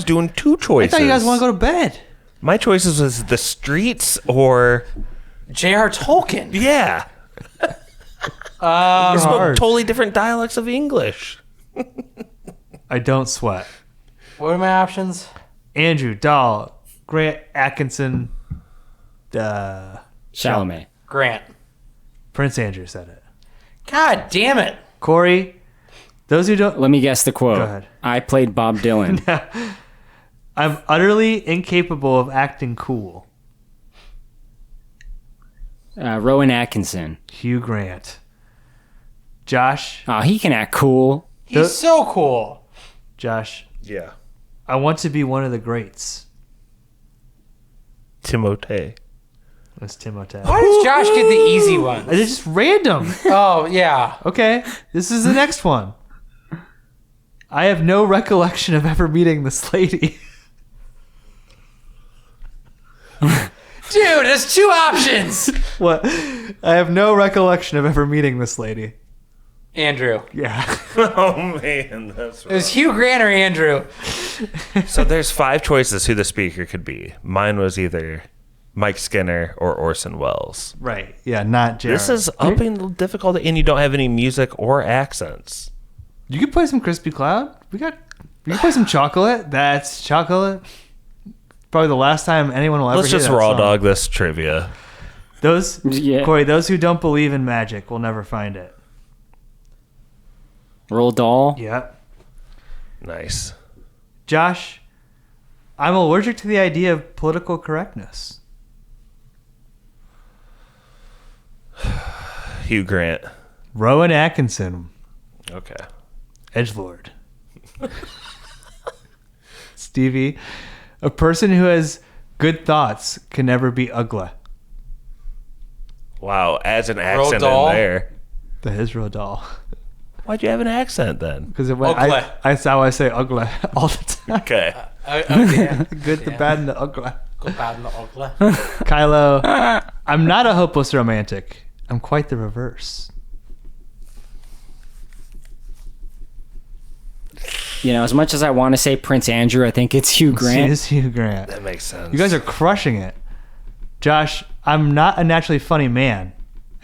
doing 2 I choices. thought you guys want to go to bed. My choices was the streets or J.R. Tolkien. yeah. We spoke hard. totally different dialects of English. I don't sweat. What are my options? Andrew, Dahl, Grant, Atkinson, Chalamet. Grant. Prince Andrew said it. God damn it. Corey, those who don't... Let me guess the quote. Go ahead. I played Bob Dylan. I'm utterly incapable of acting cool. Rowan Atkinson. Hugh Grant. Josh, Oh, he can act cool. He's so cool. Josh, Yeah. I want to be one of the greats. Timothée. That's Timothée. Why does Josh get the easy one? It's just random. Oh, yeah. Okay, this is the next one. I have no recollection of ever meeting this lady. Dude, there's 2 options. What? I have no recollection of ever meeting this lady. Andrew. Yeah. Oh man, that's It was Hugh Grant or Andrew. So there's 5 choices who the speaker could be. Mine was either Mike Skinner or Orson Welles. Right. Yeah, not Jared. This is upping the difficulty, and you don't have any music or accents. You could play some Crispy Cloud. We can play some Chocolate. That's Chocolate. Probably the last time anyone will ever Let's hear just that raw song. dog this trivia. Those, Yeah. Corey, those who don't believe in magic will never find it. Roald Dahl. Yep. Nice. Josh, I'm allergic to the idea of political correctness. Hugh Grant. Rowan Atkinson, Okay. edgelord. Stevie, a person who has good thoughts can never be ugly. Wow, adds an accent in Dahl? there. The Israel doll. Why'd you have an accent then? Because it went. Ugly. That's how I say ugly all the time. Okay. Yeah. Good, the bad, and the ugly. Go bad and the ugly. Kylo, I'm not a hopeless romantic. I'm quite the reverse. You know, as much as I want to say Prince Andrew, I think it's Hugh It Grant. is Hugh Grant. That makes sense. You guys are crushing it. Josh, I'm not a naturally funny man.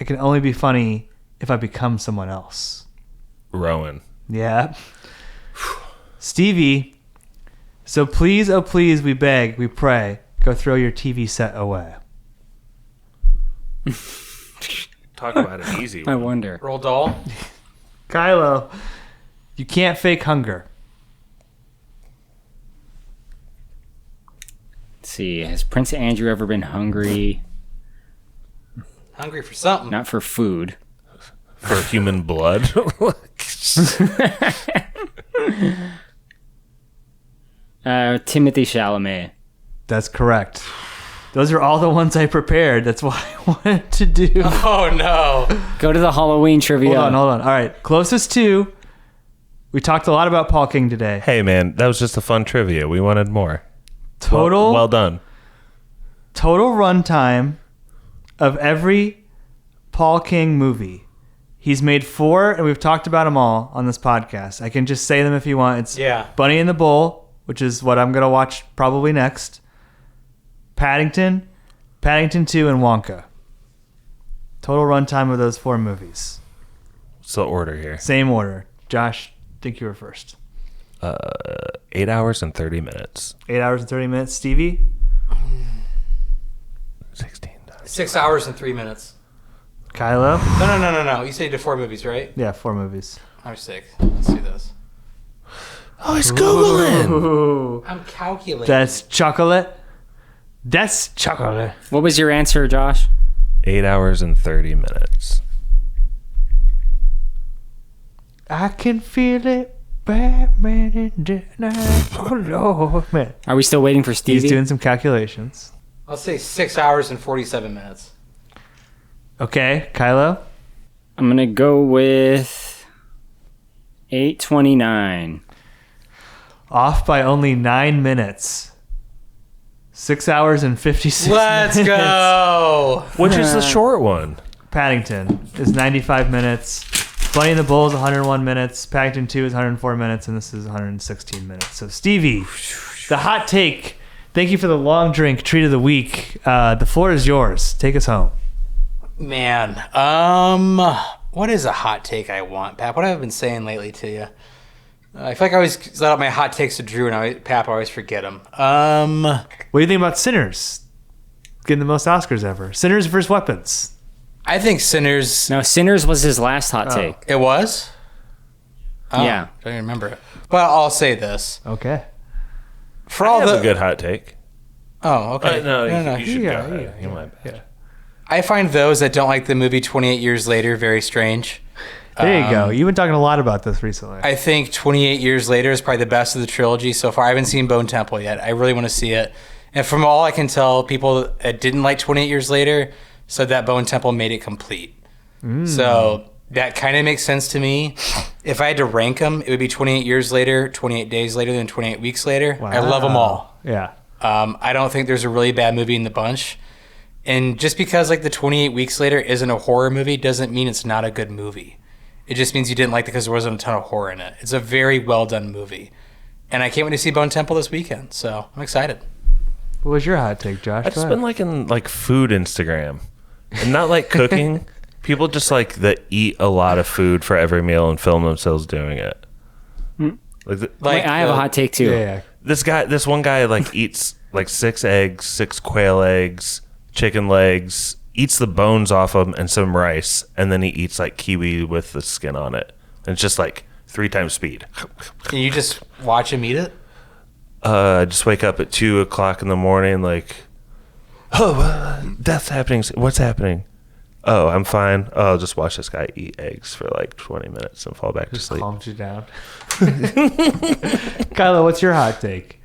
I can only be funny if I become someone else. Rowan. Yeah. Stevie, so please, oh please, we beg, we pray, go throw your TV set away. Talk about an easy I one. wonder. Roald Dahl. Kylo, you can't fake hunger. Let's see. Has Prince Andrew ever been hungry? Hungry for something. Not for food. For human blood. Timothée Chalamet. That's correct. Those are all the ones I prepared. That's why I wanted to do. Oh, no. Go to the Halloween trivia. Hold on. All right. Closest to. We talked a lot about Paul King today. Hey, man, that was just a fun trivia. We wanted more. Total. Well done. Total runtime of every Paul King movie. He's made 4, and we've talked about them all on this podcast. I can just say them if you want. It's Bunny in the Bowl, which is what I'm going to watch probably next. Paddington 2, and Wonka. Total runtime of those 4 movies. What's the order here? Same order. Josh, I think you were first. 8 hours and 30 minutes. 8 hours and 30 minutes. Stevie? 16. 6 hours and 3 minutes. Kylo? No. You said you did 4 movies, right? Yeah, 4 movies. I'm sick. Let's do this. Oh, he's Googling. Ooh. I'm calculating. That's chocolate. That's chocolate. What was your answer, Josh? 8 hours and 30 minutes. I can feel it. Batman in the night. Oh, Lord, man. Are we still waiting for Stevie? He's doing some calculations. I'll say 6 hours and 47 minutes. Okay, Kylo? I'm going to go with 8:29. Off by only 9 minutes. 6 hours and 56 Let's minutes. go. Which is the short one? Paddington is 95 minutes. Bunny and the Bull is 101 minutes. Paddington 2 is 104 minutes. And this is 116 minutes. So, Stevie, the hot take. Thank you for the long drink treat of the week. The floor is yours. Take us home. Man, what is a hot take I want, Pap? What have I been saying lately to you? I feel like I always let out my hot takes to Drew, and Pap, I always forget them. What do you think about Sinners? Getting the most Oscars ever. Sinners versus Weapons. I think Sinners... No, Sinners was his last hot take. It was? Oh, Yeah. I don't even remember it. But I'll say this. Okay. For I all have the... a good hot take. Oh, okay. No, you should go. go. You might. Yeah. I find those that don't like the movie 28 Years Later very strange. There you go. You've been talking a lot about this recently. I think 28 Years Later is probably the best of the trilogy so far. I haven't seen Bone Temple yet. I really want to see it. And from all I can tell, people that didn't like 28 Years Later said that Bone Temple made it complete. So that kind of makes sense to me. If I had to rank them, it would be 28 Years Later, 28 Days Later, then 28 Weeks Later. Wow. I love them all. Yeah. I don't think there's a really bad movie in the bunch. And just because like the 28 Weeks Later isn't a horror movie doesn't mean it's not a good movie. It just means you didn't like it because there wasn't a ton of horror in it. It's a very well done movie. And I can't wait to see Bone Temple this weekend. So I'm excited. What was your hot take, Josh? I've just been liking like food Instagram and not like cooking. People just like that eat a lot of food for every meal and film themselves doing it. Like I have a hot take too. Yeah. This one guy like eats like 6 eggs, 6 quail eggs, chicken legs, eats the bones off them and some rice, and then he eats like kiwi with the skin on it. And it's just like 3 times speed. Can you just watch him eat it? I just wake up at 2 o'clock in the morning like, death's happening. What's happening? Oh, I'm fine. Oh, I'll just watch this guy eat eggs for like 20 minutes and fall back to sleep. Calms you down. Kylo, what's your hot take?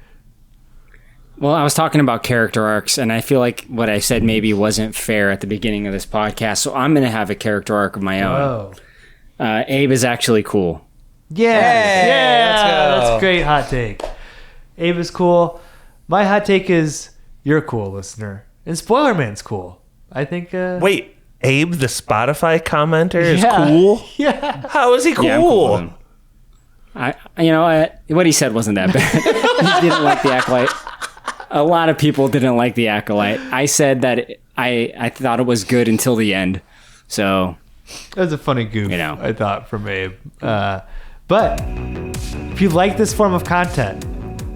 Well, I was talking about character arcs, and I feel like what I said maybe wasn't fair at the beginning of this podcast, so I'm going to have a character arc of my own. Abe is actually cool. Yeah. Hey, let's go. That's a great hot take. Abe is cool. My hot take is you're cool, listener. And Spoiler Man's cool. I think... Wait, Abe, the Spotify commenter, is Yeah. cool? Yeah. How is he cool? Yeah, I'm cool with him. What he said wasn't that bad. He didn't like the Acolyte. A lot of people didn't like the Acolyte. I said that I thought it was good until the end. So That was a funny goof, I thought, from Abe. But if you like this form of content,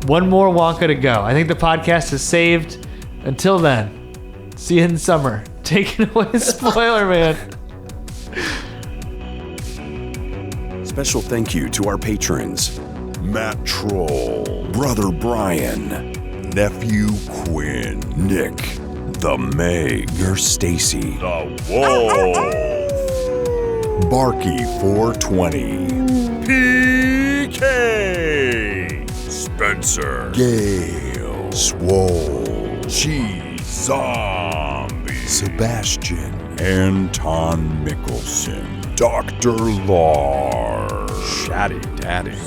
one more Wonka to go. I think the podcast is saved. Until then, see you in summer. Take it away, Spoiler Man. Special thank you to our patrons: Matt Troll, Brother Brian, Nephew Quinn, Nick, The Meg, Nurse Stacy, The Wolf, Barky 420, PK, Spencer, Gail, Swole, Cheese, Zombie, Sebastian, Anton Mickelson, Dr. Lars, Shatty Daddy,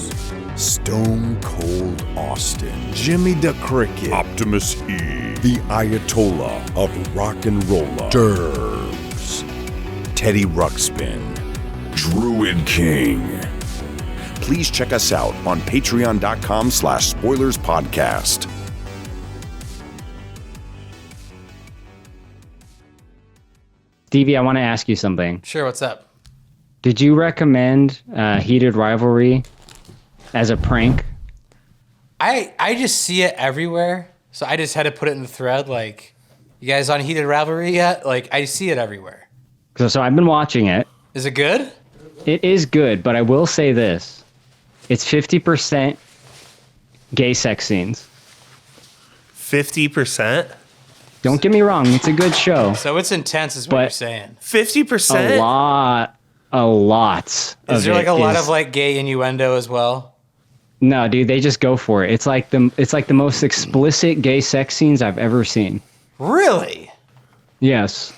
Stone Cold Austin, Jimmy the Cricket, Optimus E, the Ayatollah of Rock and Rolla, Derbs, Teddy Ruxpin, Druid King. Please check us out on patreon.com/spoilerspodcast. Stevie, I want to ask you something. Sure, what's up? Did you recommend Heated Rivalry as a prank? I just see it everywhere, so I just had to put it in the thread. Like, you guys on Heated Rivalry yet? Like, I see it everywhere. So I've been watching it. Is it good? It is good, but I will say this. It's 50% gay sex scenes. 50%? Don't get me wrong, it's a good show. So it's intense, is what you're saying. 50%? A lot. Is there like a lot of like gay innuendo as well? No, dude, they just go for it. It's like the most explicit gay sex scenes I've ever seen. Really? Yes.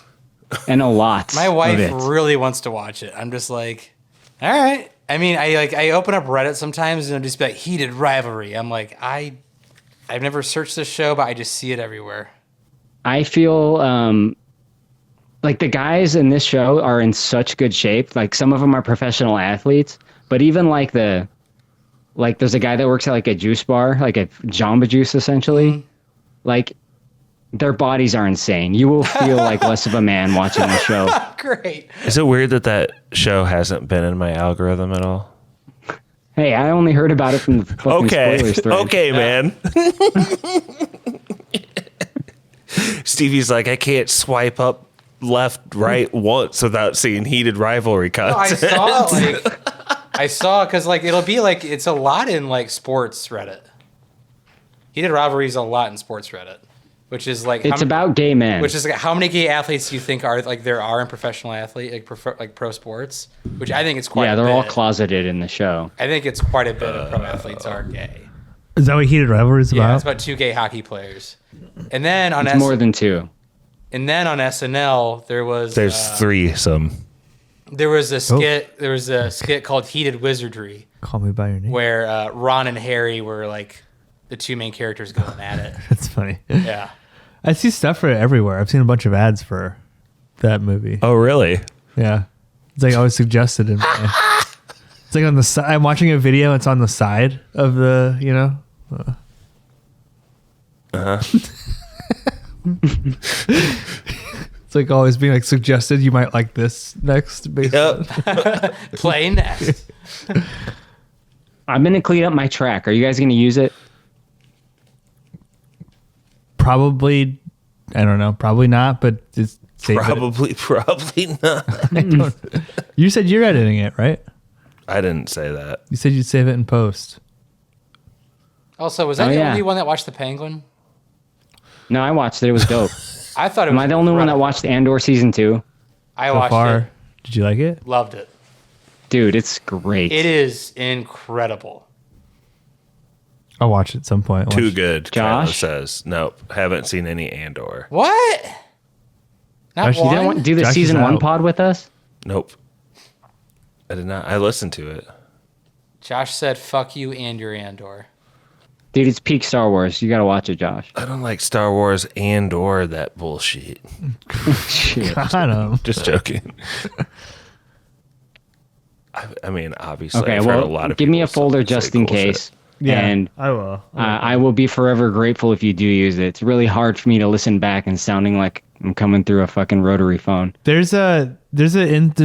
And a lot. My wife really wants to watch it. I'm just like, all right. I mean, I open up Reddit sometimes and it'll just be like Heated Rivalry. I'm like, I've never searched this show, but I just see it everywhere. I feel like the guys in this show are in such good shape. Like some of them are professional athletes, but even like there's a guy that works at like a juice bar, like a Jamba Juice essentially. Mm-hmm. Like their bodies are insane. You will feel like less of a man watching the show. Great. Is it weird that show hasn't been in my algorithm at all? Hey, I only heard about it from the fucking spoilers thread. Okay, man. Stevie's like, I can't swipe up left, right once without seeing Heated Rivalry content. I saw because like it'll be like it's a lot in like sports Reddit. Heated Rivalry is a lot in sports Reddit, which is like it's about gay men. Which is like how many gay athletes do you think are like there are in professional athlete like pro sports? Which I think it's quite. Yeah, they're all closeted in the show. I think it's quite a bit of pro athletes are gay. Is that what Heated Rivalry is about? Yeah, it's about 2 gay hockey players. And then on more than 2. And then on SNL there's 3 some. There was a skit. There was a skit called Heated Wizardry. Call Me by Your Name. Where Ron and Harry were like the 2 main characters going at it. That's funny. Yeah. I see stuff for it everywhere. I've seen a bunch of ads for that movie. Oh, really? Yeah. It's like always suggested in my, it's like on the side. I'm watching a video. It's on the side of the, It's like always being like suggested. You might like this next. Basically. Yep. Play next. I'm going to clean up my track. Are you guys going to use it? Probably. I don't know. Probably not, but it's probably not. You said you're editing it, right? I didn't say that. You said you'd save it in post. Also, was I the only one that watched The Penguin? No, I watched it. It was dope. I thought it Am was I the only one that watched Andor season 2? I watched it. Did you like it? Loved it. Dude, it's great. It is incredible. I'll watch it at some point. Too good, Josh? Kylo says. Nope, haven't seen any Andor. What? Not Josh, you didn't want to do the Josh season is 1 out. pod with us? Nope. I did not. I listened to it. Josh said, fuck you and your Andor. Dude, it's peak Star Wars. You got to watch it, Josh. I don't like Star Wars and/or that bullshit. Shit. Got him. Just joking. I mean, obviously, Okay, I've heard well, a lot of give me a people folder say just in cool case. shit. Yeah, and I will. I will be forever grateful if you do use it. It's really hard for me to listen back and sounding like I'm coming through a fucking rotary phone. There's a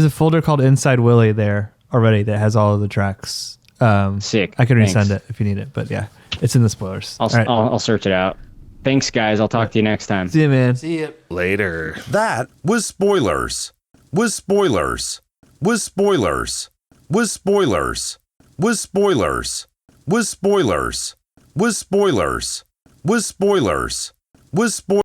folder called Inside Willy there already that has all of the tracks. Sick. I can Thanks. resend it if you need it, but yeah, it's in the spoilers. I'll search it out. Thanks, guys. I'll talk to you next time. See you, man. See ya. Later. That was spoilers. Was spoilers. Was spoilers. Was spoilers. Was spoilers. Was spoilers. Was spoilers. Was spoilers. Was spoilers.